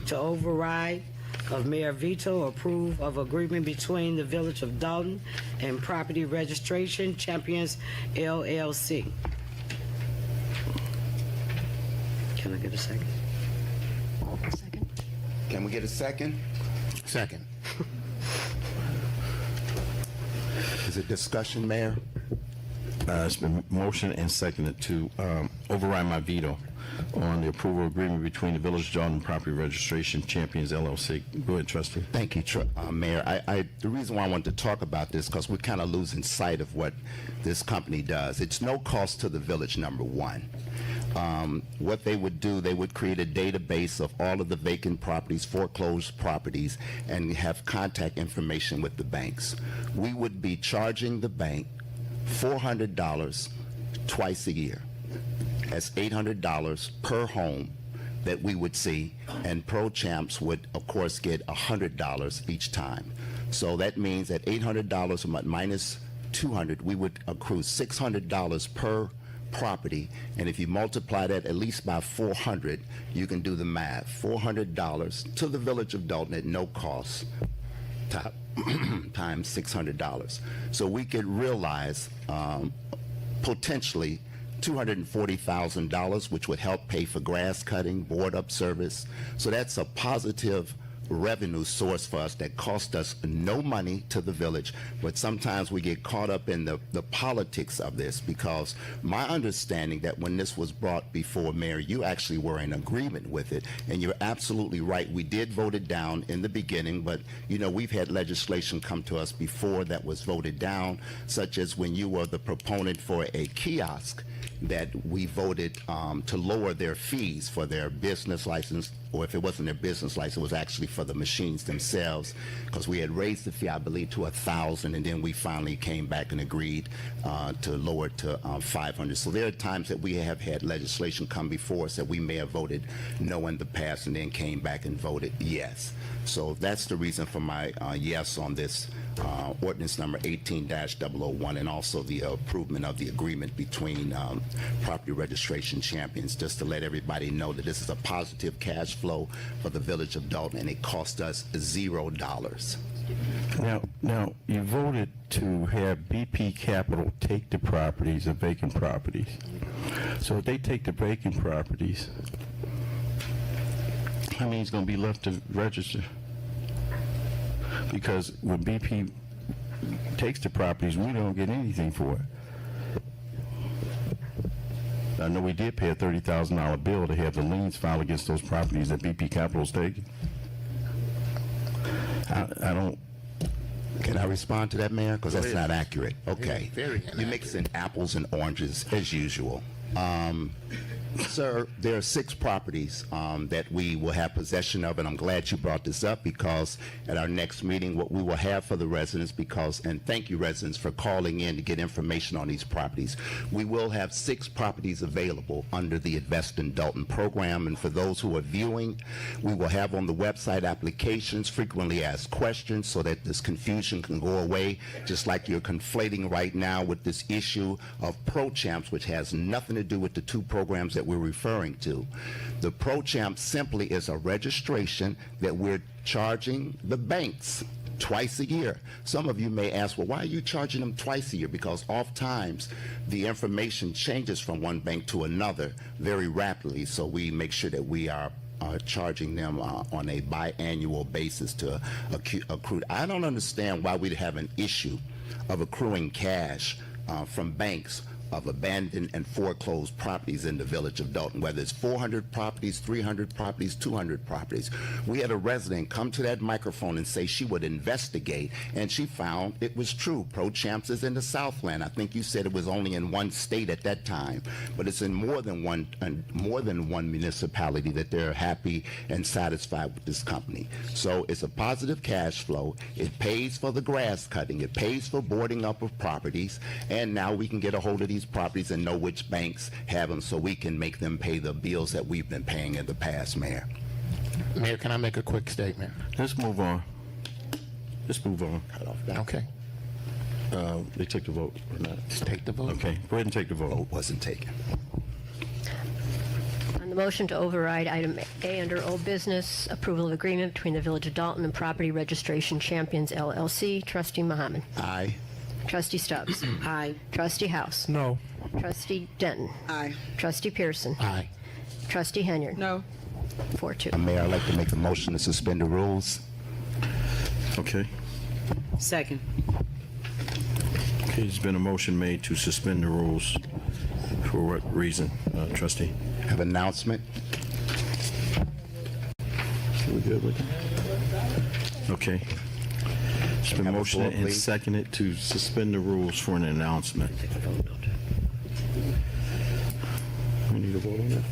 to override of Mayor veto approve of agreement between the Village of Dolton and Property Registration Champions LLC. Can I get a second? Second. Can we get a second? Second. Is it discussion, Mayor? It's been motioned and seconded to override my veto on the approval agreement between the Village of Dolton Property Registration Champions LLC. Go ahead, Trustee. Thank you, Mayor. The reason why I wanted to talk about this because we're kind of losing sight of what this company does. It's no cost to the village, number one. What they would do, they would create a database of all of the vacant properties, foreclosed properties, and have contact information with the banks. We would be charging the bank $400 twice a year. That's $800 per home that we would see, and Pro Champs would, of course, get $100 each time. So that means that $800 a month minus $200, we would accrue $600 per property, and if you multiply that at least by 400, you can do the math. $400 to the Village of Dolton at no cost times $600. So we could realize potentially $240,000, which would help pay for grass cutting, board up service. So that's a positive revenue source for us that cost us no money to the village, but sometimes we get caught up in the politics of this, because my understanding that when this was brought before Mayor, you actually were in agreement with it, and you're absolutely right. We did vote it down in the beginning, but you know, we've had legislation come to us before that was voted down, such as when you were the proponent for a kiosk that we voted to lower their fees for their business license, or if it wasn't their business license, it was actually for the machines themselves, because we had raised the fee, I believe, to $1,000, and then we finally came back and agreed to lower it to $500. So there are times that we have had legislation come before us that we may have voted no in the past and then came back and voted yes. So that's the reason for my yes on this ordinance number 18-001, and also the approval of the agreement between Property Registration Champions, just to let everybody know that this is a positive cash flow for the Village of Dolton, and it cost us $0. Now, you voted to have BP Capital take the properties, the vacant properties. So if they take the vacant properties, how many is going to be left to register? Because when BP takes the properties, we don't get anything for it. I know we did pay a $30,000 bill to have the liens filed against those properties that BP Capital's taking. I don't. Can I respond to that, Mayor? Because that's not accurate. Okay. Very You're mixing apples and oranges as usual. Sir, there are 6 properties that we will have possession of, and I'm glad you brought this up, because at our next meeting, what we will have for the residents, and thank you, residents, for calling in to get information on these properties. We will have 6 properties available under the Invest in Dolton program, and for those who are viewing, we will have on the website applications, frequently asked questions, so that this confusion can go away, just like you're conflating right now with this issue of Pro Champs, which has nothing to do with the 2 programs that we're referring to. The Pro Champ simply is a registration that we're charging the banks twice a year. Some of you may ask, well, why are you charging them twice a year? Because oftentimes the information changes from one bank to another very rapidly, so we make sure that we are charging them on a biannual basis to accrue. I don't understand why we'd have an issue of accruing cash from banks of abandoned and foreclosed properties in the Village of Dolton, whether it's 400 properties, 300 properties, 200 properties. We had a resident come to that microphone and say she would investigate, and she found it was true. Pro Champs is in the Southland. I think you said it was only in one state at that time, but it's in more than one municipality that they're happy and satisfied with this company. So it's a positive cash flow. It pays for the grass cutting. It pays for boarding up of properties, and now we can get a hold of these these properties and know which banks have them so we can make them pay the bills that we've been paying in the past, Mayor. Mayor, can I make a quick statement? Let's move on. Let's move on. Okay. They took the vote or not? Let's take the vote. Okay, go ahead and take the vote. Vote wasn't taken. On the motion to override item A under old business, approval of agreement between the Village of Dalton and Property Registration Champions LLC, Trustee Muhammad. Aye. Trustee Stubbs. Aye. Trustee House. No. Trustee Denton. Aye. Trustee Pearson. Aye. Trustee Henyard. No. 4-2. Mayor, I'd like to make a motion to suspend the rules. Okay. Second. Okay, there's been a motion made to suspend the rules. For what reason, trustee? Have announcement. We good with that? Okay. It's been Have a motioned floor, and please. seconded to suspend the rules for an announcement. We need a vote on that?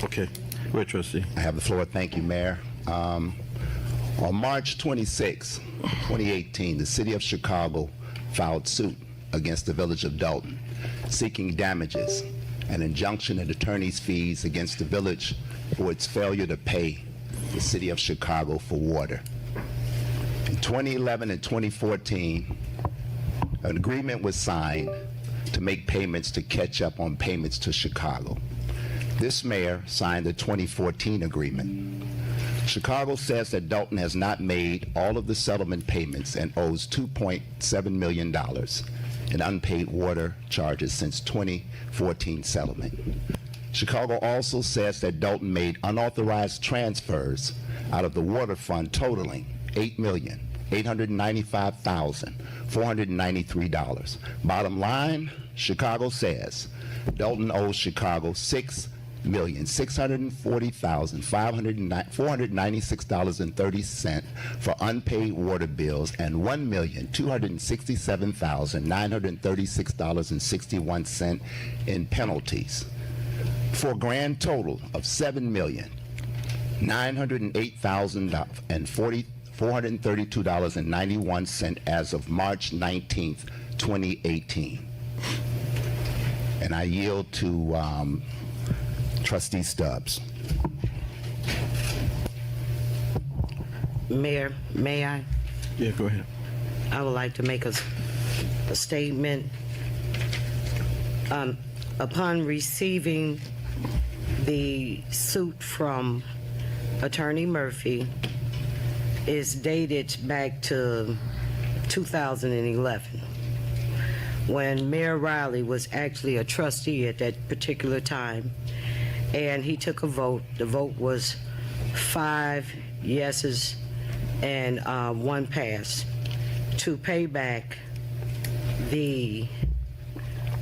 Okay. Go ahead, trustee. I have the floor. Thank you, Mayor. On March 26, 2018, the City of Chicago filed suit against the Village of Dalton, seeking damages, an injunction and attorney's fees against the village for its failure to pay the City of Chicago for water. In 2011 and 2014, an agreement was signed to make payments to catch up on payments to Chicago. This mayor signed the 2014 agreement. Chicago says that Dalton has not made all of the settlement payments and owes $2.7 million in unpaid water charges since 2014 settlement. Chicago also says that Dalton made unauthorized transfers out of the water fund totaling $8,895,493. Bottom line, Chicago says Dalton owes Chicago $6,640,496.30 for unpaid water bills and $1,267,936.61 in penalties, for a grand total of $7,908,432.91 as of March 19th, 2018. And I yield to Trustee Stubbs. Mayor, may I? Yeah, go ahead. I would like to make a statement. Upon receiving the suit from Attorney Murphy, is dated back to 2011, when Mayor Riley was actually a trustee at that particular time, and he took a vote. The vote was 5 yeses and 1 pass to pay back the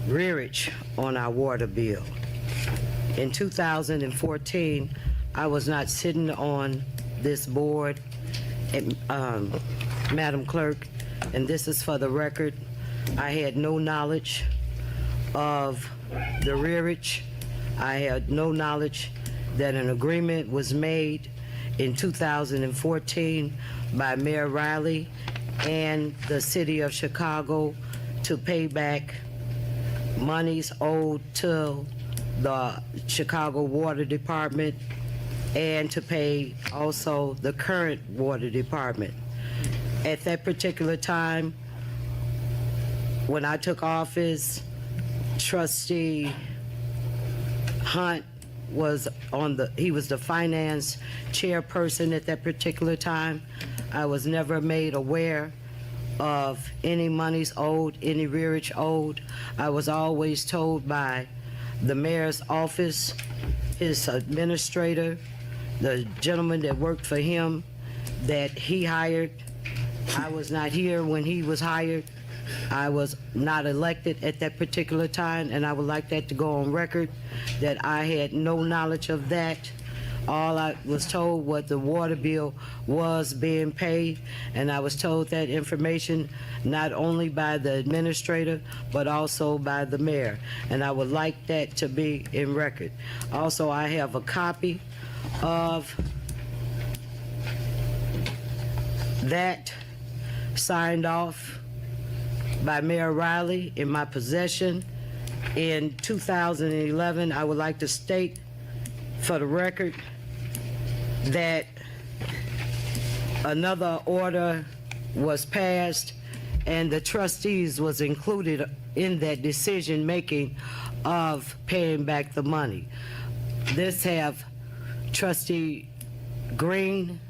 rearage on our water bill. In 2014, I was not sitting on this board, Madam Clerk, and this is for the record. I had no knowledge of the rearage. I had no knowledge that an agreement was made in 2014 by Mayor Riley and the City of Chicago to pay back monies owed to the Chicago Water Department and to pay also the current water department. At that particular time, when I took office, Trustee Hunt was he was the finance chairperson at that particular time. I was never made aware of any monies owed, any rearage owed. I was always told by the mayor's office, his administrator, the gentleman that worked for him, that he hired. I was not here when he was hired. I was not elected at that particular time, and I would like that to go on record, that I had no knowledge of that. All I was told was the water bill was being paid, and I was told that information not only by the administrator, but also by the mayor, and I would like that to be in record. Also, I have a copy of that signed off by Mayor Riley in my possession, in 2011, I would like to state for the record that another order was passed and the trustees was included in that decision making of paying back the money. This have trustee Green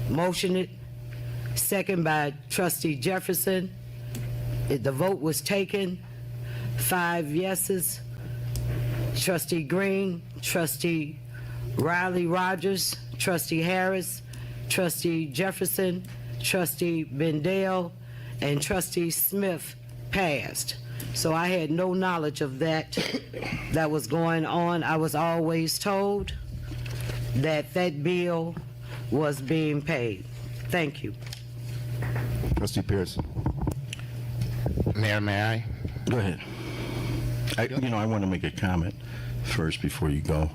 motioned it, second by trustee Jefferson. The vote was taken, 5 yeses. Trustee Green, trustee Riley Rogers, trustee Harris, trustee Jefferson, trustee Bendale, and trustee Smith passed. So I had no knowledge of that was going on. I was always told that that bill was being paid. Thank you. Trustee Pearson. Mayor, may I? Go ahead. I want to make a comment first before you go.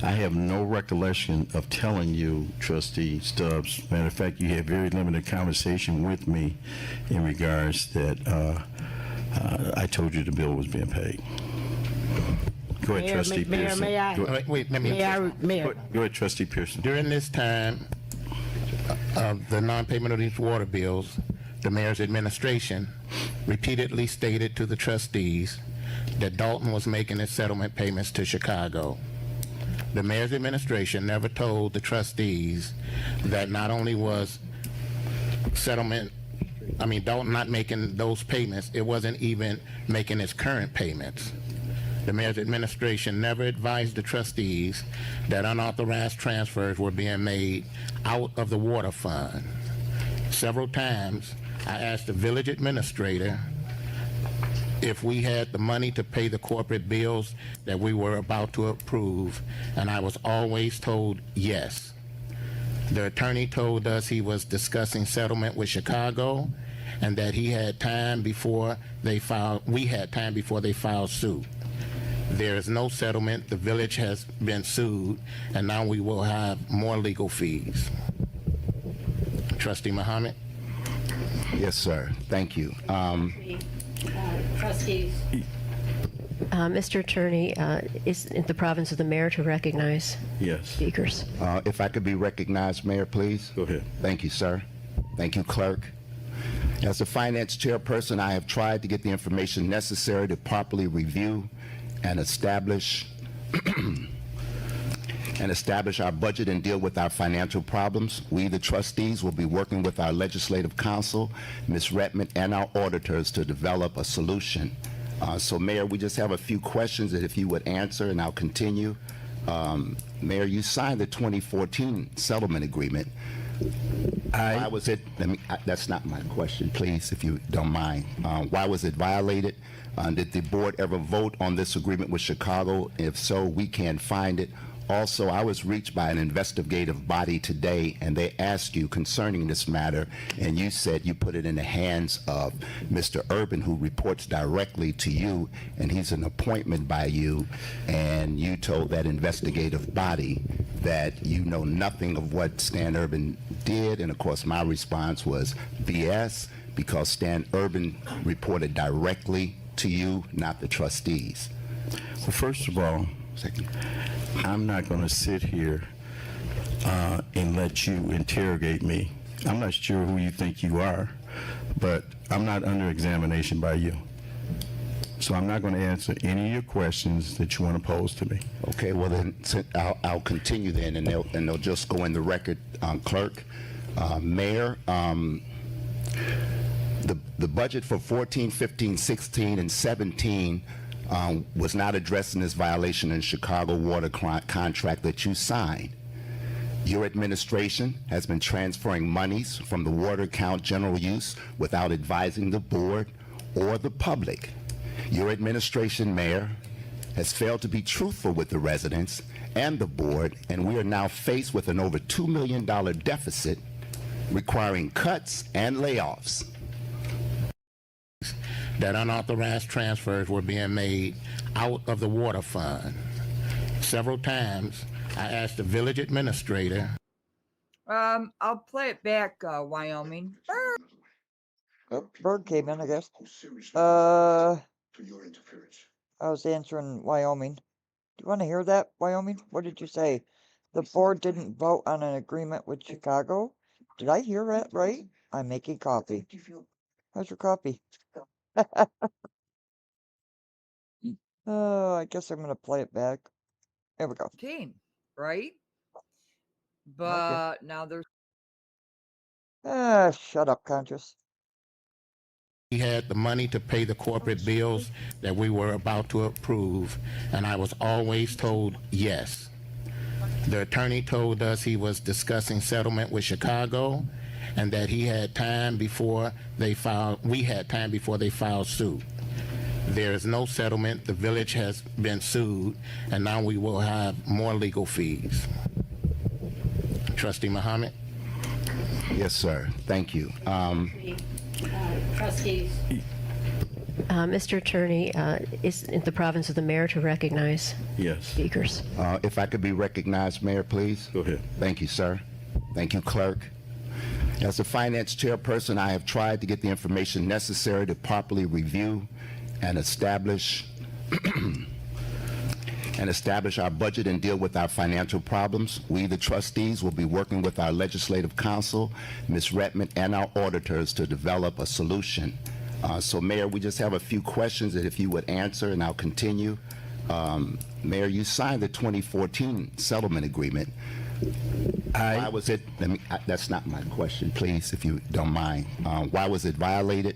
I have no recollection of telling you, Trustee Stubbs. Matter of fact, you had very limited conversation with me in regards that I told you the bill was being paid. Go ahead, Trustee Pearson. Mayor, may I? Wait, let me. Mayor. Go ahead, Trustee Pearson. During this time of the non-payment of these water bills, the mayor's administration repeatedly stated to the trustees that Dolton was making its settlement payments to Chicago. The mayor's administration never told the trustees that not only was Dolton not making those payments, it wasn't even making its current payments. The mayor's administration never advised the trustees that unauthorized transfers were being made out of the water fund. Several times, I asked the village administrator if we had the money to pay the corporate bills that we were about to approve, and I was always told yes. The attorney told us he was discussing settlement with Chicago and that we had time before they filed suit. There is no settlement. The village has been sued, and now we will have more legal fees. Trustee Muhammad? Yes, sir. Thank you. Trustees. Mr. Attorney, is it the province of the mayor to recognize Yes. speakers? If I could be recognized, Mayor, please. Go ahead. Thank you, sir. Thank you, Clerk. As the finance chairperson, I have tried to get the information necessary to properly review and establish our budget and deal with our financial problems. We, the trustees, will be working with our legislative counsel, Ms. Redmond, and our auditors to develop a solution. So, Mayor, we just have a few questions that if you would answer, and I'll continue. Mayor, you signed the 2014 settlement agreement. Why was it, that's not my question, please, if you don't mind. Why was it violated? Did the board ever vote on this agreement with Chicago? If so, we can't find it. Also, I was reached by an investigative body today, and they asked you concerning this matter, and you said you put it in the hands of Mr. Urban, who reports directly to you, and he's an appointment by you, and you told that investigative body that you know nothing of what Stan Urban did, and of course my response was BS, because Stan Urban reported directly to you, not the trustees. Well, first of all, I'm not going to sit here and let you interrogate me. I'm not sure who you think you are, but I'm not under examination by you. So I'm not going to answer any of your questions that you want to pose to me. Okay, well then I'll continue then, and they'll just go in the record, Clerk. Mayor, the budget for 14, 15, 16, and 17 was not addressing this violation in Chicago water contract that you signed. Your administration has been transferring monies from the water account general use without advising the board or the public. Your administration, Mayor, has failed to be truthful with the residents and the board, and we are now faced with an over $2 million deficit requiring cuts and layoffs. That unauthorized transfers were being made out of the water fund. Several times, I asked the village administrator. I'll play it back, Wyoming. Oh, Bird came in, I guess. I was answering Wyoming. Do you want to hear that, Wyoming? What did you say? The board didn't vote on an agreement with Chicago? Did I hear that right? I'm making coffee. How's your coffee? Oh, I guess I'm gonna play it back. There we go. Right? Okay. But now there's Ah, shut up, Conscious. We had the money to pay the corporate bills that we were about to approve, and I was always told yes. The attorney told us he was discussing settlement with Chicago and that he had time before we had time before they filed suit. There is no settlement. The village has been sued, and now we will have more legal fees. Trustee Muhammad? Yes, sir. Thank you. Trustees. Mr. Attorney, is it the province of the mayor to recognize Yes. speakers? If I could be recognized, Mayor, please. Go ahead. Thank you, sir. Thank you, Clerk. As the finance chairperson, I have tried to get the information necessary to properly review and establish our budget and deal with our financial problems. We, the trustees, will be working with our legislative counsel, Ms. Redmond, and our auditors to develop a solution. So, Mayor, we just have a few questions that if you would answer, and I'll continue. Mayor, you signed the 2014 settlement agreement. Why was it, that's not my question, please, if you don't mind. Why was it violated?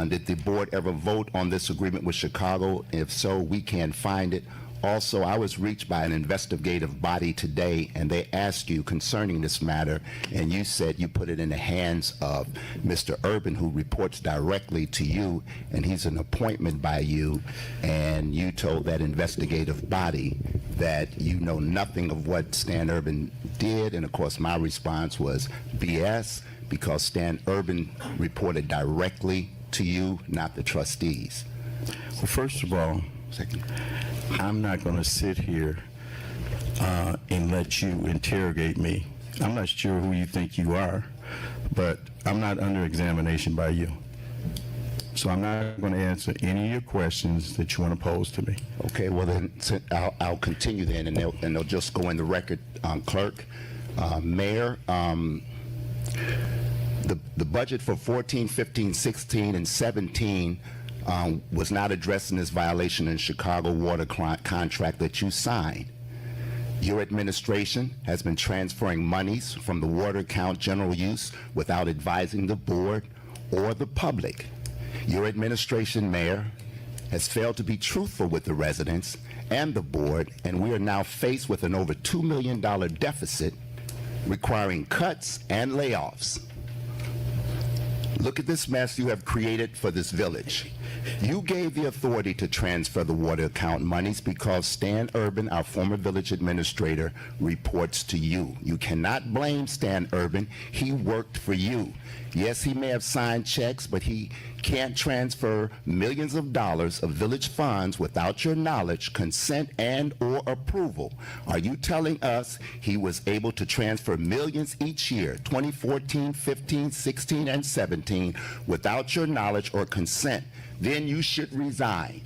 Did the board ever vote on this agreement with Chicago? If so, we can't find it. Also, I was reached by an investigative body today, and they asked you concerning this matter, and you said you put it in the hands of Mr. Urban, who reports directly to you, and he's an appointment by you, and you told that investigative body that you know nothing of what Stan Urban did, and of course my response was BS, because Stan Urban reported directly to you, not the trustees. Well, first of all, I'm not going to sit here and let you interrogate me. I'm not sure who you think you are, but I'm not under examination by you. So I'm not going to answer any of your questions that you want to pose to me. Okay, well then I'll continue then, and they'll just go in the record, Clerk. Mayor, the budget for 14, 15, 16, and 17 was not addressing this violation in Chicago water contract that you signed. Your administration has been transferring monies from the water account general use without advising the board or the public. Your administration, Mayor, has failed to be truthful with the residents and the board, and we are now faced with an over $2 million deficit requiring cuts and layoffs. Look at this mess you have created for this village. You gave the authority to transfer the water account monies because Stan Urban, our former village administrator, reports to you. You cannot blame Stan Urban. He worked for you. Yes, he may have signed checks, but he can't transfer millions of dollars of village funds without your knowledge, consent, and or approval. Are you telling us he was able to transfer millions each year, 2014, 15, 16, and 17, without your knowledge or consent? Then you should resign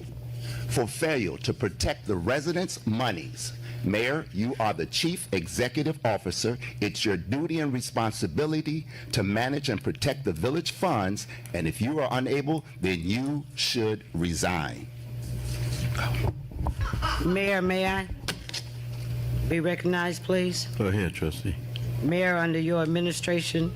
for failure to protect the residents' monies. Mayor, you are the chief executive officer. It's your duty and responsibility to manage and protect the village funds, and if you are unable, then you should resign. Mayor, may I be recognized, please? Go ahead, trustee. Mayor, under your administration,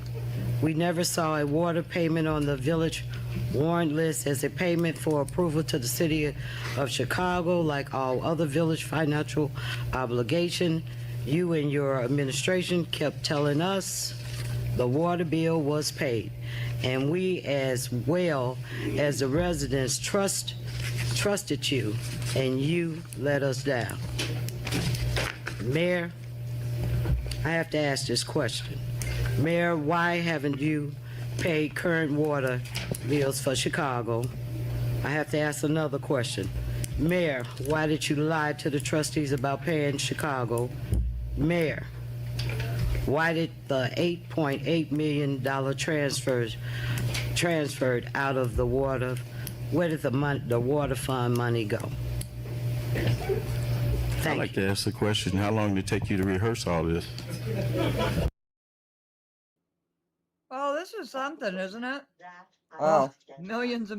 we never saw a water payment on the village warrant list as a payment for approval to the city of Chicago, like all other village financial obligation. You and your administration kept telling us the water bill was paid, and we, as well as the residents, trusted you, and you let us down. Mayor, I have to ask this question. Mayor, why haven't you paid current water bills for Chicago? I have to ask another question. Mayor, why did you lie to the trustees about paying Chicago? Mayor, why did the $8.8 million transfers transferred out of the water. Where did the water fund money go? I'd like to ask a question. How long did it take you to rehearse all this? Well, this is something, isn't it? Oh, Millions of.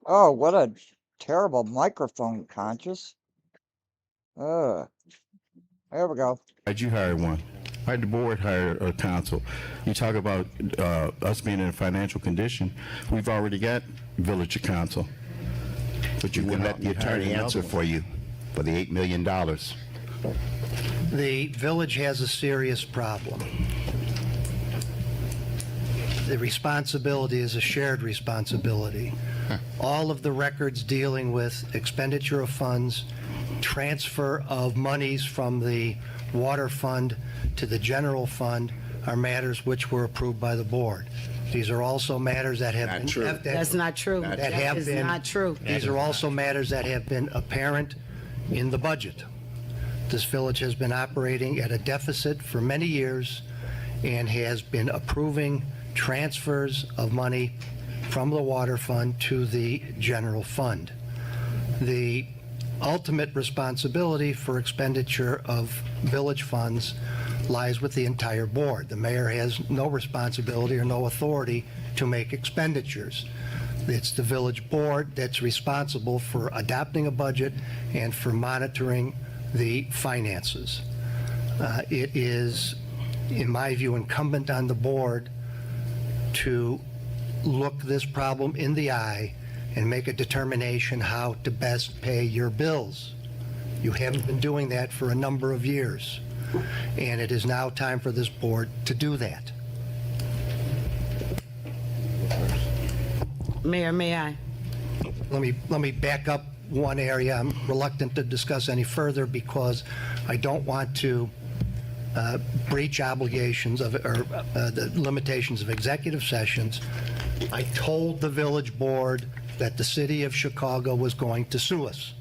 oh, what a terrible microphone, Conscious. There we go. Why'd you hire one? Why'd the board hire a counsel? You talk about us being in a financial condition. We've already got village counsel. But You can let the attorney answer for you for the $8 million. The village has a serious problem. The responsibility is a shared responsibility. All of the records dealing with expenditure of funds, transfer of monies from the water fund to the general fund are matters which were approved by the board. These are also matters that have Not been. true. That's not true. That That have is been. not true. These are also matters that have been apparent in the budget. This village has been operating at a deficit for many years and has been approving transfers of money from the water fund to the general fund. The ultimate responsibility for expenditure of village funds lies with the entire board. The mayor has no responsibility or no authority to make expenditures. It's the village board that's responsible for adopting a budget and for monitoring the finances. It is, in my view, incumbent on the board to look this problem in the eye and make a determination how to best pay your bills. You haven't been doing that for a number of years, and it is now time for this board to do that. Mayor, may I? Let me back up one area. I'm reluctant to discuss any further because I don't want to breach obligations of, or the limitations of executive sessions. I told the village board that the city of Chicago was going to sue us.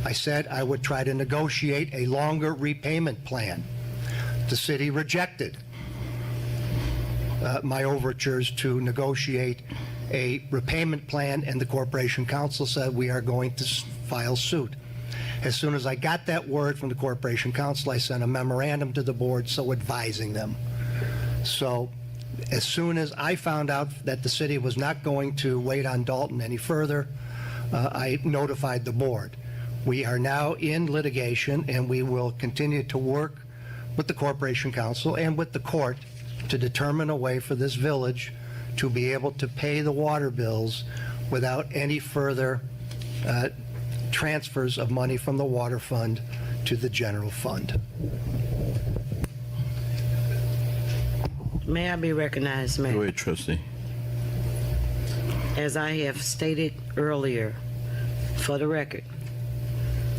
I said I would try to negotiate a longer repayment plan. The city rejected my overtures to negotiate a repayment plan, and the Corporation Council said we are going to file suit. As soon as I got that word from the Corporation Council, I sent a memorandum to the board so advising them. So as soon as I found out that the city was not going to wait on Dolton any further, I notified the board. We are now in litigation, and we will continue to work with the Corporation Council and with the court to determine a way for this village to be able to pay the water bills without any further transfers of money from the water fund to the general fund. May I be recognized, Mayor? Go ahead, trustee. As I have stated earlier, for the record,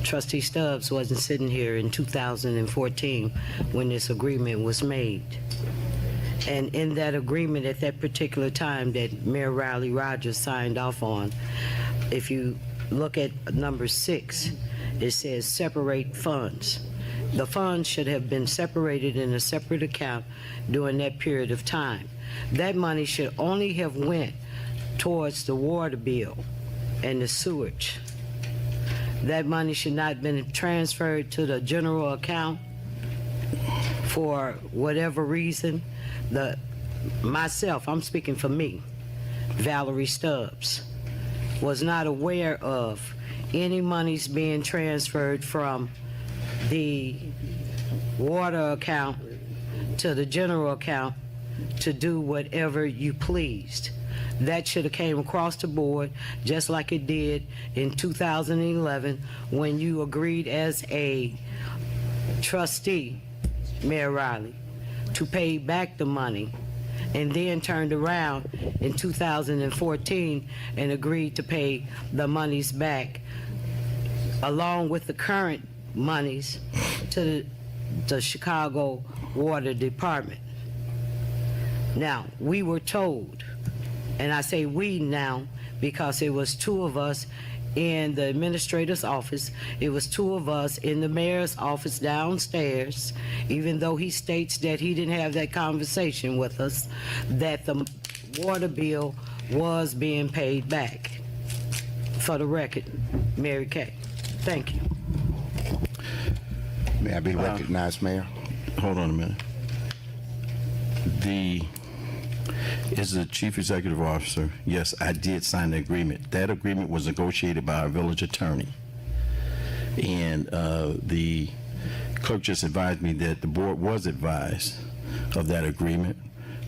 Trustee Stubbs wasn't sitting here in 2014 when this agreement was made. And in that agreement at that particular time that Mayor Riley Rogers signed off on, if you look at number 6, it says separate funds. The funds should have been separated in a separate account during that period of time. That money should only have went towards the water bill and the sewage. That money should not have been transferred to the general account for whatever reason. Myself, I'm speaking for me, Valerie Stubbs, was not aware of any monies being transferred from the water account to the general account to do whatever you pleased. That should have came across the board just like it did in 2011 when you agreed as a trustee, Mayor Riley, to pay back the money, and then turned around in 2014 and agreed to pay the monies back along with the current monies to the Chicago Water Department. Now, we were told, and I say we now because it was 2 of us in the administrator's office, it was 2 of us in the mayor's office downstairs, even though he states that he didn't have that conversation with us, that the water bill was being paid back. For the record, Mary Kay. Thank you. May I be recognized, Mayor? Hold on a minute. As the chief executive officer, yes, I did sign the agreement. That agreement was negotiated by our village attorney. And the clerk just advised me that the board was advised of that agreement.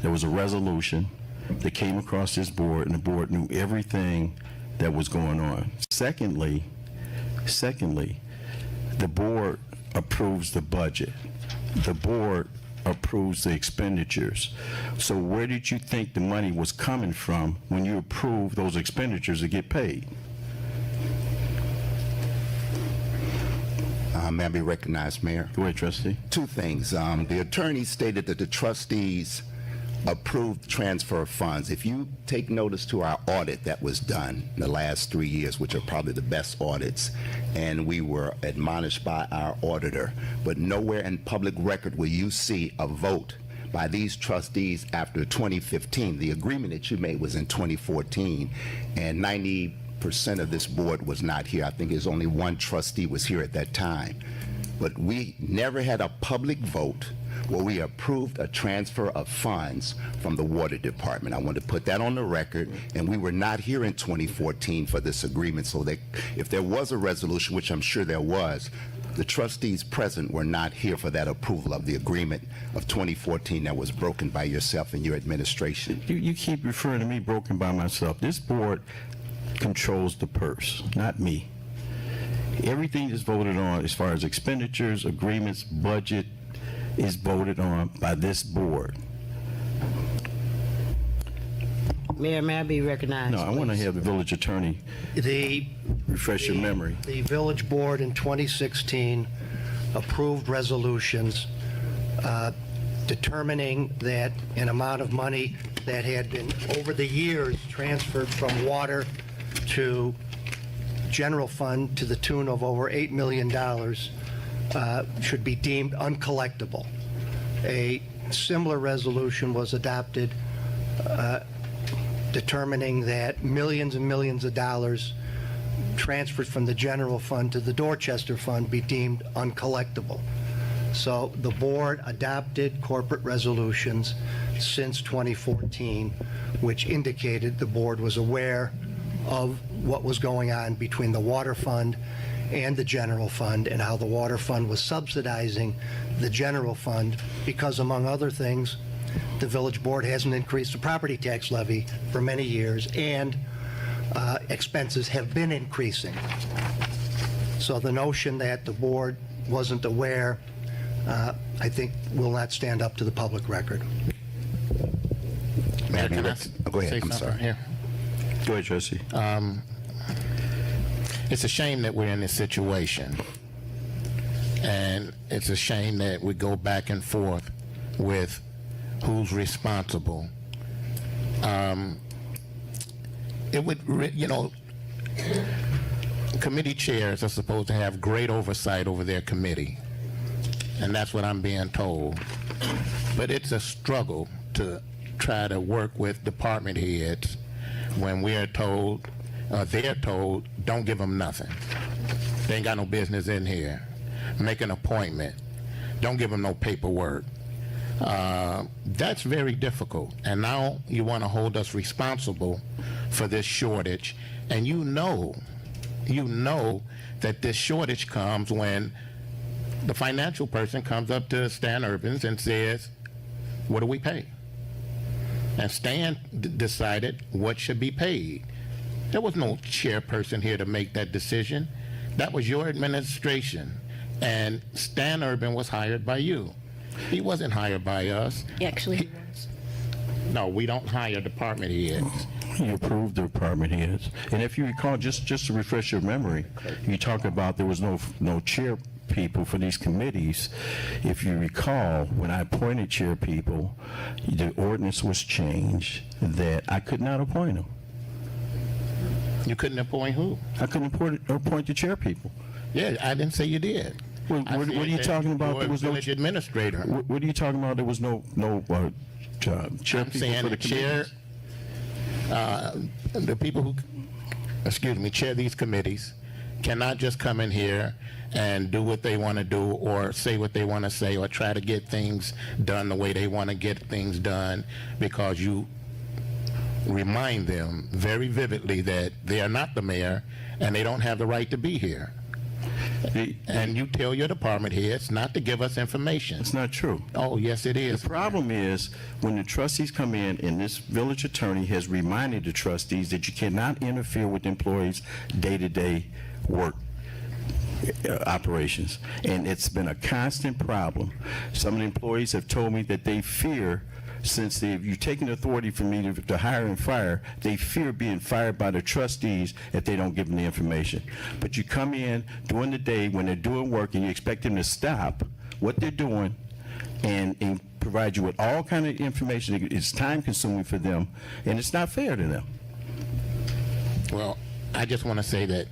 There was a resolution that came across this board, and the board knew everything that was going on. Secondly, the board approves the budget. The board approves the expenditures. So where did you think the money was coming from when you approved those expenditures to get paid? May I be recognized, Mayor? Go ahead, trustee. Two things. The attorney stated that the trustees approved transfer of funds. If you take notice to our audit that was done in the last 3 years, which are probably the best audits, and we were admonished by our auditor, but nowhere in public record will you see a vote by these trustees after 2015. The agreement that you made was in 2014, and 90% of this board was not here. I think there's only one trustee was here at that time. But we never had a public vote where we approved a transfer of funds from the water department. I want to put that on the record, and we were not here in 2014 for this agreement, so that if there was a resolution, which I'm sure there was, the trustees present were not here for that approval of the agreement of 2014 that was broken by yourself and your administration. You keep referring to me broken by myself. This board controls the purse, not me. Everything is voted on as far as expenditures, agreements, budget, is voted on by this board. Mayor, may I be recognized? No, I want to have the village attorney refresh your memory. The village board in 2016 approved resolutions determining that an amount of money that had been over the years transferred from water to general fund to the tune of over $8 million should be deemed uncollectible. A similar resolution was adopted determining that millions and millions of dollars transferred from the general fund to the Dorchester fund be deemed uncollectible. So the board adopted corporate resolutions since 2014, which indicated the board was aware of what was going on between the water fund and the general fund, and how the water fund was subsidizing the general fund because, among other things, the village board hasn't increased the property tax levy for many years, and expenses have been increasing. So the notion that the board wasn't aware, I think, will not stand up to the public record. Mayor, can I Go ahead, say I'm something sorry. here? Go ahead, trustee. It's a shame that we're in this situation. And it's a shame that we go back and forth with who's responsible. It would, committee chairs are supposed to have great oversight over their committee. And that's what I'm being told. But it's a struggle to try to work with department heads when we're told, they're told, don't give them nothing. They ain't got no business in here. Make an appointment. Don't give them no paperwork. That's very difficult. And now you want to hold us responsible for this shortage. And you know that this shortage comes when the financial person comes up to Stan Urbans and says, what do we pay? And Stan decided what should be paid. There was no chairperson here to make that decision. That was your administration. And Stan Urban was hired by you. He wasn't hired by us. Actually, he was. No, we don't hire department heads. You approved the department heads. And if you recall, just to refresh your memory, you talk about there was no chair people for these committees. If you recall, when I appointed chair people, the ordinance was changed that I could not appoint them. You couldn't appoint who? I couldn't appoint the chair people. Yeah, I didn't say you did. What are you talking about? There was no village administrator. What are you talking about? There was no chair I'm people saying for the the chair. committees? The people who, excuse me, chair these committees cannot just come in here and do what they want to do or say what they want to say or try to get things done the way they want to get things done, because you remind them very vividly that they are not the mayor and they don't have the right to be here. And you tell your department heads not to give us information. It's not true. Oh, yes, it is. The problem is when the trustees come in and this village attorney has reminded the trustees that you cannot interfere with employees' day-to-day work operations. And it's been a constant problem. Some of the employees have told me that they fear, since you've taken authority from me to hire and fire, they fear being fired by the trustees if they don't give them the information. But you come in during the day when they're doing work and you expect them to stop what they're doing and provide you with all kind of information. It's time consuming for them and it's not fair to them. Well, I just want to say that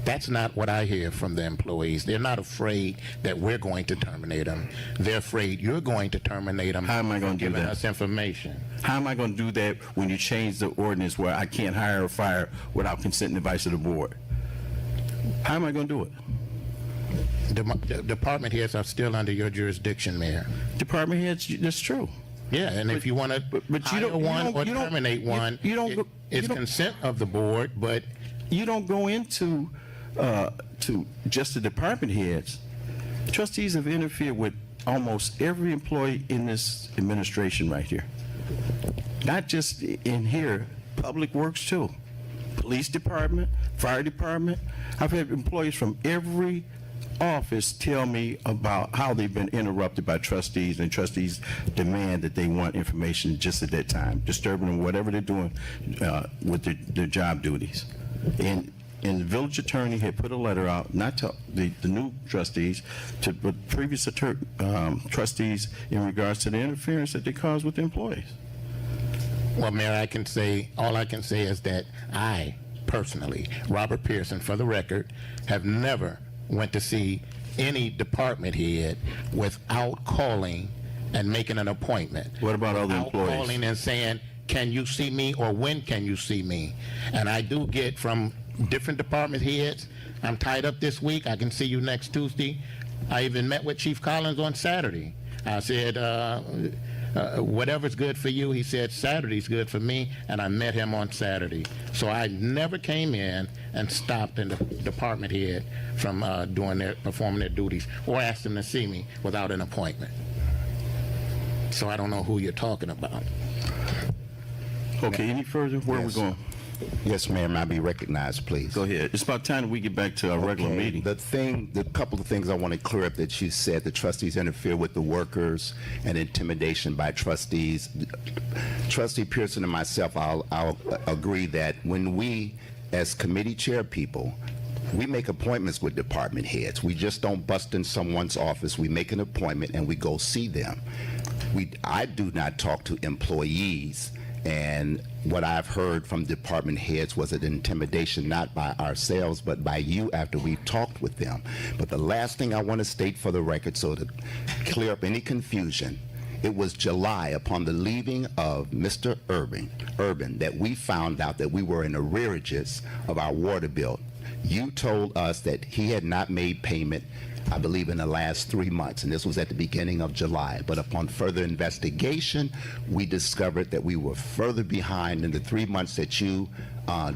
that's not what I hear from the employees. They're not afraid that we're going to terminate them. They're afraid you're going to terminate them. How am I going to do giving that? us information. How am I going to do that when you change the ordinance where I can't hire or fire without consent and advice of the board? How am I going to do it? The department heads are still under your jurisdiction, Mayor. Department heads, that's true. Yeah, and if you want to hire one or terminate one, it's consent of the board, but you don't go into to just the department heads. Trustees have interfered with almost every employee in this administration right here. Not just in here, public works too. Police department, fire department. I've had employees from every office tell me about how they've been interrupted by trustees, and trustees demand that they want information just at that time, disturbing them, whatever they're doing with their job duties. And the village attorney had put a letter out, not to the new trustees, to but previous trustees in regards to the interference that they caused with the employees. Well, Mayor, all I can say is that I, personally, Robert Pearson, for the record, have never went to see any department head without calling and making an appointment. What about other Without employees? Calling and saying, can you see me, or when can you see me? And I do get from different department heads, I'm tied up this week, I can see you next Tuesday. I even met with Chief Collins on Saturday. I said, whatever's good for you. He said, Saturday's good for me, and I met him on Saturday. So I never came in and stopped in the department head from performing their duties or asked them to see me without an appointment. So I don't know who you're talking about. Okay, any further? Where are we going? Yes, Mayor, may I be recognized, please? Go ahead. It's about time that we get back to our regular meeting. The couple of things I want to clear up that you said, the trustees interfere with the workers and intimidation by trustees. Trustee Pearson and myself, I'll agree that when we, as committee chair people, we make appointments with department heads. We just don't bust in someone's office. We make an appointment and we go see them. I do not talk to employees. And what I've heard from department heads was an intimidation, not by ourselves, but by you after we talked with them. But the last thing I want to state for the record, so to clear up any confusion, it was July, upon the leaving of Mr. Urban, that we found out that we were in arrearages of our water bill. You told us that he had not made payment, I believe, in the last 3 months, and this was at the beginning of July. But upon further investigation, we discovered that we were further behind in the 3 months that you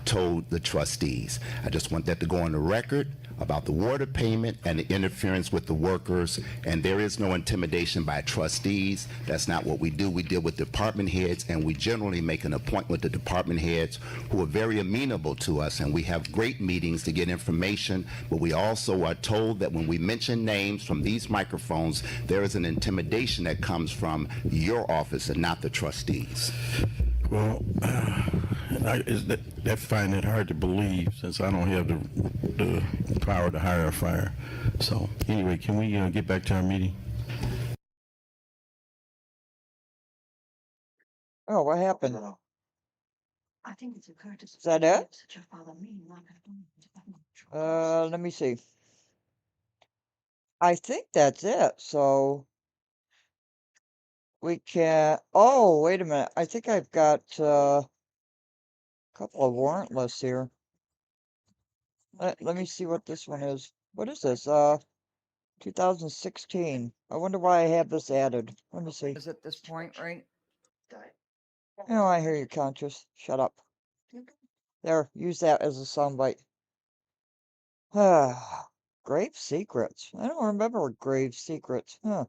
told the trustees. I just want that to go on the record about the water payment and the interference with the workers, and there is no intimidation by trustees. That's not what we do. We deal with department heads, and we generally make an appointment with the department heads who are very amenable to us, and we have great meetings to get information, but we also are told that when we mention names from these microphones, there is an intimidation that comes from your office and not the trustees. Well, I find it hard to believe, since I don't have the power to hire or fire. So anyway, can we get back to our meeting? Oh, what happened? I think it's a courtesy. Is that it? Such a father mean, like Let me see. I think that's it. So we can, oh, wait a minute. I think I've got, Couple of warrant lists here. Let me see what this one is. What is this? 2016. I wonder why I have this added. Let me see. Is at this point, right? Oh, I hear you, conscious. Shut up. There, use that as a soundbite. Grave secrets. I don't remember grave secrets. Huh.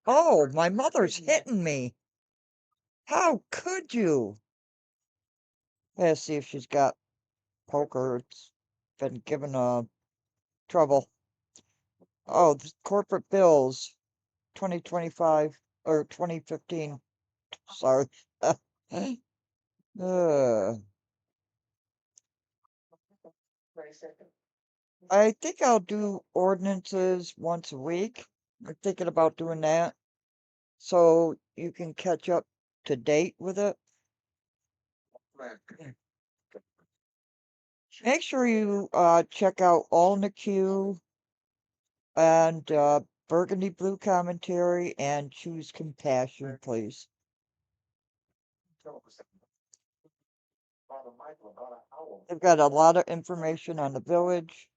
Oh, my mother's hitting me. How could you? Let's see if she's got poker. It's been given trouble. Oh, the corporate bills, 2025 or 2015. Sorry. Uh, I think I'll do ordinances once a week. I'm thinking about doing that so you can catch up to date with it. Make sure you check out All in the Queue and Burgundy Blue Commentary and Choose Compassion, please. They've got a lot of information on the village.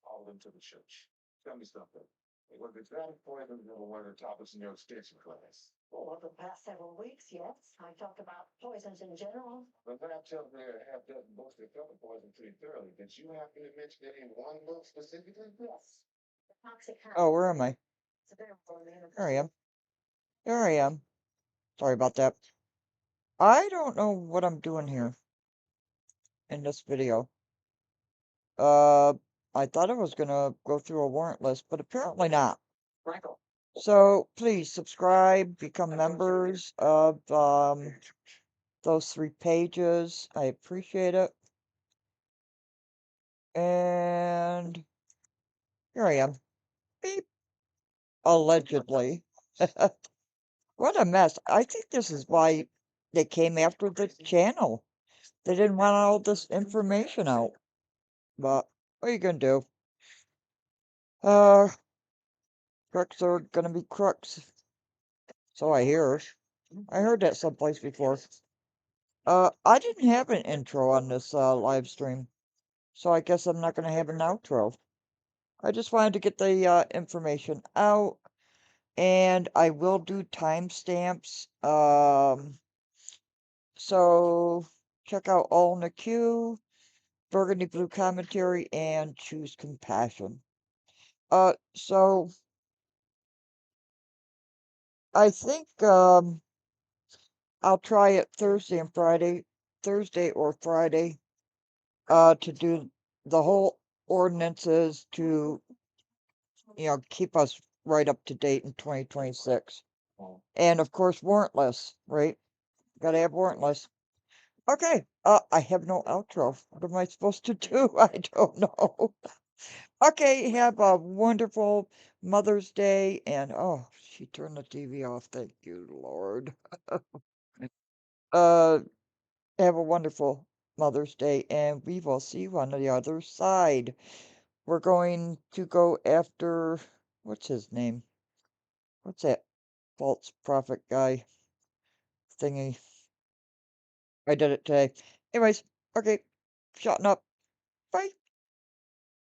All into the church. Tell me something. Was the drug poison one of the topics in your extension class? For the past several weeks, yes. I talked about poisons in general. The lab tells me to have dozen books that cover poison pretty thoroughly. Did you happen to mention any one book specifically? Yes. The toxic Oh, where am I? It's available in the There I am. There I am. Sorry about that. I don't know what I'm doing here in this video. I thought I was gonna go through a warrant list, but apparently not. So please subscribe, become members of those 3 pages. I appreciate it. And here I am. Beep. Allegedly. What a mess. I think this is why they came after the channel. They didn't want all this information out. But what are you gonna do? Crooks are gonna be crooks. So I hear. I heard that someplace before. I didn't have an intro on this live stream, so I guess I'm not gonna have an outro. I just wanted to get the information out, and I will do timestamps. So check out All in the Queue, Burgundy Blue Commentary, and Choose Compassion. So I think I'll try it Thursday and Friday, Thursday or Friday, to do the whole ordinances to, keep us right up to date in 2026. And of course, warrantless, right? Gotta have warrantless. Okay, I have no outro. What am I supposed to do? I don't know. Okay, have a wonderful Mother's Day, and oh, she turned the TV off. Thank you, Lord. uh, have a wonderful Mother's Day, and we will see you on the other side. We're going to go after, what's his name? What's that false prophet guy thingy? I did it today. Anyways, okay, shutting up. Bye.